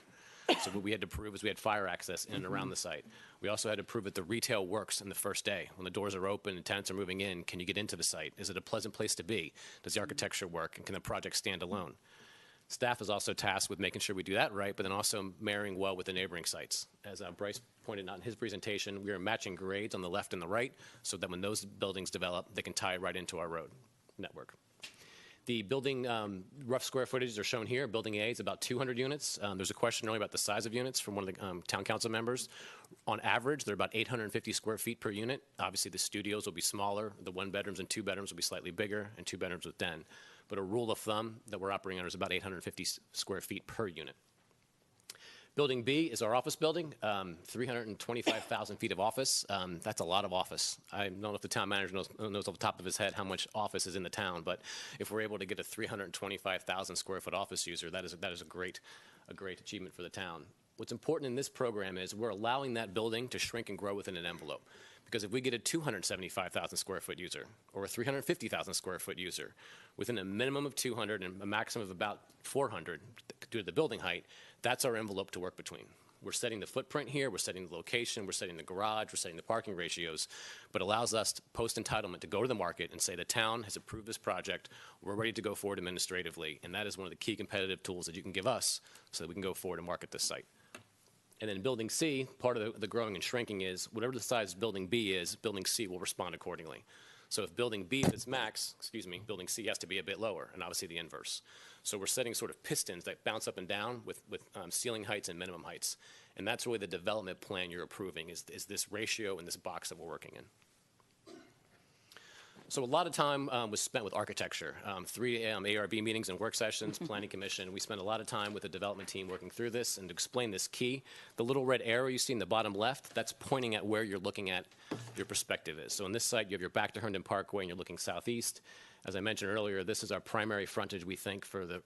So what we had to prove is we had fire access in and around the site. We also had to prove that the retail works in the first day. When the doors are open and tenants are moving in, can you get into the site? Is it a pleasant place to be? Does the architecture work? And can the project stand alone? Staff is also tasked with making sure we do that right, but then also marrying well with the neighboring sites. As Bryce pointed out in his presentation, we are matching grades on the left and the right so that when those buildings develop, they can tie right into our road network. The building rough square footages are shown here. Building A is about 200 units. There's a question earlier about the size of units from one of the town council members. On average, they're about 850 square feet per unit. Obviously, the studios will be smaller. The one bedrooms and two bedrooms will be slightly bigger, and two bedrooms with den. But a rule of thumb that we're operating under is about 850 square feet per unit. Building B is our office building, 325,000 feet of office. That's a lot of office. I don't know if the town manager knows off the top of his head how much office is in the town, but if we're able to get a 325,000 square foot office user, that is a great achievement for the town. What's important in this program is we're allowing that building to shrink and grow within an envelope. Because if we get a 275,000 square foot user or a 350,000 square foot user within a minimum of 200 and a maximum of about 400 due to the building height, that's our envelope to work between. We're setting the footprint here, we're setting the location, we're setting the garage, we're setting the parking ratios, but allows us post-entitlement to go to the market and say the town has approved this project, we're ready to go forward administratively, and that is one of the key competitive tools that you can give us so that we can go forward and market this site. And then building C, part of the growing and shrinking is whatever the size building B is, building C will respond accordingly. So if building B is its max, building C has to be a bit lower, and obviously the inverse. So we're setting sort of pistons that bounce up and down with ceiling heights and minimum heights. And that's really the development plan you're approving is this ratio in this box that we're working in. So a lot of time was spent with architecture. 3 ARB meetings and work sessions, planning commission. We spent a lot of time with the development team working through this and to explain this key. The little red arrow you see in the bottom left, that's pointing at where you're looking at your perspective is. So on this site, you have your back to Herndon Parkway and you're looking southeast. As I mentioned earlier, this is our primary frontage, we think, for the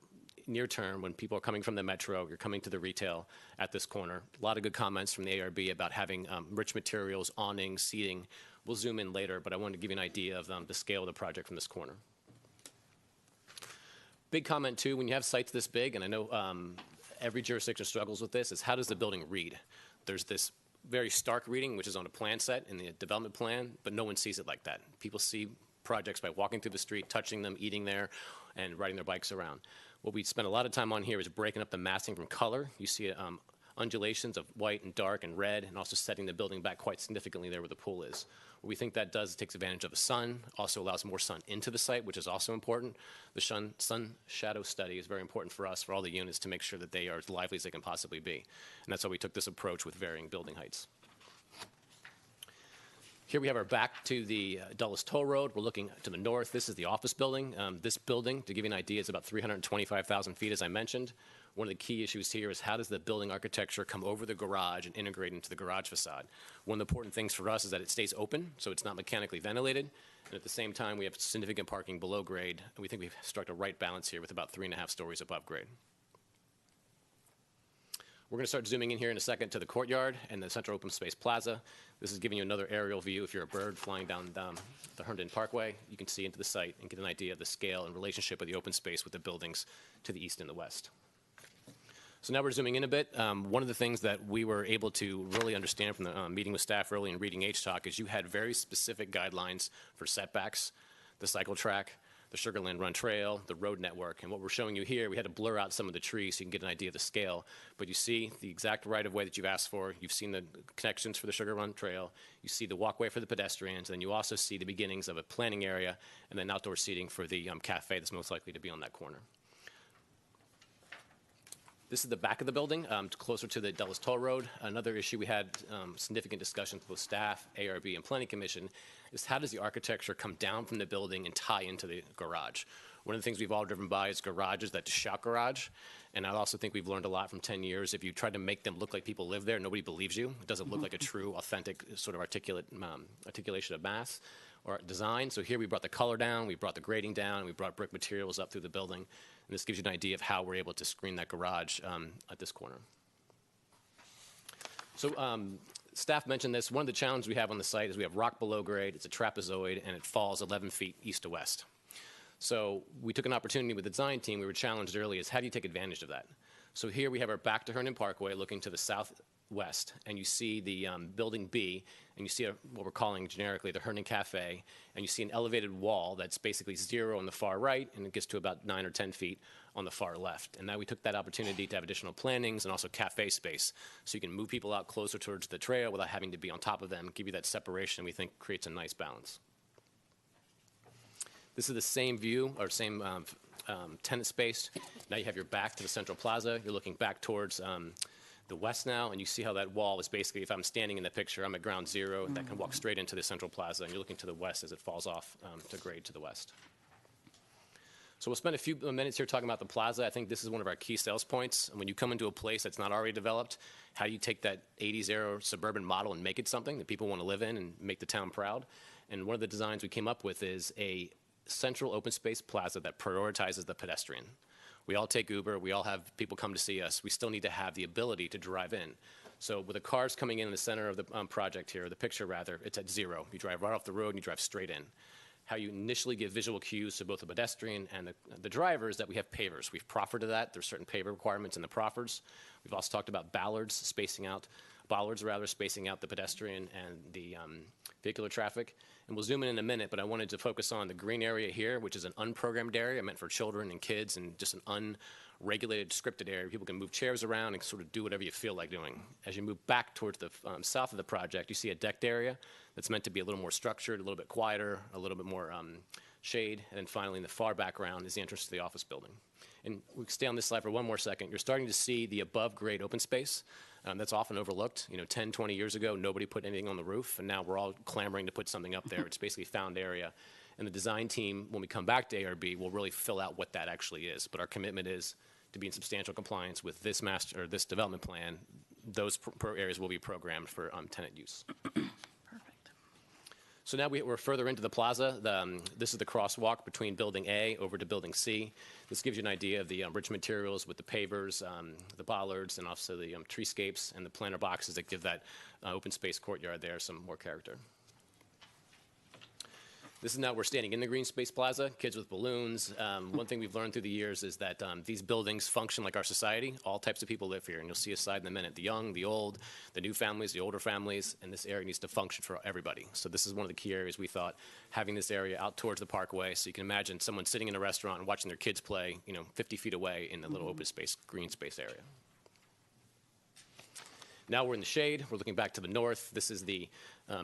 near term when people are coming from the metro, you're coming to the retail at this corner. A lot of good comments from the ARB about having rich materials, awnings, seating. We'll zoom in later, but I wanted to give you an idea of the scale of the project from this corner. Big comment, too, when you have sites this big, and I know every jurisdiction struggles with this, is how does the building read? There's this very stark reading, which is on a plan set in the development plan, but no one sees it like that. People see projects by walking through the street, touching them, eating there, and riding their bikes around. What we spend a lot of time on here is breaking up the massing from color. You see undulations of white and dark and red, and also setting the building back quite significantly there where the pool is. What we think that does, it takes advantage of the sun, also allows more sun into the site, which is also important. The sun shadow study is very important for us, for all the units, to make sure that they are as lively as they can possibly be. And that's why we took this approach with varying building heights. Here we have our back to the Dulles Toll Road. We're looking to the north. This is the office building. This building, to give you an idea, is about 325,000 feet, as I mentioned. One of the key issues here is how does the building architecture come over the garage and integrate into the garage facade? One of the important things for us is that it stays open, so it's not mechanically ventilated. And at the same time, we have significant parking below grade. And we think we've struck a right balance here with about 3.5 stories above grade. We're going to start zooming in here in a second to the courtyard and the Central Open Space Plaza. This is giving you another aerial view. If you're a bird flying down the Herndon Parkway, you can see into the site and get an idea of the scale and relationship of the open space with the buildings to the east and the west. So now we're zooming in a bit. One of the things that we were able to really understand from the meeting with staff early and reading H-Talk is you had very specific guidelines for setbacks, the cycle track, the Sugarland Run Trail, the road network. And what we're showing you here, we had to blur out some of the trees so you can get an idea of the scale. But you see the exact right-of-way that you've asked for. You've seen the connections for the Sugar Run Trail. You see the walkway for the pedestrians. And then you also see the beginnings of a planning area and then outdoor seating for the cafe that's most likely to be on that corner. This is the back of the building, closer to the Dulles Toll Road. Another issue we had significant discussions with staff, ARB, and Planning Commission is how does the architecture come down from the building and tie into the garage? One of the things we've all driven by is garages that shout garage. And I also think we've learned a lot from 10 years. If you try to make them look like people live there, nobody believes you. It doesn't look like a true, authentic sort of articulation of mass or design. So here we brought the color down, we brought the grading down, we brought brick materials up through the building. And this gives you an idea of how we're able to screen that garage at this corner. So staff mentioned this. One of the challenges we have on the site is we have rock below grade, it's a trapezoid, and it falls 11 feet east to west. So we took an opportunity with the design team. We were challenged early is how do you take advantage of that? So here we have our back to Herndon Parkway looking to the southwest, and you see the building B, and you see what we're calling generically the Herndon Cafe, and you see an elevated wall that's basically 0 on the far right, and it gets to about 9 or 10 feet on the far left. And now we took that opportunity to have additional plantings and also cafe space, so you can move people out closer towards the trail without having to be on top of them, give you that separation we think creates a nice balance. This is the same view, or same tenant space. Now you have your back to the Central Plaza. You're looking back towards the west now, and you see how that wall is basically, if I'm standing in the picture, I'm at ground zero, that can walk straight into the Central Plaza, and you're looking to the west as it falls off to grade to the west. So we'll spend a few minutes here talking about the plaza. I think this is one of our key sales points. And when you come into a place that's not already developed, how do you take that 80s era suburban model and make it something that people want to live in and make the town proud? And one of the designs we came up with is a central open space plaza that prioritizes the pedestrian. We all take Uber, we all have people come to see us. We still need to have the ability to drive in. So with the cars coming in the center of the project here, the picture rather, it's at 0. You drive right off the road and you drive straight in. How you initially give visual cues to both the pedestrian and the driver is that we have pavers. We've proffered to that. There's certain paver requirements in the proffers. We've also talked about bollards spacing out the pedestrian and the vehicular traffic. And we'll zoom in a minute, but I wanted to focus on the green area here, which is an unprogrammed area meant for children and kids and just an unregulated, scripted area. People can move chairs around and sort of do whatever you feel like doing. As you move back towards the south of the project, you see a decked area that's meant to be a little more structured, a little bit quieter, a little bit more shade. And then finally, in the far background is the entrance to the office building. And we can stay on this slide for one more second. You're starting to see the above-grade open space. That's often overlooked. 10, 20 years ago, nobody put anything on the roof, and now we're all clamoring to put something up there. It's basically found area. And the design team, when we come back to ARB, will really fill out what that actually is. But our commitment is to be in substantial compliance with this this development plan. Those areas will be programmed for tenant use. So now we're further into the plaza. This is the crosswalk between Building A over to Building C. This gives you an idea of the rich materials with the pavers, the bollards, and also the treescapes and the planter boxes that give that open space courtyard there some more character. This is now we're standing in the Green Space Plaza, kids with balloons. One thing we've learned through the years is that these buildings function like our society. All types of people live here, and you'll see a slide in a minute. The young, the old, the new families, the older families, and this area needs to function for everybody. So this is one of the key areas we thought, having this area out towards the parkway, so you can imagine someone sitting in a restaurant and watching their kids play, 50 feet away in the little open space, green space area. Now we're in the shade. We're looking back to the north. This is the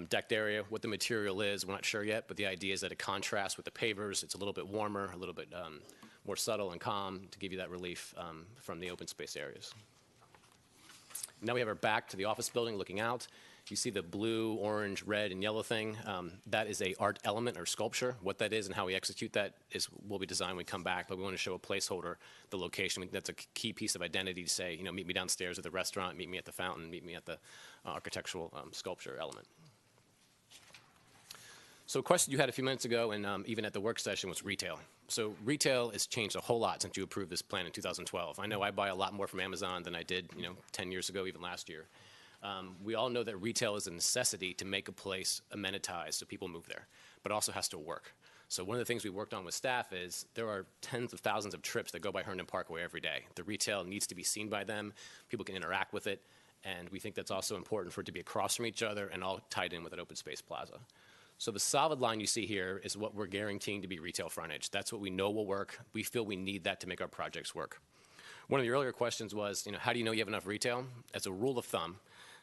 decked area. What the material is, we're not sure yet, but the idea is that it contrasts with the pavers. It's a little bit warmer, a little bit more subtle and calm to give you that relief from the open space areas. Now we have our back to the office building looking out. You see the blue, orange, red, and yellow thing. That is a art element or sculpture. What that is and how we execute that will be designed when we come back, but we want to show a placeholder, the location. That's a key piece of identity to say, meet me downstairs at the restaurant, meet me at the fountain, meet me at the architectural sculpture element. So a question you had a few minutes ago, and even at the work session, was retail. So retail has changed a whole lot since you approved this plan in 2012. I know I buy a lot more from Amazon than I did, 10 years ago, even last year. We all know that retail is a necessity to make a place amenitized so people move there, but it also has to work. So one of the things we worked on with staff is there are tens of thousands of trips that go by Herndon Parkway every day. The retail needs to be seen by them. People can interact with it, and we think that's also important for it to be across from each other and all tied in with an open space plaza. So the solid line you see here is what we're guaranteeing to be retail frontage. That's what we know will work. We feel we need that to make our projects work. One of the earlier questions was, how do you know you have enough retail? As a rule of thumb,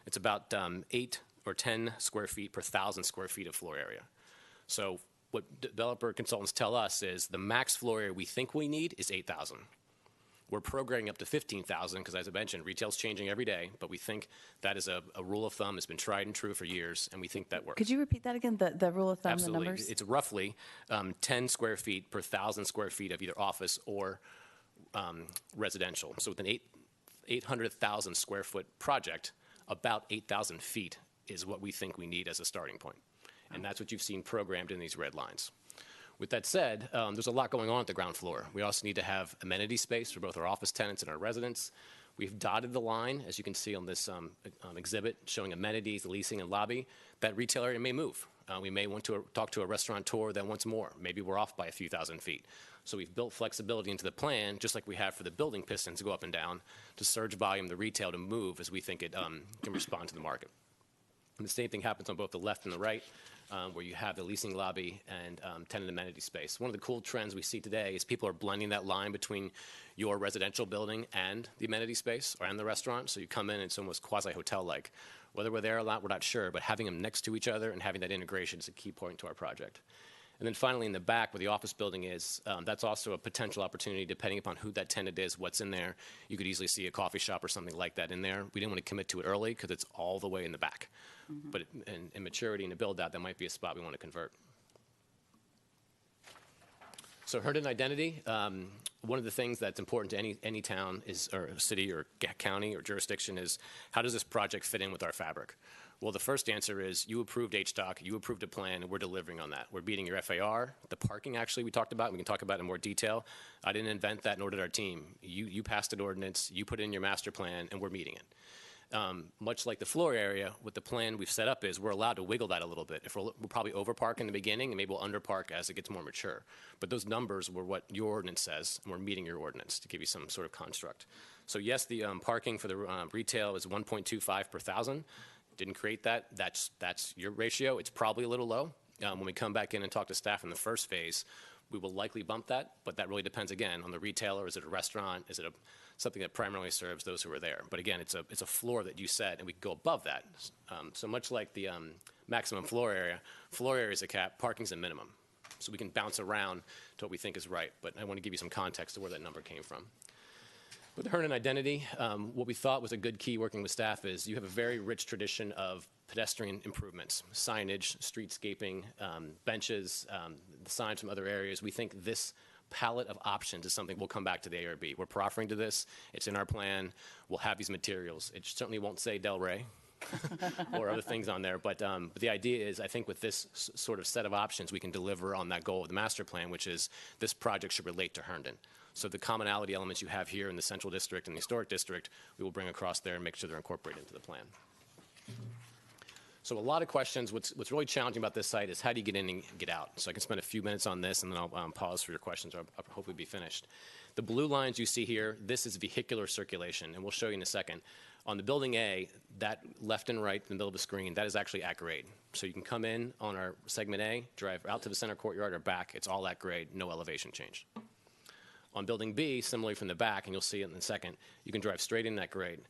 it's about 8 or 10 square feet per 1,000 square feet of floor area. So what developer consultants tell us is the max floor area we think we need is 8,000. We're programming up to 15,000 because, as I mentioned, retail's changing every day, but we think that is a rule of thumb. It's been tried and true for years, and we think that works. Could you repeat that again, the rule of thumb, Absolutely. the numbers? It's roughly 10 square feet per 1,000 square feet of either office or residential. So with an 800,000 square foot project, about 8,000 feet is what we think we need as a starting point. And that's what you've seen programmed in these red lines. With that said, there's a lot going on at the ground floor. We also need to have amenity space for both our office tenants and our residents. We've dotted the line, as you can see on this exhibit, showing amenities, leasing, and lobby. That retail area may move. We may want to talk to a restaurateur that wants more. Maybe we're off by a few thousand feet. So we've built flexibility into the plan, just like we have for the building pistons to go up and down, to surge volume, the retail to move as we think it can respond to the market. And the same thing happens on both the left and the right, where you have the leasing lobby and tenant amenity space. One of the cool trends we see today is people are blending that line between your residential building and the amenity space and the restaurant. So you come in and it's almost quasi-hotel-like. Whether we're there or not, we're not sure, but having them next to each other and having that integration is a key point to our project. And then finally, in the back where the office building is, that's also a potential opportunity depending upon who that tenant is, what's in there. You could easily see a coffee shop or something like that in there. We didn't want to commit to it early because it's all the way in the back. But in maturity and to build out, that might be a spot we want to convert. So Herndon identity, one of the things that's important to any town is, or city or county or jurisdiction is, how does this project fit in with our fabric? Well, the first answer is you approved HDOC, you approved a plan, and we're delivering on that. We're beating your FAR. The parking, actually, we talked about, we can talk about it in more detail. I didn't invent that, nor did our team. You passed an ordinance, you put it in your master plan, and we're meeting it. Much like the floor area, what the plan we've set up is we're allowed to wiggle that a little bit. If we'll probably overpark in the beginning, and maybe we'll underpark as it gets more mature. But those numbers were what your ordinance says, and we're meeting your ordinance to give you some sort of construct. So yes, the parking for the retail is 1.25 per 1,000. Didn't create that. That's your ratio. It's probably a little low. When we come back in and talk to staff in the first phase, we will likely bump that, but that really depends, again, on the retailer. Is it a restaurant? Is it something that primarily serves those who are there? But again, it's a floor that you set, and we can go above that. So much like the maximum floor area is a cap, parking's a minimum. So we can bounce around to what we think is right, but I want to give you some context to where that number came from. With the Herndon identity, what we thought was a good key working with staff is you have a very rich tradition of pedestrian improvements, signage, streetscaping, benches, the signs from other areas. We think this palette of options is something we'll come back to the ARB. We're proffering to this. It's in our plan. We'll have these materials. It certainly won't say Del Rey or other things on there, but the idea is I think with this sort of set of options, we can deliver on that goal of the master plan, which is this project should relate to Herndon. So the commonality elements you have here in the Central District and the Historic District, we will bring across there and make sure they're incorporated into the plan. So a lot of questions. What's really challenging about this site is how do you get in and get out? So I can spend a few minutes on this, and then I'll pause for your questions, or I'll hopefully be finished. The blue lines you see here, this is vehicular circulation, and we'll show you in a second. On the building A, that left and right in the middle of the screen, that is actually at grade. So you can come in on our segment A, drive out to the center courtyard or back. It's all at grade, no elevation change. On building B, similarly from the back, and you'll see it in a second, you can drive straight in that grade.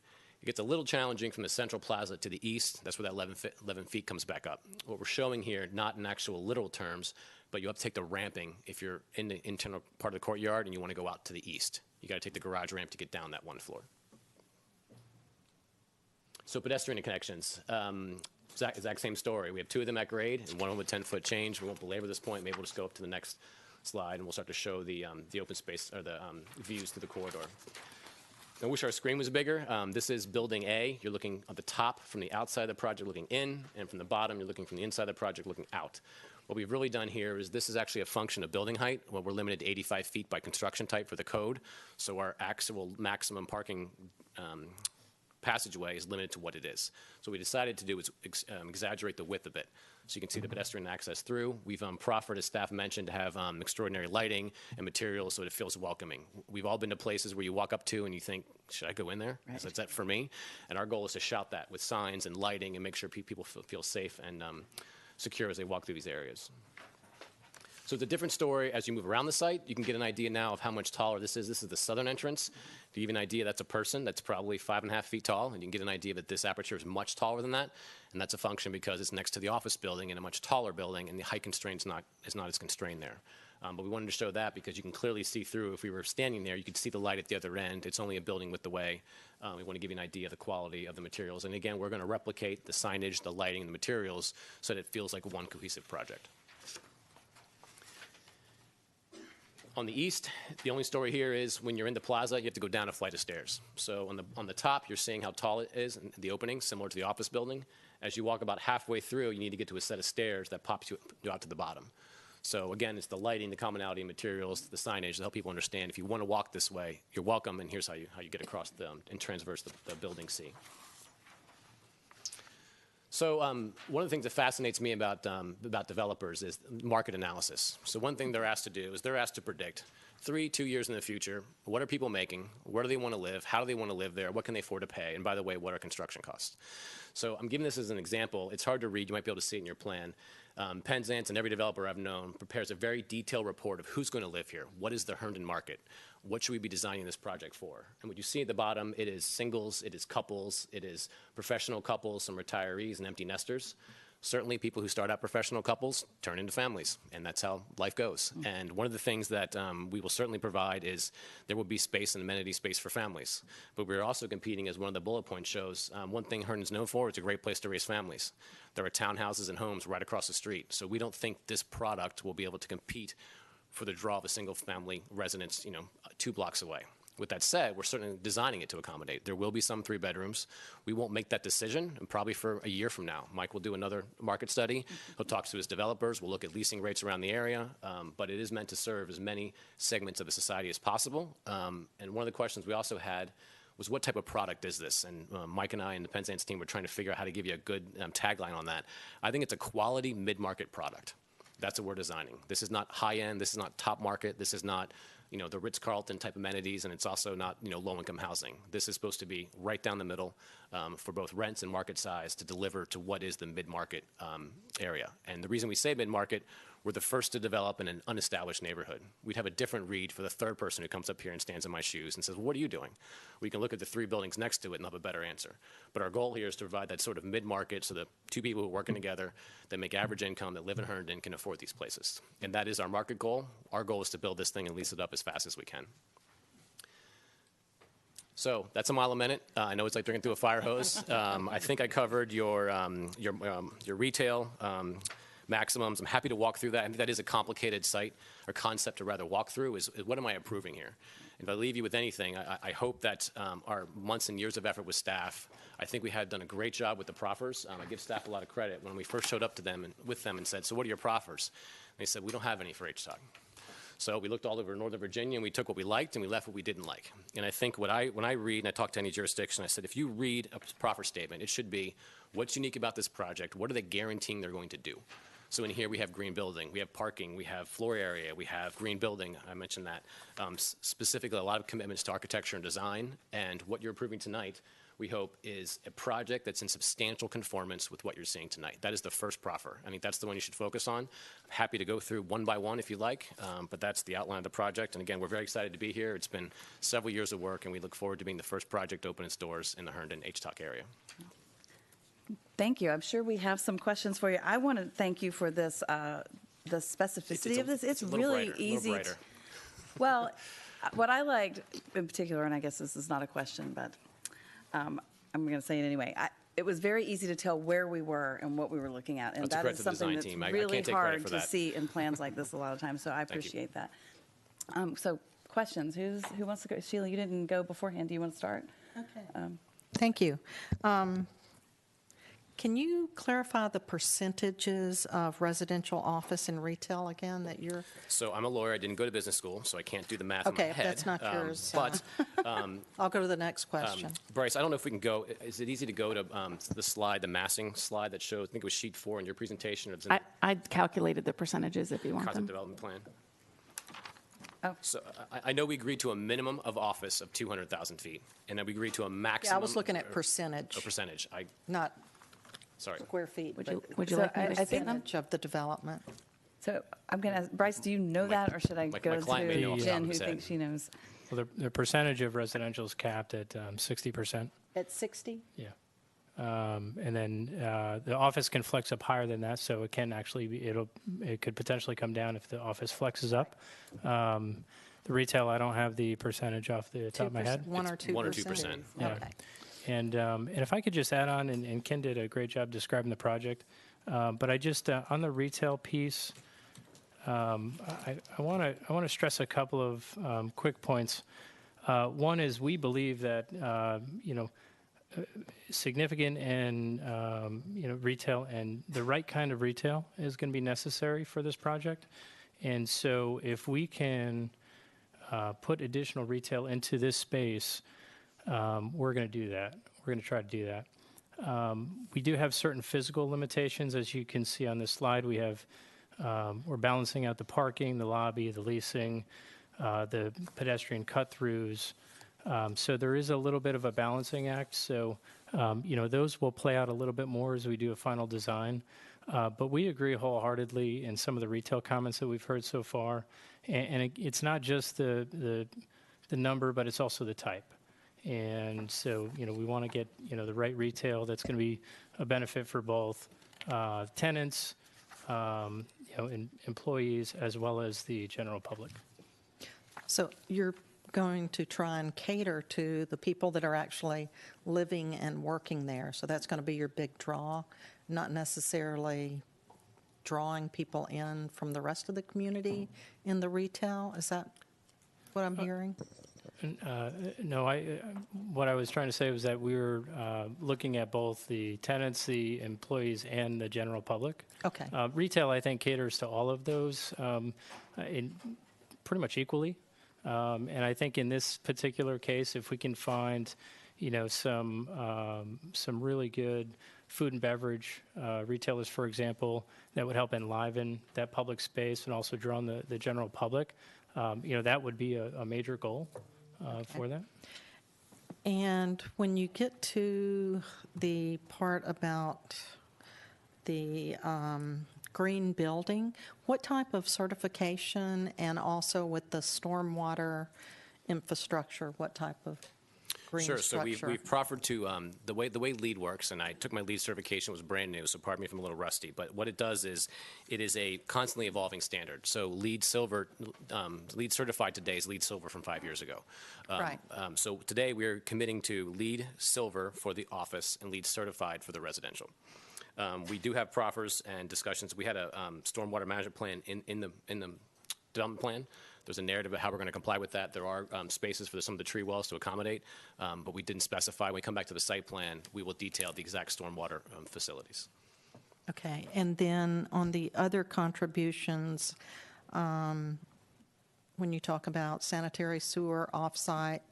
It gets a little challenging from the central plaza to the east. That's where that 11 feet comes back up. What we're showing here, not in actual literal terms, but you have to take the ramping if you're in the internal part of the courtyard and you want to go out to the east. You got to take the garage ramp to get down that one floor. So pedestrian connections, exact same story. We have two of them at grade and one with 10-foot change. We won't belabor this point. Maybe we'll just go up to the next slide and we'll start to show the open space or the views to the corridor. I wish our screen was bigger. This is building A. You're looking at the top from the outside of the project looking in, and from the bottom you're looking from the inside of the project looking out. What we've really done here is this is actually a function of building height. Well, we're limited to 85 feet by construction type for the code, so our actual maximum parking passageway is limited to what it is. So what we decided to do is exaggerate the width a bit. So you can see the pedestrian access through. We've proffered, as staff mentioned, to have extraordinary lighting and materials so that it feels welcoming. We've all been to places where you walk up to and you think, should I go in there? Right. Is that for me? And our goal is to shout that with signs and lighting and make sure people feel safe and secure as they walk through these areas. So it's a different story as you move around the site. You can get an idea now of how much taller this is. This is the southern entrance. To give you an idea, that's a person that's probably 5.5 feet tall, and you can get an idea that this aperture is much taller than that, and that's a function because it's next to the office building in a much taller building, and the height constraint is not as constrained there. But we wanted to show that because you can clearly see through. If we were standing there, you could see the light at the other end. It's only a building width away. We want to give you an idea of the quality of the materials. And again, we're going to replicate the signage, the lighting, and the materials so that it feels like one cohesive project. On the east, the only story here is when you're in the plaza, you have to go down a flight of stairs. So on the top, you're seeing how tall it is in the opening, similar to the office building. As you walk about halfway through, you need to get to a set of stairs that pops you out to the bottom. So again, it's the lighting, the commonality of materials, the signage to help people understand if you want to walk this way, you're welcome, and here's how you get across and transverse the building C. So one of the things that fascinates me about developers is market analysis. So one thing they're asked to do is they're asked to predict 2 years in the future, what are people making, where do they want to live, how do they want to live there, what can they afford to pay, and by the way, what are construction costs? So I'm giving this as an example. It's hard to read. You might be able to see it in your plan. Penzance and every developer I've known prepares a very detailed report of who's going to live here, what is the Herndon market, what should we be designing this project for? And what you see at the bottom, it is singles, it is couples, it is professional couples, some retirees and empty nesters. Certainly people who start out professional couples turn into families, and that's how life goes. And one of the things that we will certainly provide is there will be space and amenity space for families. But we're also competing, as one of the bullet points shows, one thing Herndon's known for, it's a great place to raise families. There are townhouses and homes right across the street, so we don't think this product will be able to compete for the draw of a single-family residence, 2 blocks away. With that said, we're certainly designing it to accommodate. There will be some 3 bedrooms. We won't make that decision, and probably for a year from now. Mike will do another market study. He'll talk to his developers. We'll look at leasing rates around the area, but it is meant to serve as many segments of the society as possible. And one of the questions we also had was, what type of product is this? And Mike and I and the Penzance team were trying to figure out how to give you a good tagline on that. I think it's a quality mid-market product. That's what we're designing. This is not high-end. This is not top market. This is not the Ritz-Carlton type amenities, and it's also not, low-income housing. This is supposed to be right down the middle for both rents and market size to deliver to what is the mid-market area. And the reason we say mid-market, we're the first to develop in an unestablished neighborhood. We'd have a different read for the third person who comes up here and stands in my shoes and says, well, what are you doing? We can look at the 3 buildings next to it and have a better answer. But our goal here is to provide that sort of mid-market so the 2 people who are working together that make average income, that live in Herndon, can afford these places. And that is our market goal. Our goal is to build this thing and lease it up as fast as we can. So that's a mile a minute. I know it's like drinking through a fire hose. I think I covered your retail maximums. I'm happy to walk through that. I think that is a complicated site or concept to rather walk through is what am I approving here? If I leave you with anything, I hope that our months and years of effort with staff, I think we had done a great job with the proffers. I give staff a lot of credit. When we first showed up to them and with them and said, so what are your proffers? They said, we don't have any for HTOC. So we looked all over Northern Virginia, and we took what we liked, and we left what we didn't like. And I think when I read, and I talk to any jurisdiction, I said, if you read a proffer statement, it should be, what's unique about this project? What are they guaranteeing they're going to do? So in here we have green building, we have parking, we have floor area, we have green building, I mentioned that. Specifically, a lot of commitments to architecture and design, and what you're approving tonight, we hope, is a project that's in substantial conformance with what you're seeing tonight. That is the first proffer. I think that's the one you should focus on. I'm happy to go through one by one if you like, but that's the outline of the project. And again, we're very excited to be here. It's been several years of work, and we look forward to being the first project to open its doors in the Herndon HTOC area. Thank you. I'm sure we have some questions for you. I want to thank you for this, the specificity of this. It's really brighter, easy. Well, what I liked in particular, and I guess this is not a question, but I'm going to say it anyway. It was very easy to tell where we were and what we were looking at, and that is something that's really hard to see in plans like this a lot of times. So I appreciate that. So questions? Who wants to go? Sheila, you didn't go beforehand. Do you want to start? Okay. Thank you. Can you clarify the percentages of residential, office, and retail again that you're? So I'm a lawyer. I didn't go to business school, so I can't do the math in my head. Okay, that's not yours. But I'll go to the next question. Bryce, I don't know if we can go. Is it easy to go to the slide, the massing slide that shows? I think it was sheet 4 in your presentation. I calculated the percentages if you want Concept them. development plan. Oh. So I know we agreed to a minimum of office of 200,000 feet, and then we agreed to a maximum. Yeah, I was looking at percentage. A percentage. Not. Sorry. Square feet. Would but you- would you like me to explain them? percentage of the development. So I'm going to ask, Bryce, do you know that, or should I go client may know off to the top Jen, of who his head. thinks she knows? Well, the percentage of residential is capped at 60%. At 60? Yeah. And then the office can flex up higher than that, so it can actually be, it could potentially come down if the office flexes up. The retail, I don't have the percentage off the top of my head. 1 or 2%? 1 or 2%. Yeah. Okay. And if I could just add on, and Ken did a great job describing the project, but I just on the retail piece, I want to stress a couple of quick points. One is we believe that significant and retail and the right kind of retail is going to be necessary for this project, and so if we can put additional retail into this space, we're going to do that. We're going to try to do that. We do have certain physical limitations, as you can see on this slide. We have we're balancing out the parking, the lobby, the leasing, the pedestrian cut-throughs. So there is a little bit of a balancing act. So those will play out a little bit more as we do a final design. But we agree wholeheartedly in some of the retail comments that we've heard so far. And it's not just the number, but it's also the type. And so, we want to get, the right retail that's going to be a benefit for both tenants, employees, as well as the general public. So you're going to try and cater to the people that are actually living and working there. So that's going to be your big draw, not necessarily drawing people in from the rest of the community in the retail. Is that what I'm hearing? No, what I was trying to say was that we were looking at both the tenants, the employees, and the general public. Okay. Retail, I think, caters to all of those pretty much equally. And I think in this particular case, if we can find, some really good food and beverage retailers, for example, that would help enliven that public space and also draw in the general public, that would be a major goal for that. And when you get to the part about the green building, what type of certification, and also with the stormwater infrastructure, what type of green Sure. structure? So we've proffered to the way LEED works, and I took my LEED certification, it was brand new, so pardon me if I'm a little rusty. But what it does is it is a constantly evolving standard. So LEED Silver, LEED certified today is LEED Silver from 5 years ago. Right. So today we're committing to LEED Silver for the office and LEED certified for the residential. We do have proffers and discussions. We had a stormwater management plan in the development plan. There's a narrative about how we're going to comply with that. There are spaces for some of the tree wells to accommodate, but we didn't specify. When we come back to the site plan, we will detail the exact stormwater facilities. Okay. And then on the other contributions, when you talk about sanitary sewer, off-site,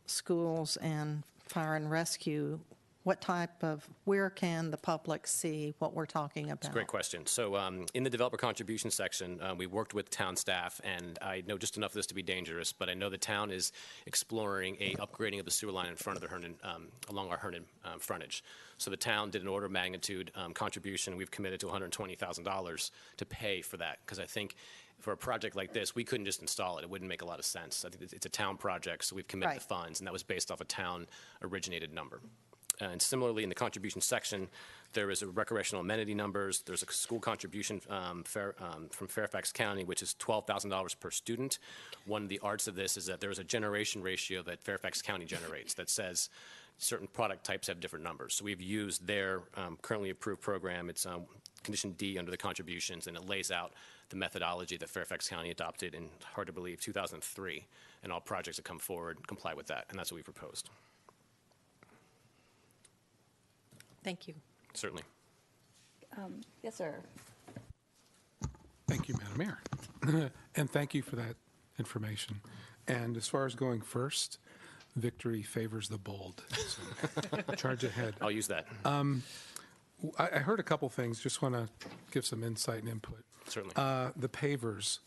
schools, and fire and rescue, where can the public see what we're talking about? It's a great question. So in the developer contribution section, we worked with town staff, and I know just enough of this to be dangerous, but I know the town is exploring a upgrading of the sewer line in front of the Herndon, along our Herndon frontage. So the town did an order of magnitude contribution. We've committed to $120,000 to pay for that, because I think for a project like this, we couldn't just install it. It wouldn't make a lot of sense. I think it's a town project, so we've committed the funds, and that was based off a town-originated number. And similarly, in the contribution section, there is a recreational amenity numbers. There's a school contribution from Fairfax County, which is $12,000 per student. One of the arts of this is that there's a generation ratio that Fairfax County generates that says certain product types have different numbers. So we've used their currently approved program. It's condition D under the contributions, and it lays out the methodology that Fairfax County adopted in, hard to believe, 2003. And all projects that come forward comply with that, and that's what we proposed. Thank you. Certainly. Yes, sir. Thank you, Madam Mayor. And thank you for that information. And as far as going first, victory favors the bold. So charge ahead. I'll use that. I heard a couple things. Just want to give some insight and input. Certainly. The pavers,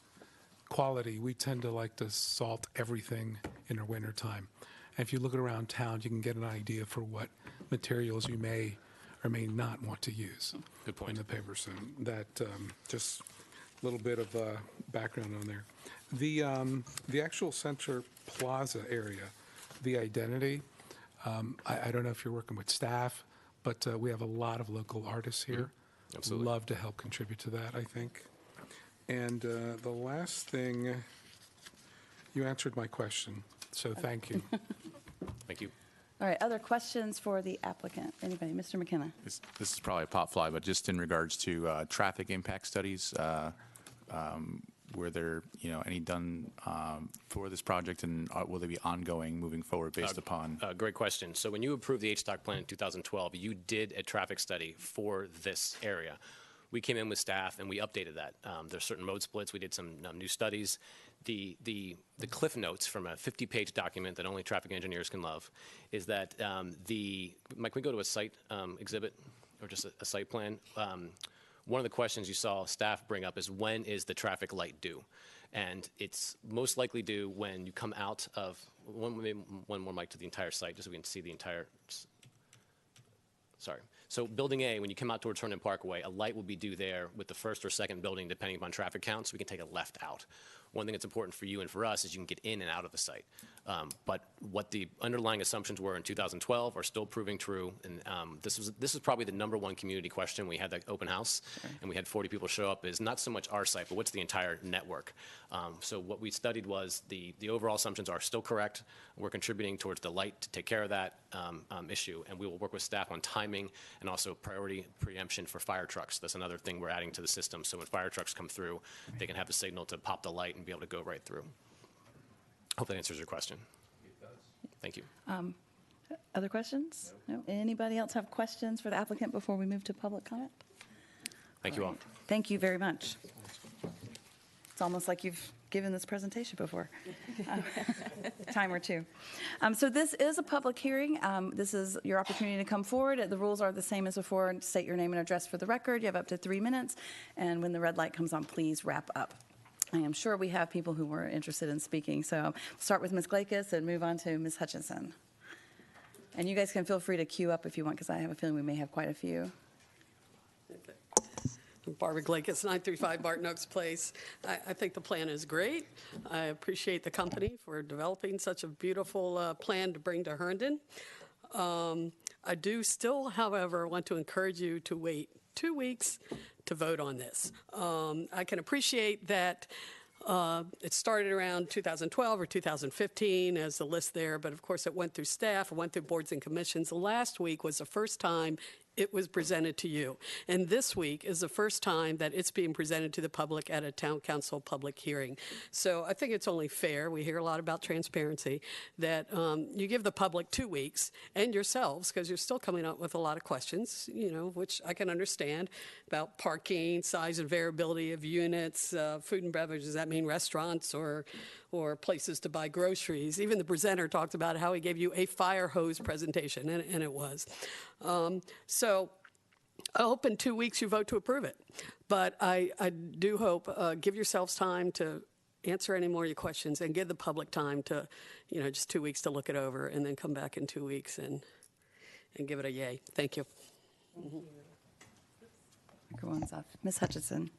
quality. We tend to like to salt everything in the wintertime. And if you look around town, you can get an idea for what materials you may or may not want to use. Good point. In the paper. So that just a little bit of background on there. The actual Center Plaza area, the identity, I don't know if you're working with staff, but we have a lot of local artists here. Absolutely. Love to help contribute to that, I think. And the last thing, you answered my question, so thank you. Thank you. All right, other questions for the applicant? Anybody? Mr. McKenna? This is probably a pop fly, but just in regards to traffic impact studies, were there, any done for this project, and will they be ongoing moving forward based upon? Great question. So when you approved the HDOC plan in 2012, you did a traffic study for this area. We came in with staff and we updated that. There's certain mode splits. We did some new studies. The cliff notes from a 50-page document that only traffic engineers can love is that Mike, can we go to a site exhibit or just a site plan? One of the questions you saw staff bring up is, when is the traffic light due? And it's most likely due when you come out of, one more mic to the entire site, just so we can see the entire, sorry. So building A, when you come out towards Herndon Parkway, a light will be due there with the first or second building, depending upon traffic count, so we can take a left out. One thing that's important for you and for us is you can get in and out of the site. But what the underlying assumptions were in 2012 are still proving true. And this is probably the #1 community question. We had that open house, and we had 40 people show up. Is not so much our site, but what's the entire network? So what we studied was the overall assumptions are still correct. We're contributing towards the light to take care of that issue, and we will work with staff on timing and also priority preemption for fire trucks. That's another thing we're adding to the system. So when fire trucks come through, they can have the signal to pop the light and be able to go right through. Hope that answers your question. It does. Thank you. Other questions? No. Anybody else have questions for the applicant before we move to public comment? Thank you all. Thank you very much. It's almost like you've given this presentation before, time or two. So this is a public hearing. This is your opportunity to come forward. The rules are the same as before. State your name and address for the record. You have up to 3 minutes. And when the red light comes on, please wrap up. I am sure we have people who were interested in speaking. So we'll start with Ms. Glakis and move on to Ms. Hutchinson. And you guys can feel free to queue up if you want, because I have a feeling we may have quite a few. Barbara Glakis, 935 Barton Oaks Place. I think the plan is great. I appreciate the company for developing such a beautiful plan to bring to Herndon. I do still, however, want to encourage you to wait 2 weeks to vote on this. I can appreciate that it started around 2012 or 2015 as the list there, but of course it went through staff, it went through boards and commissions. Last week was the first time it was presented to you. And this week is the first time that it's being presented to the public at a town council public hearing. So I think it's only fair, we hear a lot about transparency, that you give the public 2 weeks, and yourselves, because you're still coming up with a lot of questions, which I can understand, about parking, size and variability of units, food and beverage. Does that mean restaurants or places to buy groceries? Even the presenter talked about how he gave you a fire hose presentation, and it was. So I hope in 2 weeks you vote to approve it. But I do hope, give yourselves time to answer any more of your questions and give the public time to, just 2 weeks to look it over, and then come back in 2 weeks and give it a yay. Thank you. Microphone's off. Ms. Hutchinson.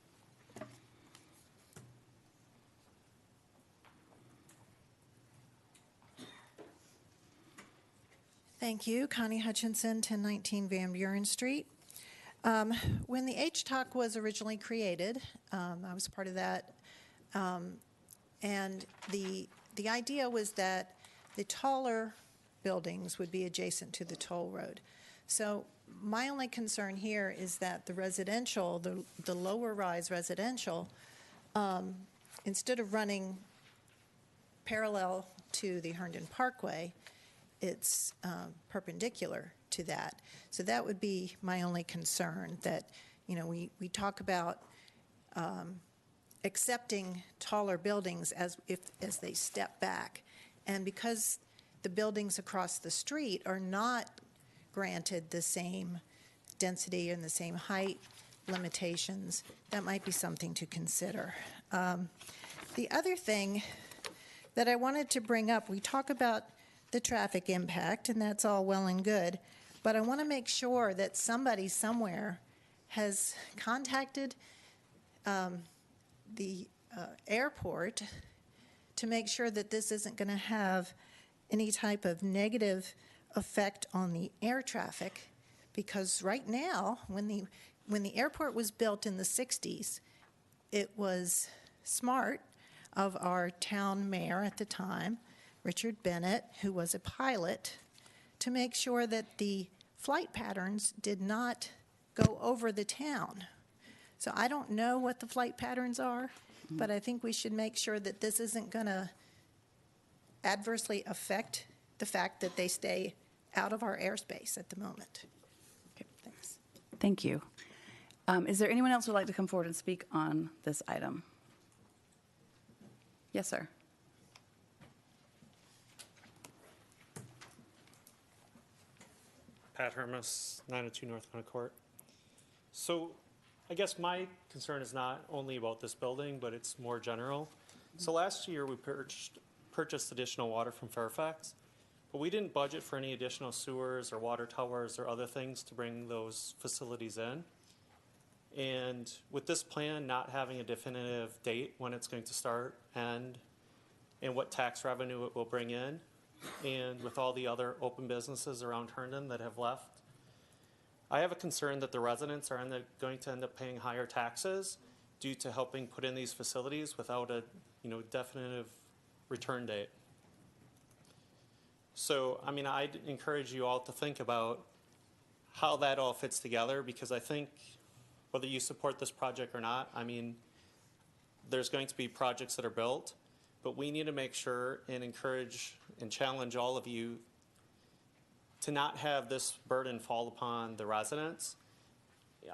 Thank you. Connie Hutchinson, 1019 Van Buren Street. When the HTOC was originally created, I was part of that, and the idea was that the taller buildings would be adjacent to the toll road. So my only concern here is that the residential, the lower rise residential, instead of running parallel to the Herndon Parkway, it's perpendicular to that. So that would be my only concern, that, we talk about accepting taller buildings as they step back. And because the buildings across the street are not granted the same density and the same height limitations, that might be something to consider. The other thing that I wanted to bring up, we talk about the traffic impact, and that's all well and good, But I want to make sure that somebody somewhere has contacted the airport to make sure that this isn't going to have any type of negative effect on the air traffic, because right now, when the airport was built in the 60s, it was smart of our town mayor at the time, Richard Bennett, who was a pilot, to make sure that the flight patterns did not go over the town. So I don't know what the flight patterns are, but I think we should make sure that this isn't going to adversely affect the fact that they stay out of our airspace at the moment. Okay, thanks. Thank you. Is there anyone else who would like to come forward and speak on this item? Yes, sir. Pat Hermas, 902 North Corner Court. So I guess my concern is not only about this building, but it's more general. So last year we purchased additional water from Fairfax, but we didn't budget for any additional sewers or water towers or other things to bring those facilities in. And with this plan not having a definitive date when it's going to start and what tax revenue it will bring in, and with all the other open businesses around Herndon that have left, I have a concern that the residents are going to end up paying higher taxes due to helping put in these facilities without a definitive return date. So, I mean, I'd encourage you all to think about how that all fits together, because I think whether you support this project or not, I mean, there's going to be projects that are built, but we need to make sure and encourage and challenge all of you to not have this burden fall upon the residents.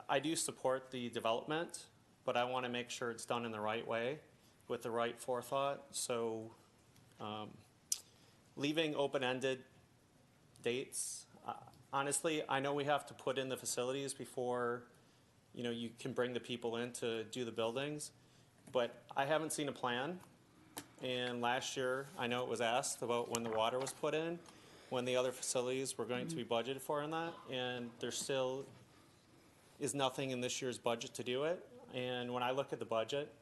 I do support the development, but I want to make sure it's done in the right way with the right forethought. So leaving open-ended dates, honestly, I know we have to put in the facilities before you can bring the people in to do the buildings, but I haven't seen a plan. And last year, I know it was asked about when the water was put in, when the other facilities were going to be budgeted for in that, and there still is nothing in this year's budget to do it. And when I look at the budget,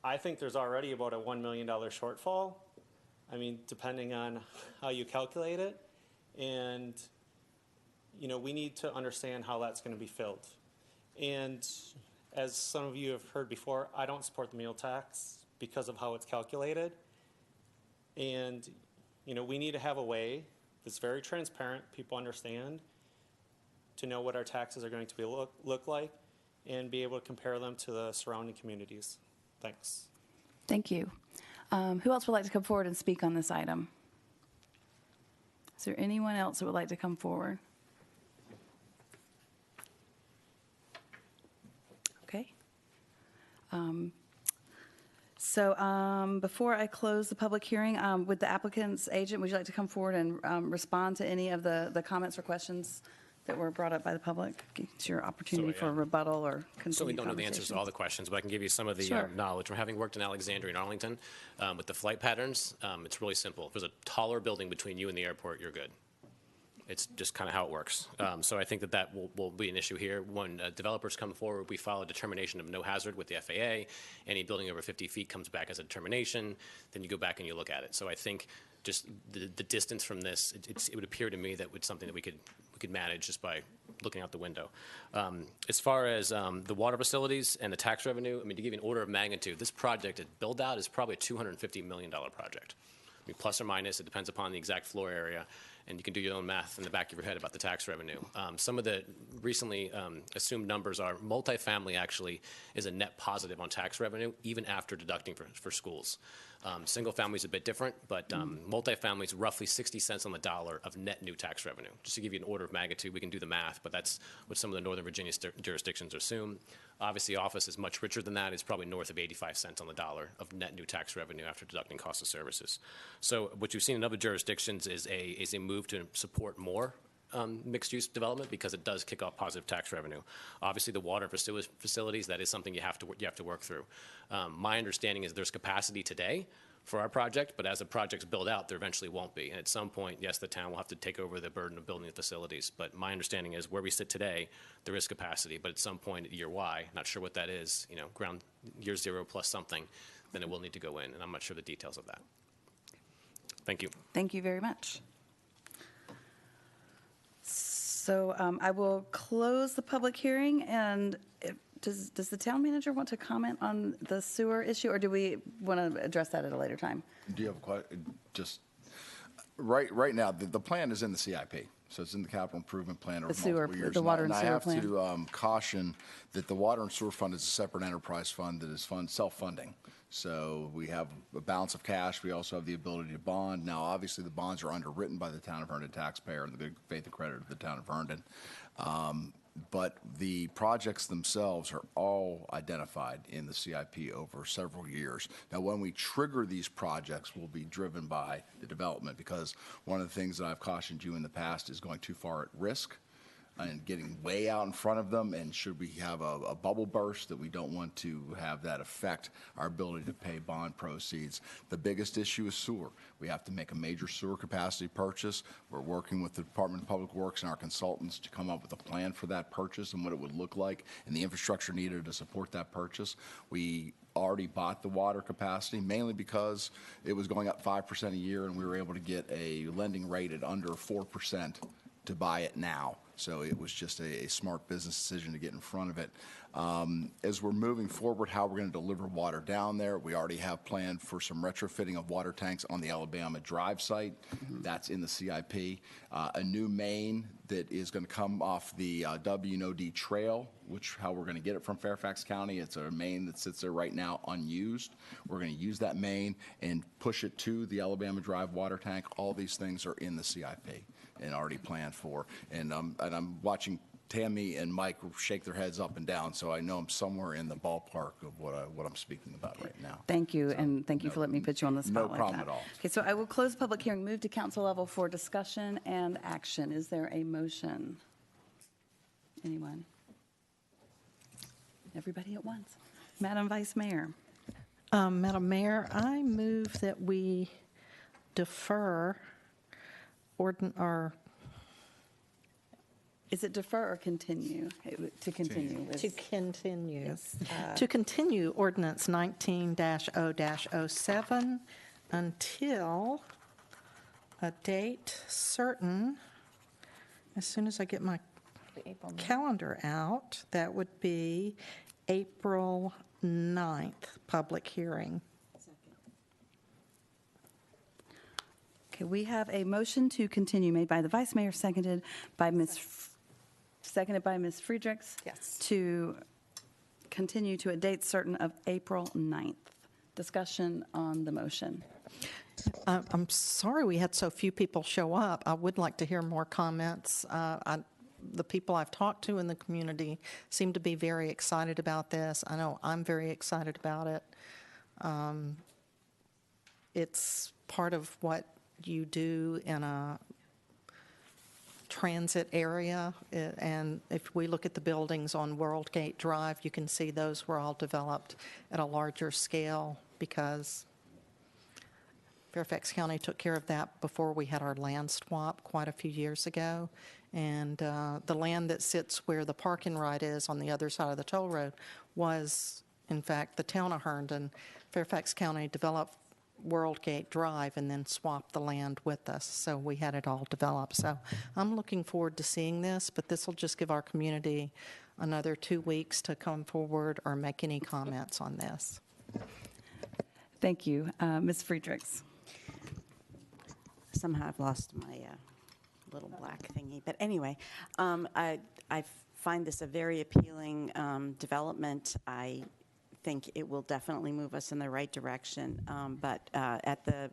I think there's already about a $1 million shortfall. I mean, depending on how you calculate it. And, we need to understand how that's going to be filled. And as some of you have heard before, I don't support the meal tax because of how it's calculated. And, we need to have a way that's very transparent, people understand, to know what our taxes are going to be look like and be able to compare them to the surrounding communities. Thanks. Thank you. Who else would like to come forward and speak on this item? Is there anyone else who would like to come forward? Okay. So before I close the public hearing, would the applicant's agent, would you like to come forward and respond to any of the comments or questions that were brought up by the public? It's your opportunity for a rebuttal or continued So we don't know the answers to all the questions, but I can give you some of the knowledge. From having worked in Alexandria and Arlington, with the flight patterns, it's really simple. If there's a taller building between you and the airport, you're good. It's just kind of how it works. So I think that will be an issue here. When developers come forward, we file a determination of no hazard with the FAA. Any building over 50 feet comes back as a determination. Then you go back and you look at it. So I think just the distance from this, it would appear to me that it's something that we could manage just by looking out the window. As far as the water facilities and the tax revenue, I mean, to give you an order of magnitude, this project at build out is probably a $250 million project. I mean, plus or minus, it depends upon the exact floor area, and you can do your own math in the back of your head about the tax revenue. Some of the recently assumed numbers are multifamily actually is a net positive on tax revenue, even after deducting for schools. Single family is a bit different, but multifamily is roughly 60 cents on the dollar of net new tax revenue. Just to give you an order of magnitude, we can do the math, but that's what some of the Northern Virginia jurisdictions assume. Obviously, office is much richer than that. It's probably north of 85 cents on the dollar of net new tax revenue after deducting cost of services. So what you've seen in other jurisdictions is a move to support more mixed-use development because it does kick off positive tax revenue. Obviously, the water facilities, that is something you have to work through. My understanding is there's capacity today for our project, but as the projects build out, there eventually won't be. And at some point, yes, the town will have to take over the burden of building the facilities. But my understanding is where we sit today, there is capacity, but at some point at year Y, not sure what that is, ground year 0 plus something, then it will need to go in, and I'm not sure the details of that. Thank you. Thank you very much. So I will close the public hearing, and does the town manager want to comment on the sewer issue, or do we want to address that at a later time? Do you have just, right now, the plan is in the CIP. So it's in the capital improvement plan over The sewer, multiple years. the water and sewer I have plan. to caution that the water and sewer fund is a separate enterprise fund that is self-funding. So we have a balance of cash. We also have the ability to bond. Now, obviously, the bonds are underwritten by the town of Herndon taxpayer and the good faith and credit of the town of Herndon. But the projects themselves are all identified in the CIP over several years. Now, when we trigger these projects, will be driven by the development, because one of the things that I've cautioned you in the past is going too far at risk and getting way out in front of them, and should we have a bubble burst, that we don't want to have that affect our ability to pay bond proceeds. The biggest issue is sewer. We have to make a major sewer capacity purchase. We're working with the Department of Public Works and our consultants to come up with a plan for that purchase and what it would look like and the infrastructure needed to support that purchase. We already bought the water capacity, mainly because it was going up 5% a year, and we were able to get a lending rate at under 4% to buy it now. So it was just a smart business decision to get in front of it. As we're moving forward, how we're going to deliver water down there, we already have planned for some retrofitting of water tanks on the Alabama Drive site. That's in the CIP. A new main that is going to come off the W&OD trail, which how we're going to get it from Fairfax County. It's a main that sits there right now unused. We're going to use that main and push it to the Alabama Drive water tank. All these things are in the CIP and already planned for. And I'm watching Tammy and Mike shake their heads up and down, so I know I'm somewhere in the ballpark of what I'm speaking about right now. Thank you, and thank you for letting me put you on the spot No like problem that. at all. Okay, so I will close the public hearing, move to council level for discussion and action. Is there a motion? Anyone? Everybody at once. Madam Vice Mayor. Madam Mayor, I move that we defer Is it defer or continue? To continue. To continue. Yes. To continue ordinance 19-0-07 until a date certain. As soon as I get my calendar out, that would be April 9th, public hearing. Okay, we have a motion to continue made by the Vice Mayor, seconded by Ms. Friedrichs. Yes. To continue to a date certain of April 9th. Discussion on the motion. I'm sorry we had so few people show up. I would like to hear more comments. The people I've talked to in the community seem to be very excited about this. I know I'm very excited about it. It's part of what you do in a transit area, and if we look at the buildings on World Gate Drive, you can see those were all developed at a larger scale because Fairfax County took care of that before we had our land swap quite a few years ago. And the land that sits where the park and ride is on the other side of the toll road was, in fact, the town of Herndon. Fairfax County developed World Gate Drive and then swapped the land with us, so we had it all developed. So I'm looking forward to seeing this, but this will just give our community another 2 weeks to come forward or make any comments on this. Thank you. Ms. Friedrichs. Somehow I've lost my little black thingy. But anyway, I find this a very appealing development. I think it will definitely move us in the right direction. But at the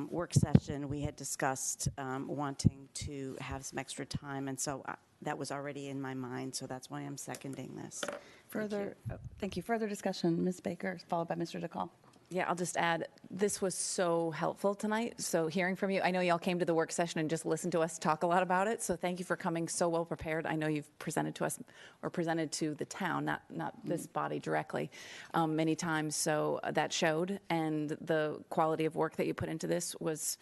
work session, we had discussed wanting to have some extra time, and so that was already in my mind, so that's why I'm seconding this. Thank you. Further discussion, Ms. Baker, followed by Mr. DeCall. Yeah, I'll just add, this was so helpful tonight. So hearing from you, I know y'all came to the work session and just listened to us talk a lot about it. So thank you for coming so well prepared. I know you've presented to us or presented to the town, not this body directly, many times. So that showed, and the quality of work that you put into this was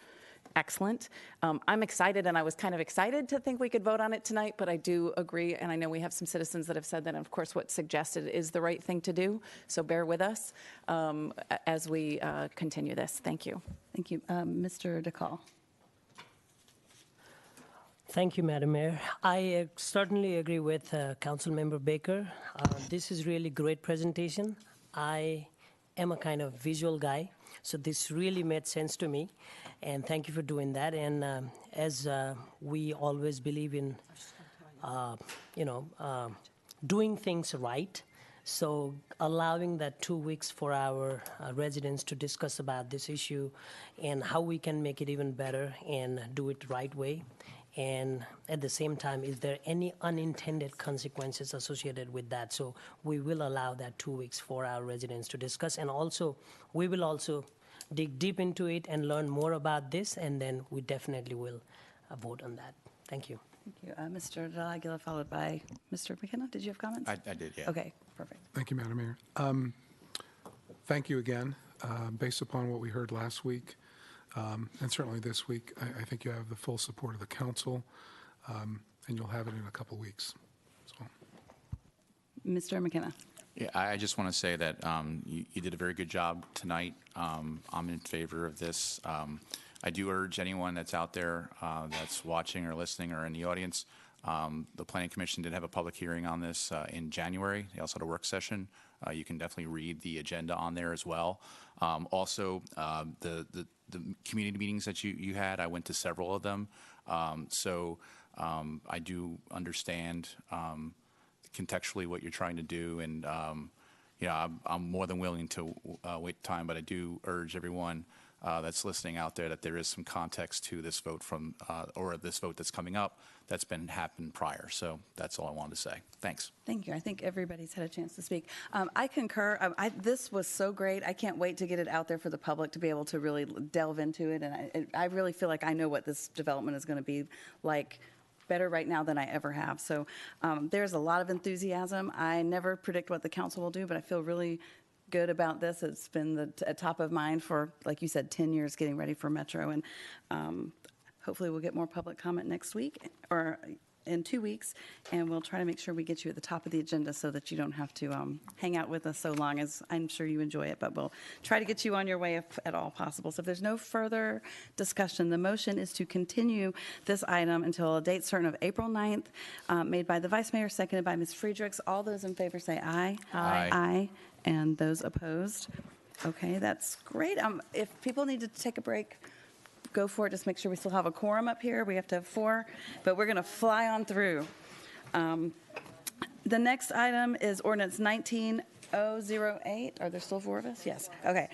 excellent. I'm excited, and I was kind of excited to think we could vote on it tonight, but I do agree, and I know we have some citizens that have said that, and of course, what's suggested is the right thing to do, so bear with us as we continue this. Thank you. Thank you. Mr. DeCall. Thank you, Madam Mayor. I certainly agree with Councilmember Baker. This is really great presentation. I am a kind of visual guy, so this really made sense to me. And thank you for doing that. And as we always believe in, doing things right, so allowing that 2 weeks for our residents to discuss about this issue and how we can make it even better and do it the right way. And at the same time, is there any unintended consequences associated with that? So we will allow that 2 weeks for our residents to discuss. And also, we will also dig deep into it and learn more about this, and then we definitely will vote on that. Thank you. Thank you. Mr. Aguilar, followed by Mr. McKenna. Did you have comments? I did, yeah. Okay, perfect. Thank you, Madam Mayor. Thank you again. Based upon what we heard last week, and certainly this week, I think you have the full support of the council, and you'll have it in a couple weeks. So. Mr. McKenna. Yeah, I just want to say that you did a very good job tonight. I'm in favor of this. I do urge anyone that's out there that's watching or listening or in the audience, the Planning Commission did have a public hearing on this in January. They also had a work session. You can definitely read the agenda on there as well. Also, the community meetings that you had, I went to several of them. So I do understand contextually what you're trying to do, and I'm more than willing to wait time, but I do urge everyone that's listening out there that there is some context to this vote or this vote that's coming up that's happened prior. So that's all I wanted to say. Thanks. Thank you. I think everybody's had a chance to speak. I concur. This was so great. I can't wait to get it out there for the public to be able to really delve into it. And I really feel like I know what this development is going to be like better right now than I ever have. So there's a lot of enthusiasm. I never predict what the council will do, but I feel really good about this. It's been the top of mind for, like you said, 10 years getting ready for Metro. And hopefully we'll get more public comment next week or in 2 weeks, and we'll try to make sure we get you at the top of the agenda so that you don't have to hang out with us so long, as I'm sure you enjoy it, but we'll try to get you on your way if at all possible. So if there's no further discussion, the motion is to continue this item until a date certain of April 9th, made by the Vice Mayor, seconded by Ms. Friedrichs. All those in favor say aye. Aye. Aye. And those opposed? Okay, that's great. If people need to take a break, go for it. Just make sure we still have a quorum up here. We have to have 4, but we're going to fly on through. The next item is ordinance 19008. Are there still 4 of us? Yes. Okay.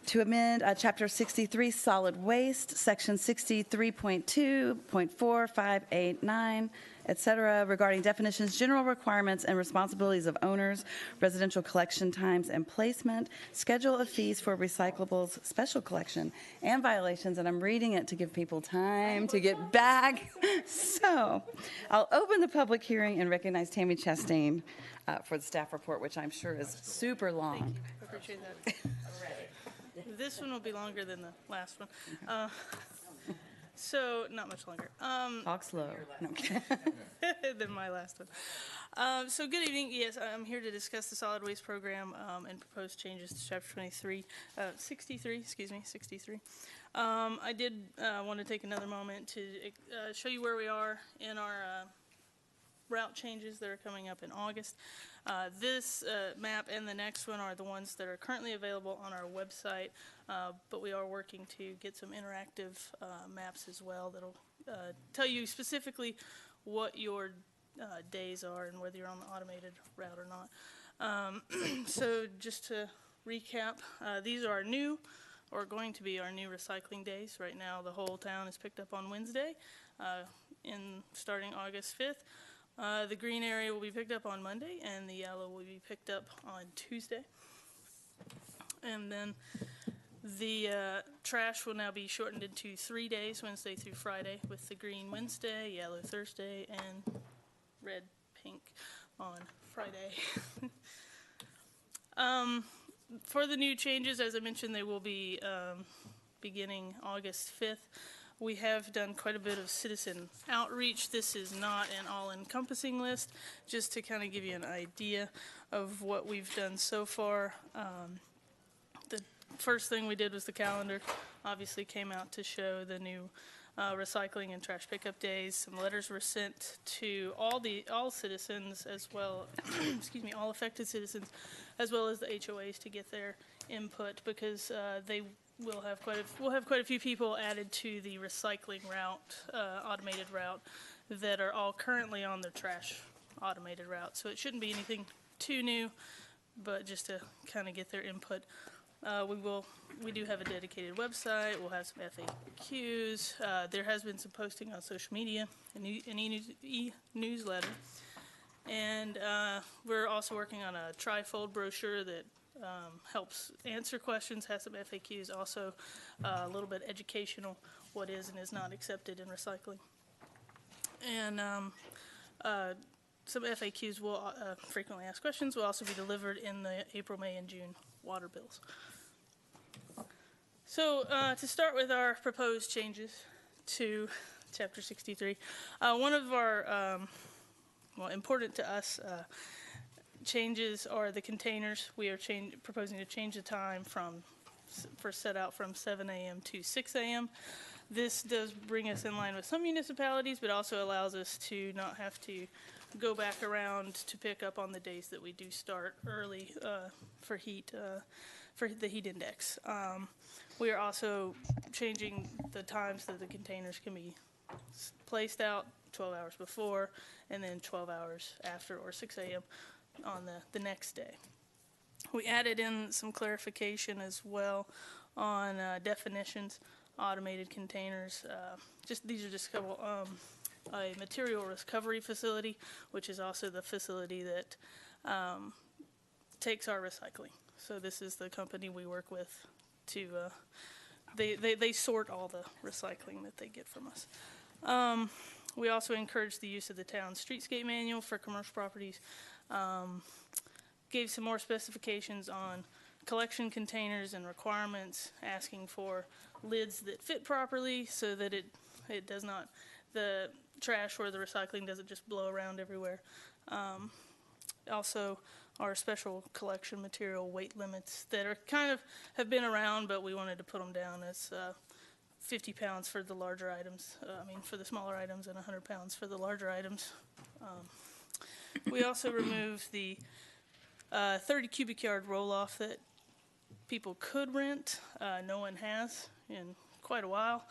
To amend Chapter 63, Solid Waste, Section 63.2.4589, et cetera, regarding definitions, general requirements, and responsibilities of owners, residential collection times and placement, schedule of fees for recyclables, special collection, and violations. And I'm reading it to give people time to get back. So I'll open the public hearing and recognize Tammy Chastain for the staff report, which I'm sure is super long. Thank you. I appreciate that. This one will be longer than the last one. So, not much longer. Talk slow. No. Than my last one. So, good evening. Yes, I'm here to discuss the solid waste program and proposed changes to Chapter 63. I did want to take another moment to show you where we are in our route changes that are coming up in August. This map and the next one are the ones that are currently available on our website, but we are working to get some interactive maps as well that'll tell you specifically what your days are and whether you're on the automated route or not. So just to recap, these are our new, or going to be our new recycling days. Right now the whole town is picked up on Wednesday, starting August 5th. The green area will be picked up on Monday, and the yellow will be picked up on Tuesday. And then the trash will now be shortened into 3 days, Wednesday through Friday, with the green Wednesday, yellow Thursday, and red, pink on Friday. For the new changes, as I mentioned, they will be beginning August 5th. We have done quite a bit of citizen outreach. This is not an all-encompassing list, just to kind of give you an idea of what we've done so far. The first thing we did was the calendar. Obviously came out to show the new recycling and trash pickup days. Some letters were sent to all citizens, as well, excuse me, all affected citizens, as well as the HOAs, to get their input, because we'll have quite a few people added to the recycling route, automated route, that are all currently on their trash automated route. So it shouldn't be anything too new, but just to kind of get their input. We do have a dedicated website. We'll have some FAQs. There has been some posting on social media, an e-newsletter. And we're also working on a trifold brochure that helps answer questions, has some FAQs, also a little bit educational, what is and is not accepted in recycling. And some FAQs will, frequently asked questions, will also be delivered in the April, May, and June water bills. So to start with our proposed changes to Chapter 63, one of our, well, important to us changes are the containers. We are proposing to change the time for set out from 7 a.m. to 6 a.m. This does bring us in line with some municipalities, but also allows us to not have to go back around to pick up on the days that we do start early for the heat index. We are also changing the times that the containers can be placed out, 12 hours before, and then 12 hours after, or 6 a.m. on the next day. We added in some clarification as well on definitions, automated containers. These are just a couple. A material recovery facility, which is also the facility that takes our recycling. So this is the company we work with to, they sort all the recycling that they get from us. We also encourage the use of the town streetscape manual for commercial properties. Gave some more specifications on collection containers and requirements, asking for lids that fit properly so that it does not, the trash or the recycling doesn't just blow around everywhere. Also, our special collection material weight limits that are kind of have been around, but we wanted to put them down as 50 pounds for the larger items, for the smaller items, and 100 pounds for the larger items. We also removed the 30 cubic yard roll-off that people could rent. No one has in quite a while.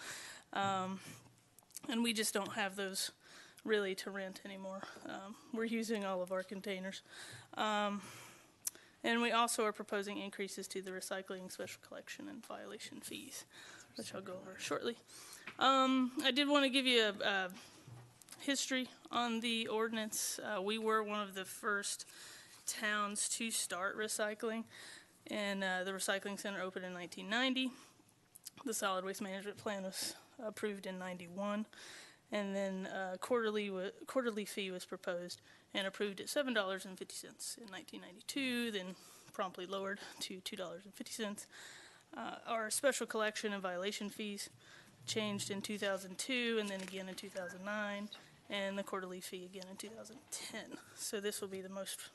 And we just don't have those really to rent anymore. We're using all of our containers. And we also are proposing increases to the recycling, special collection, and violation fees, which I'll go over shortly. I did want to give you a history on the ordinance. We were one of the first towns to start recycling, and the recycling center opened in 1990. The solid waste management plan was approved in 91, and then quarterly fee was proposed and approved at $7.50 in 1992, then promptly lowered to $2.50. Our special collection and violation fees changed in 2002 and then again in 2009, and the quarterly fee again in 2010. So this will be the most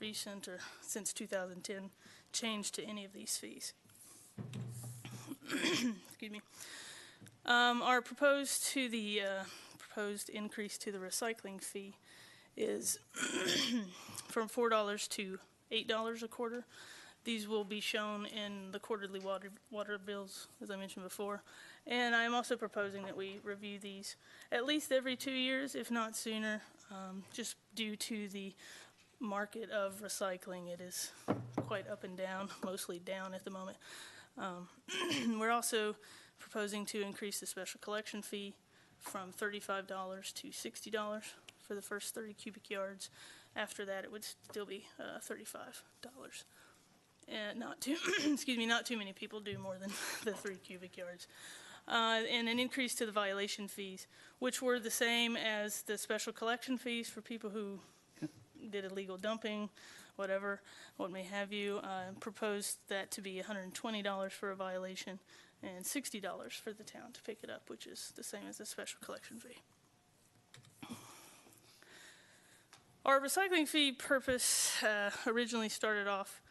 recent, or since 2010, change to any of these fees. Excuse me. Our proposed increase to the recycling fee is from $4 to $8 a quarter. These will be shown in the quarterly water bills, as I mentioned before. And I'm also proposing that we review these at least every 2 years, if not sooner, just due to the market of recycling. It is quite up and down, mostly down at the moment. We're also proposing to increase the special collection fee from $35 to $60 for the first 30 cubic yards. After that, it would still be $35. not too, excuse me, not too many people do more than the 3 cubic yards. And an increase to the violation fees, which were the same as the special collection fees for people who did illegal dumping, whatever, what may have you. Proposed that to be $120 for a violation and $60 for the town to pick it up, which is the same as the special collection fee. Our recycling fee purpose originally started off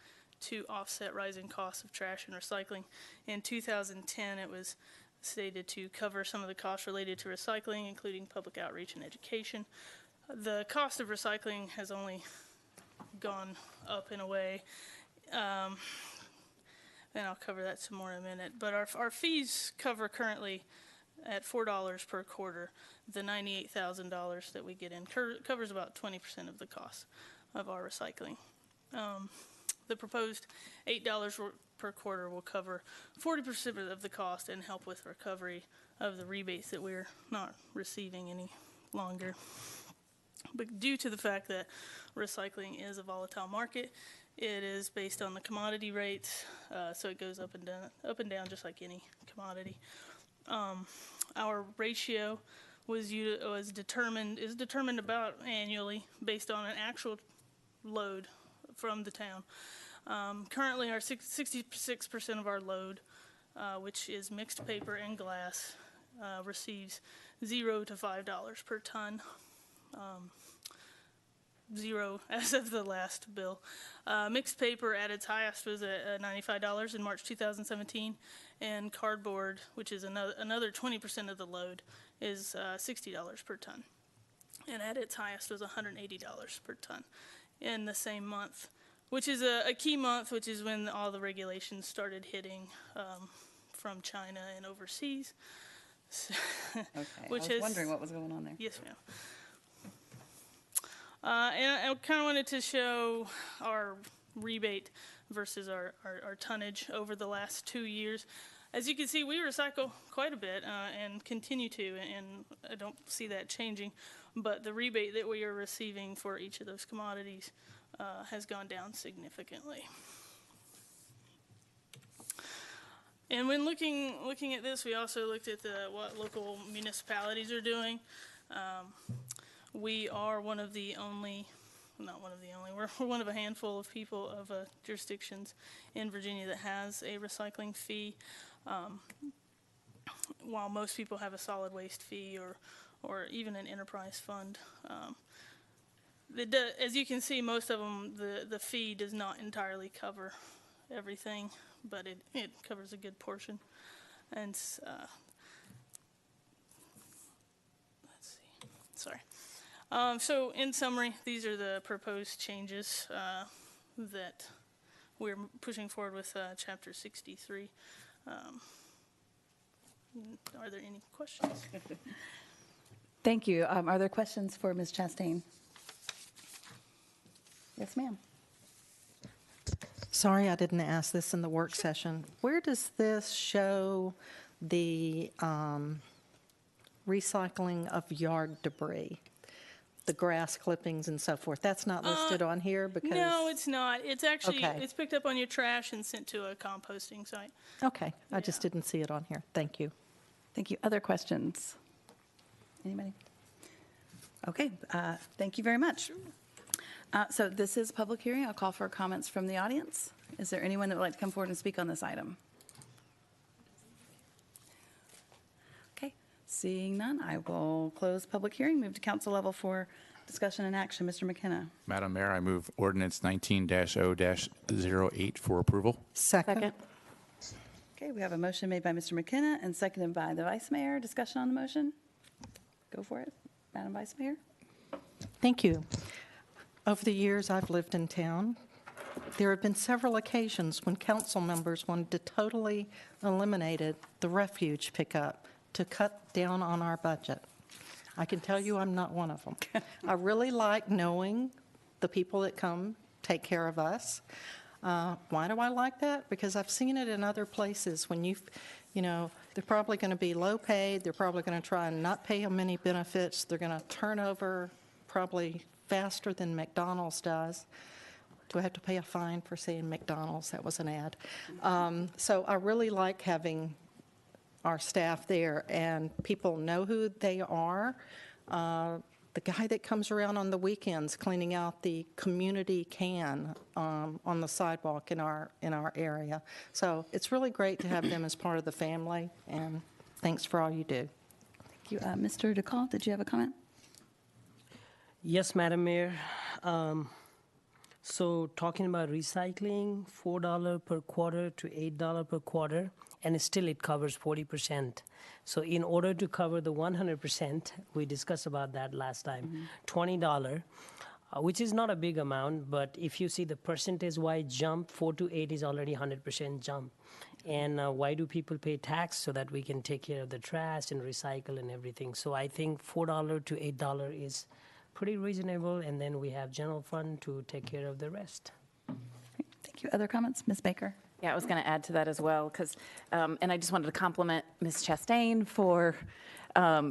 to offset rising costs of trash and recycling. In 2010, it was stated to cover some of the costs related to recycling, including public outreach and education. The cost of recycling has only gone up in a way, and I'll cover that some more in a minute. But our fees cover currently at $4 per quarter. The $98,000 that we get in covers about 20% of the cost of our recycling. The proposed $8 per quarter will cover 40% of the cost and help with recovery of the rebates that we're not receiving any longer. But due to the fact that recycling is a volatile market, it is based on the commodity rates, so it goes up and down just like any commodity. Our ratio is determined about annually based on an actual load from the town. Currently, our 66% of our load, which is mixed paper and glass, receives $0 to $5 per ton. 0 as of the last bill. Mixed paper at its highest was at $95 in March 2017, and cardboard, which is another 20% of the load, is $60 per ton. And at its highest was $180 per ton in the same month, which is a key month, which is when all the regulations started hitting from China and overseas. Okay, I was wondering what was going on there. Yes, ma'am. And I kind of wanted to show our rebate versus our tonnage over the last 2 years. As you can see, we recycle quite a bit and continue to, and I don't see that changing. But the rebate that we are receiving for each of those commodities has gone down significantly. And when looking at this, we also looked at what local municipalities are doing. We are one of the only, not one of the only, we're one of a handful of people of jurisdictions in Virginia that has a recycling fee. While most people have a solid waste fee or even an enterprise fund. As you can see, most of them, the fee does not entirely cover everything, but it covers a good portion. And let's see, sorry. So in summary, these are the proposed changes that we're pushing forward with Chapter 63. Are there any questions? Thank you. Are there questions for Ms. Chastain? Yes, ma'am. Sorry, I didn't ask this in the work session. Where does this show the recycling of yard debris? The grass clippings and so forth. That's not listed on here because... No, it's not. It's actually, Okay. It's picked up on your trash and sent to a composting site. Okay, I just didn't see it on here. Thank you. Thank you. Other questions? Anybody? Okay, thank you very much. So this is a public hearing. I'll call for comments from the audience. Is there anyone that would like to come forward and speak on this item? Okay, seeing none, I will close public hearing, move to council level for discussion and action. Mr. McKenna. Madam Mayor, I move ordinance 19-0-08 for approval. Second. Okay, we have a motion made by Mr. McKenna and seconded by the Vice Mayor. Discussion on the motion? Go for it, Madam Vice Mayor. Thank you. Over the years I've lived in town, there have been several occasions when council members wanted to totally eliminate the refuge pickup to cut down on our budget. I can tell you I'm not one of them. I really like knowing the people that come take care of us. Why do I like that? Because I've seen it in other places when you know, they're probably going to be low paid. They're probably going to try and not pay them any benefits. They're going to turn over probably faster than McDonald's does. Do I have to pay a fine for saying McDonald's? That was an ad. So I really like having our staff there, and people know who they are. The guy that comes around on the weekends cleaning out the community can on the sidewalk in our area. So it's really great to have them as part of the family, and thanks for all you do. Thank you. Mr. DeCall, did you have a comment? Yes, Madam Mayor. So talking about recycling, $4 per quarter to $8 per quarter, and still it covers 40%. So in order to cover the 100%, we discussed about that last time, $20, which is not a big amount, but if you see the percentage-wise jump, 4 to 8 is already 100% jump. And why do people pay tax? So that we can take care of the trash and recycle and everything. So I think $4 to $8 is pretty reasonable, and then we have general fund to take care of the rest. Thank you. Other comments? Ms. Baker? Yeah, I was going to add to that as well, because, and I just wanted to compliment Ms. Chastain for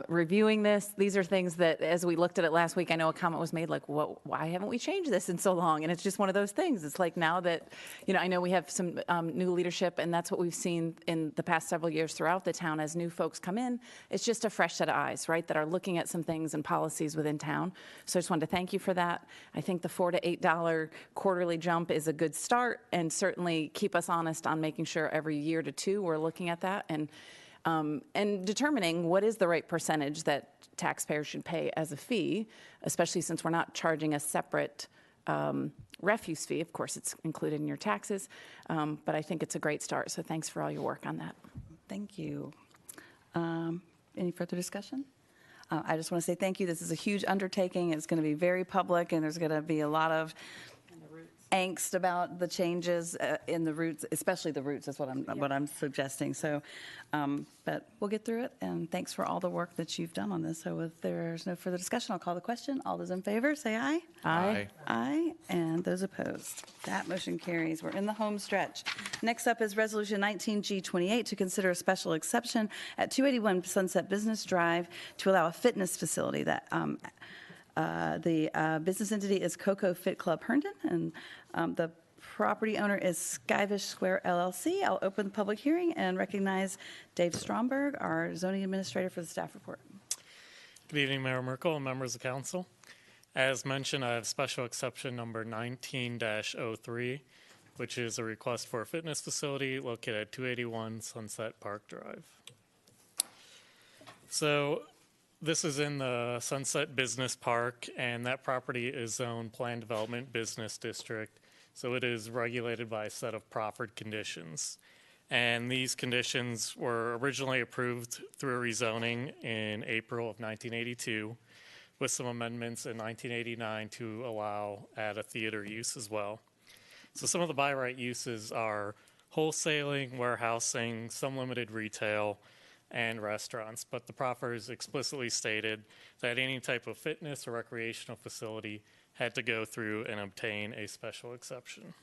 reviewing this. These are things that, as we looked at it last week, I know a comment was made like, why haven't we changed this in so long? And it's just one of those things. It's like now that, I know we have some new leadership, and that's what we've seen in the past several years throughout the town as new folks come in. It's just a fresh set of eyes, right, that are looking at some things and policies within town. So I just wanted to thank you for that. I think the $4 to $8 quarterly jump is a good start, and certainly keep us honest on making sure every year to two we're looking at that and determining what is the right percentage that taxpayers should pay as a fee, especially since we're not charging a separate refuse fee. Of course, it's included in your taxes, but I think it's a great start. So thanks for all your work on that. Thank you. Any further discussion? I just want to say thank you. This is a huge undertaking. It's going to be very public, and there's going to be a lot of angst about the changes in the routes, especially the routes is what I'm suggesting. So, but we'll get through it, and thanks for all the work that you've done on this. So if there's no further discussion, I'll call the question. All those in favor, say aye. Aye. Aye, and those opposed. That motion carries. We're in the home stretch. Next up is Resolution 19G28 to consider a special exception at 281 Sunset Business Drive to allow a fitness facility that the business entity is Coco Fit Club Herndon, and the property owner is Skyvish Square LLC. I'll open the public hearing and recognize Dave Stromberg, our zoning administrator, for the staff report. Good evening, Mayor Merkel and members of council. As mentioned, I have special exception number 19-03, which is a request for a fitness facility located at 281 Sunset Park Drive. So this is in the Sunset Business Park, and that property is zoned Planned Development Business District, so it is regulated by a set of proffered conditions. And these conditions were originally approved through a rezoning in April of 1982, with some amendments in 1989 to add a theater use as well. So some of the by right uses are wholesaling, warehousing, some limited retail, and restaurants, but the proffers explicitly stated that any type of fitness or recreational facility had to go through and obtain a special exception.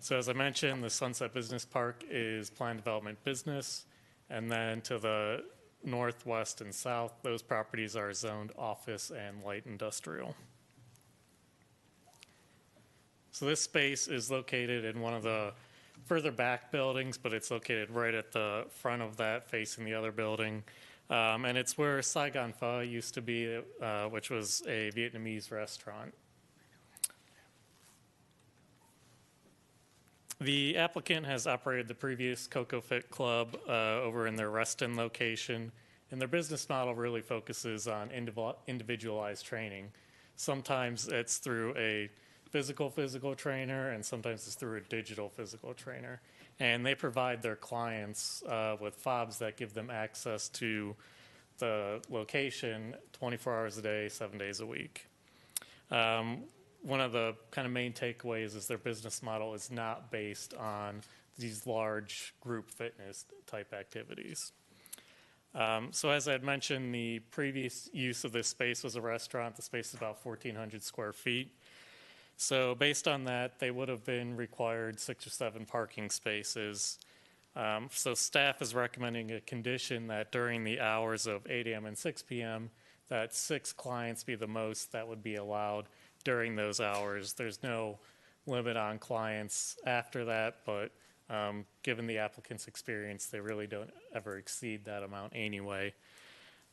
So as I mentioned, the Sunset Business Park is planned development business, and then to the northwest and south, those properties are zoned office and light industrial. So this space is located in one of the further back buildings, but it's located right at the front of that, facing the other building. And it's where Saigon Pho used to be, which was a Vietnamese restaurant. The applicant has operated the previous Coco Fit Club over in their Reston location, and their business model really focuses on individualized training. Sometimes it's through a physical trainer, and sometimes it's through a digital physical trainer. And they provide their clients with fobs that give them access to the location 24 hours a day, 7 days a week. One of the kind of main takeaways is their business model is not based on these large group fitness type activities. So as I had mentioned, the previous use of this space was a restaurant. The space is about 1,400 square feet. So based on that, they would have been required 6 or 7 parking spaces. So staff is recommending a condition that during the hours of 8 a.m. and 6 p.m., that 6 clients be the most that would be allowed during those hours. There's no limit on clients after that, but given the applicant's experience, they really don't ever exceed that amount anyway.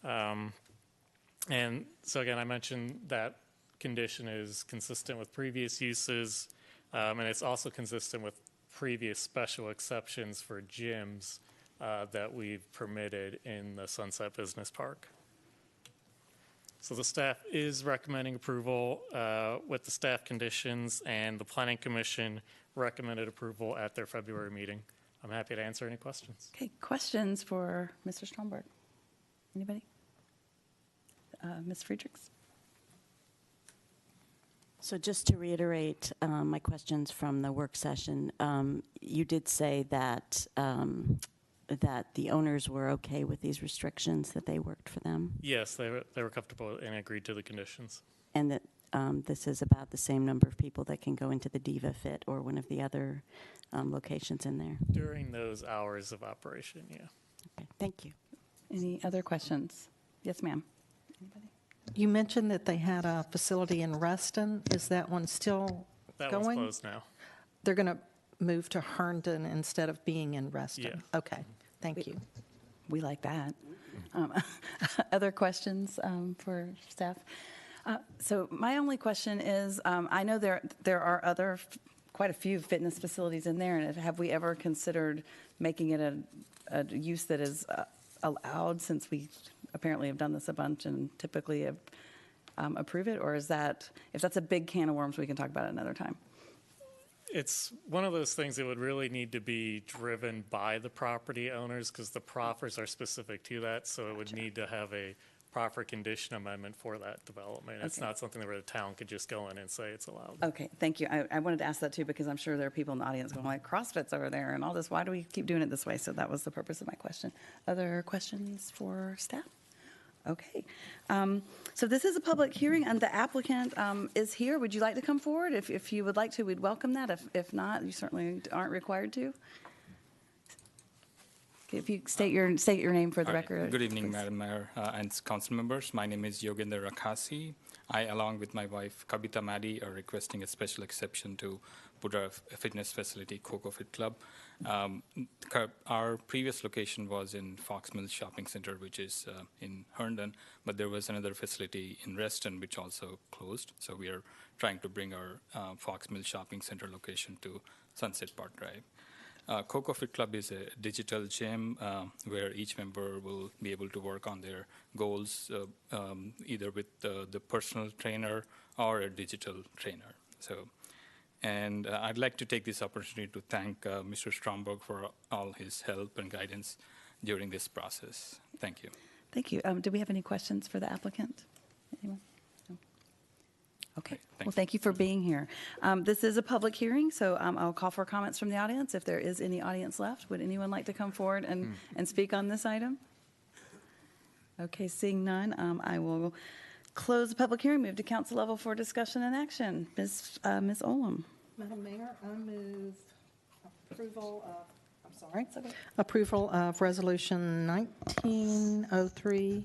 And so again, I mentioned that condition is consistent with previous uses, and it's also consistent with previous special exceptions for gyms that we've permitted in the Sunset Business Park. So the staff is recommending approval with the staff conditions, and the Planning Commission recommended approval at their February meeting. I'm happy to answer any questions. Okay, questions for Mr. Stromberg? Anybody? Ms. Friedrichs? So just to reiterate my questions from the work session, you did say that that the owners were okay with these restrictions, that they worked for them, Yes, they were comfortable and agreed to the conditions. and that this is about the same number of people that can go into the Diva Fit or one of the other locations in there. During those hours of operation, yeah. Okay, thank you. Any other questions? Yes, ma'am. You mentioned that they had a facility in Reston. Is that one still That going? one's closed now. They're going to move to Herndon instead of being in Reston? Yeah. Okay, thank you. We like that. Other questions for staff? So my only question is, I know there are quite a few fitness facilities in there, and have we ever considered making it a use that is allowed, since we apparently have done this a bunch and typically approve it? Or is that, if that's a big can of worms, we can talk about it another time? It's one of those things that would really need to be driven by the property owners, because the proffers are specific to that, so it would need to have a proper condition amendment for that development. It's Okay. not something where the town could just go in and say it's allowed. Okay, thank you. I wanted to ask that too, because I'm sure there are people in the audience going like, CrossFit's over there and all this, why do we keep doing it this way? So that was the purpose of my question. Other questions for staff? Okay. So this is a public hearing, and the applicant is here. Would you like to come forward? If you would like to, we'd welcome that. If not, you certainly aren't required to. Okay, if you state your name for the record. Good evening, please. Madam Mayor and council members. My name is Yogendra Rakhasi. I, along with my wife Kabita Madi, are requesting a special exception to put a fitness facility, Coco Fit Club. Our previous location was in Fox Mills Shopping Center, which is in Herndon, but there was another facility in Reston which also closed. So we are trying to bring our Fox Mills Shopping Center location to Sunset Park Drive. Coco Fit Club is a digital gym where each member will be able to work on their goals, either with the personal trainer or a digital trainer. And I'd like to take this opportunity to thank Mr. Stromberg for all his help and guidance during this process. Thank you. Thank you. Do we have any questions for the applicant? Anyone? No? Okay. Well, thank you for being here. This is a public hearing, so I'll call for comments from the audience. If there is any audience left, would anyone like to come forward and speak on this item? Okay, seeing none, I will close the public hearing, move to council level for discussion and action. Ms. Olam. Madam Mayor, I move approval of, approval of Resolution 1903.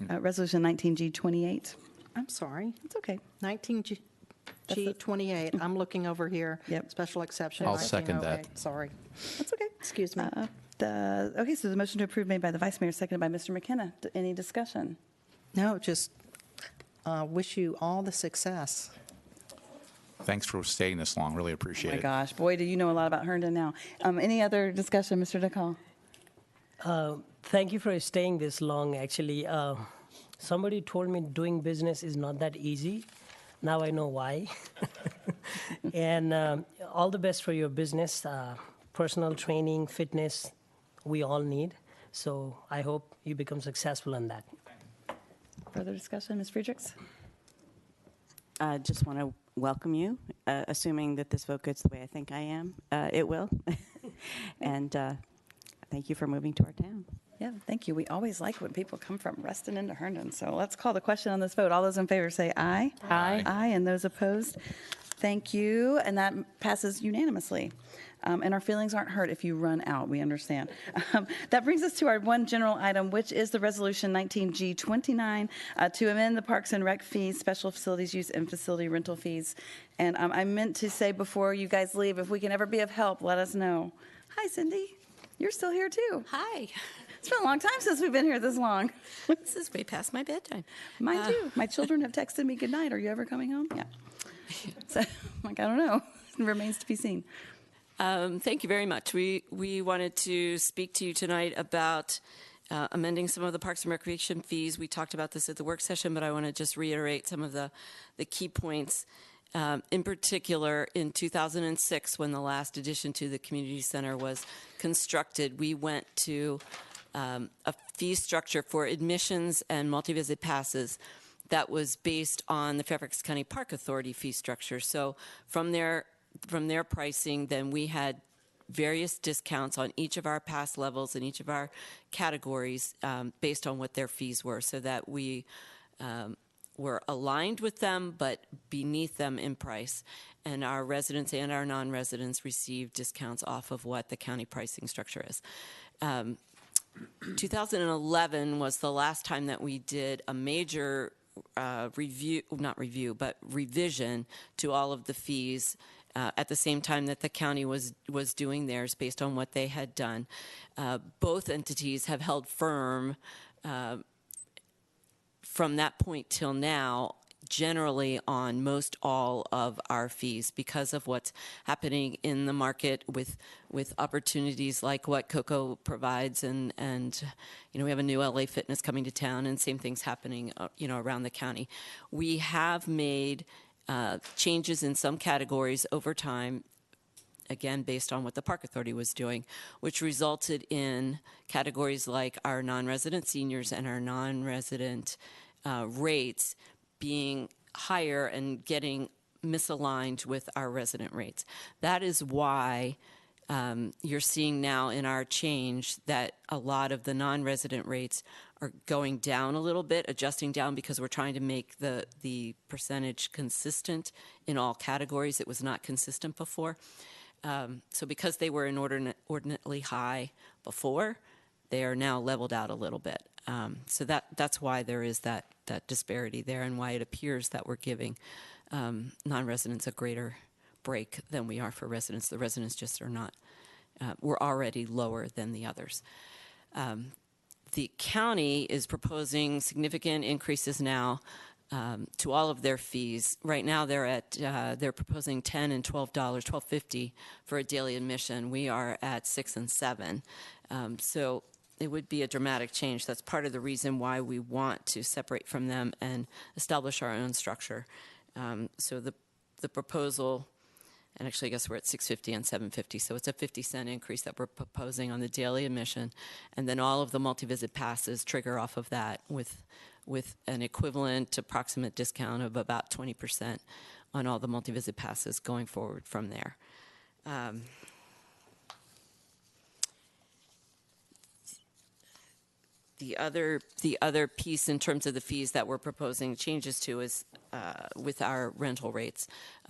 Resolution 19G28. I'm sorry. It's okay. 19G28. I'm looking over here. Yep. Special exception. I'll second 1908. Sorry. That's okay. Excuse me. Okay, so the motion to approve made by the Vice Mayor, seconded by Mr. McKenna. Any discussion? No, just wish you all the success. Thanks for staying this long. Really Oh appreciate my it. gosh, boy, do you know a lot about Herndon now. Any other discussion, Mr. DeCall? Thank you for staying this long, actually. Somebody told me doing business is not that easy. Now I know why. And all the best for your business, personal training, fitness, we all need. So I hope you become successful in that. Further discussion, Ms. Friedrichs? Just want to welcome you, assuming that this vote goes the way I think I am. It will. And thank you for moving to our town. Yeah, thank you. We always like when people come from Reston into Herndon. So let's call the question on this vote. All those in favor say aye. Aye. Aye, and those opposed? Thank you, and that passes unanimously. And our feelings aren't hurt if you run out, we understand. That brings us to our one general item, which is the Resolution 19G29 to amend the Parks and Rec fees, special facilities use, and facility rental fees. And I meant to say before you guys leave, if we can ever be of help, let us know. Hi, Cindy. You're still here, too. Hi. It's been a long time since we've been here this long. This is way past my bedtime. Mine, too. My children have texted me good night. Are you ever coming home? Yeah. So, like, I don't know. It remains to be seen. Thank you very much. We wanted to speak to you tonight about amending some of the Parks and Recreation fees. We talked about this at the work session, but I want to just reiterate some of the key points. In particular, in 2006, when the last addition to the community center was constructed, we went to a fee structure for admissions and multi-visit passes that was based on the Fairfax County Park Authority fee structure. So from their pricing, then we had various discounts on each of our pass levels and each of our categories based on what their fees were, so that we were aligned with them but beneath them in price. And our residents and our non-residents received discounts off of what the county pricing structure is. 2011 was the last time that we did a major revision to all of the fees at the same time that the county was doing theirs based on what they had done. Both entities have held firm from that point till now, generally on most all of our fees, because of what's happening in the market with opportunities like what Coco provides, and we have a new LA Fitness coming to town, and same things happening around the county. We have made changes in some categories over time, again, based on what the Park Authority was doing, which resulted in categories like our non-resident seniors and our non-resident rates being higher and getting misaligned with our resident rates. That is why you're seeing now in our change that a lot of the non-resident rates are going down a little bit, adjusting down, because we're trying to make the percentage consistent in all categories. It was not consistent before. So because they were inordinately high before, they are now leveled out a little bit. So that's why there is that disparity there, and why it appears that we're giving non-residents a greater break than we are for residents. The residents just are not, we're already lower than the others. The county is proposing significant increases now to all of their fees. Right now, they're proposing $10 and $12, $12.50 for a daily admission. We are at $6 and $7. So it would be a dramatic change. That's part of the reason why we want to separate from them and establish our own structure. So the proposal, and actually I guess we're at $6.50 and $7.50, so it's a 50-cent increase that we're proposing on the daily admission, and then all of the multi-visit passes trigger off of that with an equivalent approximate discount of about 20% on all the multi-visit passes going forward from there. The other piece in terms of the fees that we're proposing changes to is with our rental rates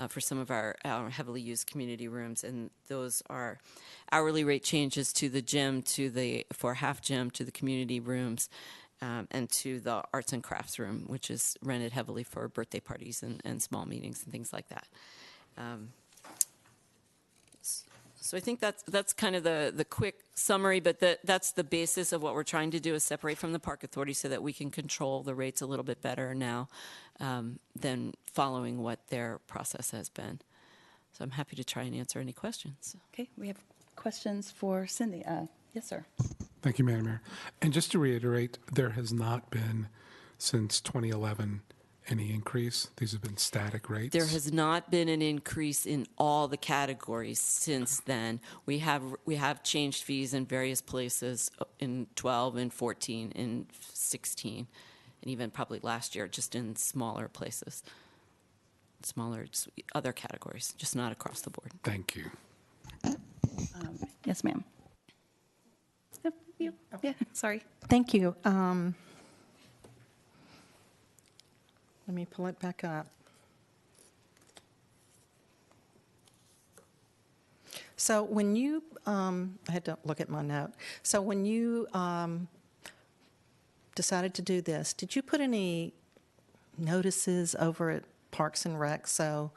for some of our heavily used community rooms, and those are hourly rate changes to the gym, for half gym, to the community rooms, and to the arts and crafts room, which is rented heavily for birthday parties and small meetings and things like that. So I think that's kind of the quick summary, but that's the basis of what we're trying to do, is separate from the Park Authority so that we can control the rates a little bit better now than following what their process has been. So I'm happy to try and answer any questions. Okay, we have questions for Cindy. Yes, sir. Thank you, Madam Mayor. And just to reiterate, there has not been, since 2011, any increase. These have been static rates. There has not been an increase in all the categories since then. We have changed fees in various places in 12 and 14 and 16, and even probably last year, just in smaller places, smaller other categories, just not across the board. Thank you. Yes, ma'am. Yeah, sorry. Thank you. Let me pull it back up. So when you, I had to look at my note. So when you decided to do this, did you put any notices over at Parks and Rec? So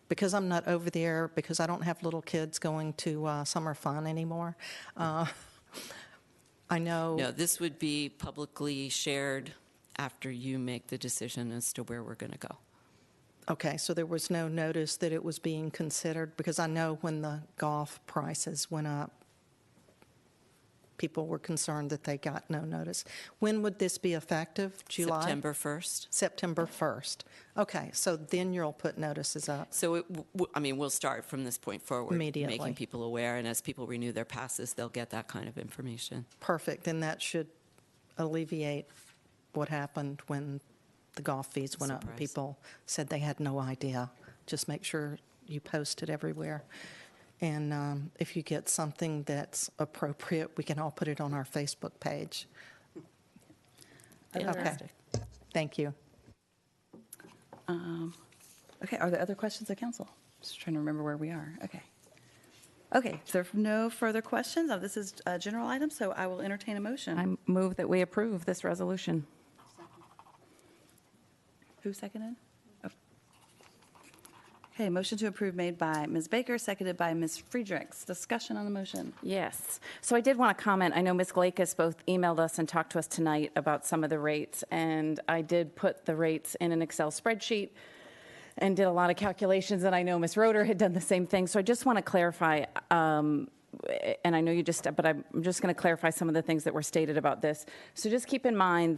because I'm not over there, because I don't have little kids going to summer fun anymore, I know. No, this would be publicly shared after you make the decision as to where we're going to go. Okay, so there was no notice that it was being considered? Because I know when the golf prices went up, people were concerned that they got no notice. When would this be effective? July? September 1st. September 1st. Okay, so then you'll put notices up. So, we'll start from this point forward. Immediately. Making people aware, and as people renew their passes, they'll get that kind of information. Perfect, then that should alleviate what happened when the golf fees went up. Surprise. People said they had no idea. Just make sure you post it everywhere. And if you get something that's appropriate, we can all put it on our Facebook page. Fantastic. Okay, thank you. Okay, are there other questions of council? Just trying to remember where we are. Okay. Okay, if there are no further questions, this is a general item, so I will entertain a motion. I move that we approve this resolution. Who seconded? Oh. Okay, motion to approve made by Ms. Baker, seconded by Ms. Friedrichs. Discussion on the motion. Yes. So I did want to comment. I know Ms. Glakus both emailed us and talked to us tonight about some of the rates, and I did put the rates in an Excel spreadsheet and did a lot of calculations, and I know Ms. Roeder had done the same thing. So I just want to clarify, and I know you just, but I'm just going to clarify some of the things that were stated about this. So just keep in mind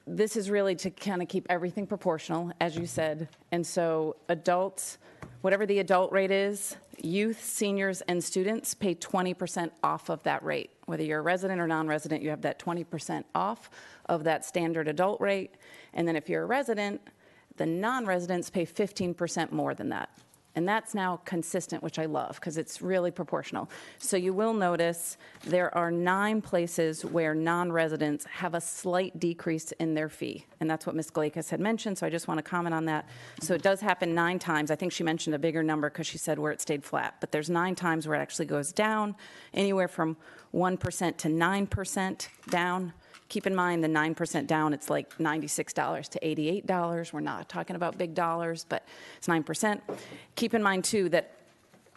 this is really to kind of keep everything proportional, as you said. And so adults, whatever the adult rate is, youth, seniors, and students pay 20% off of that rate. Whether you're a resident or non-resident, you have that 20% off of that standard adult rate. And then if you're a resident, the non-residents pay 15% more than that. And that's now consistent, which I love, because it's really proportional. So you will notice there are 9 places where non-residents have a slight decrease in their fee. And that's what Ms. Glakus had mentioned, so I just want to comment on that. So it does happen 9 times. I think she mentioned a bigger number because she said where it stayed flat. But there's 9 times where it actually goes down, anywhere from 1% to 9% down. Keep in mind the 9% down, it's like $96 to $88. We're not talking about big dollars, but it's 9%. Keep in mind, too, that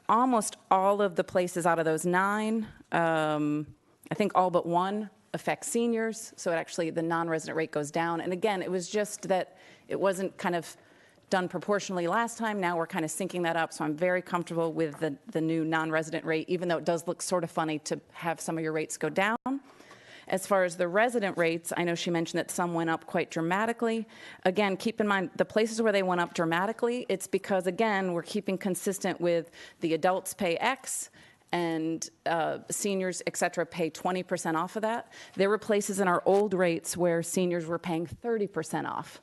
almost all of the places out of those 9, I think all but 1 affect seniors. So it actually, the non-resident rate goes down. And again, it was just that it wasn't kind of done proportionally last time. Now we're kind of syncing that up. So I'm very comfortable with the new non-resident rate, even though it does look sort of funny to have some of your rates go down. As far as the resident rates, I know she mentioned that some went up quite dramatically. Again, keep in mind, the places where they went up dramatically, it's because, again, we're keeping consistent with the adults pay X and seniors, et cetera, pay 20% off of that. There were places in our old rates where seniors were paying 30% off,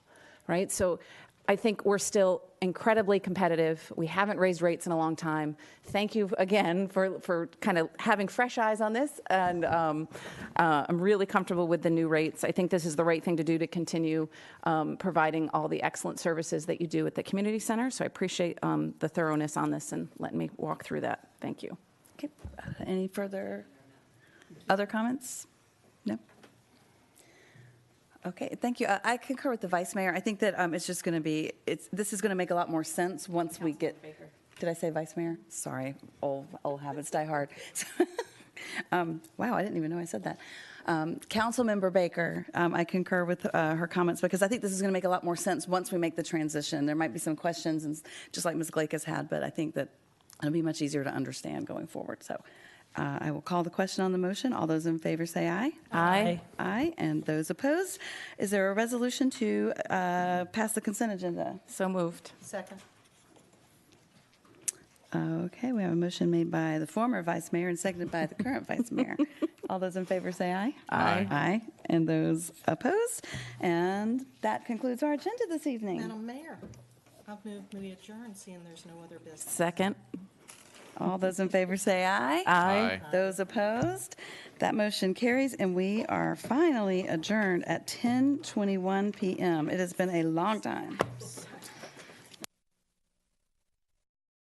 right? So I think we're still incredibly competitive. We haven't raised rates in a long time. Thank you again for kind of having fresh eyes on this, and I'm really comfortable with the new rates. I think this is the right thing to do to continue providing all the excellent services that you do at the community center. So I appreciate the thoroughness on this and letting me walk through that. Thank you. Okay. Any other comments? No? Okay, thank you. I concur with the Vice Mayor. I think that it's just going to be, this is going to make a lot more sense once we get, did I say Vice Mayor? Sorry, old habits die hard. Wow, I didn't even know I said that. Councilmember Baker, I concur with her comments because I think this is going to make a lot more sense once we make the transition. There might be some questions, and just like Ms. Glakus had, but I think that it'll be much easier to understand going forward. So I will call the question on the motion. All those in favor say aye. Aye. Aye. And those opposed? Is there a resolution to pass the consent agenda? So moved. Second. Okay, we have a motion made by the former Vice Mayor and seconded by the current Vice Mayor. All those in favor say aye. Aye. Aye. And those opposed? And that concludes our agenda this evening. Madam Mayor, I've moved we adjourn, seeing there's no other business. Second. All those in favor say aye. Aye. Those opposed? That motion carries, and we are finally adjourned at 10:21 p.m. It has been a long time.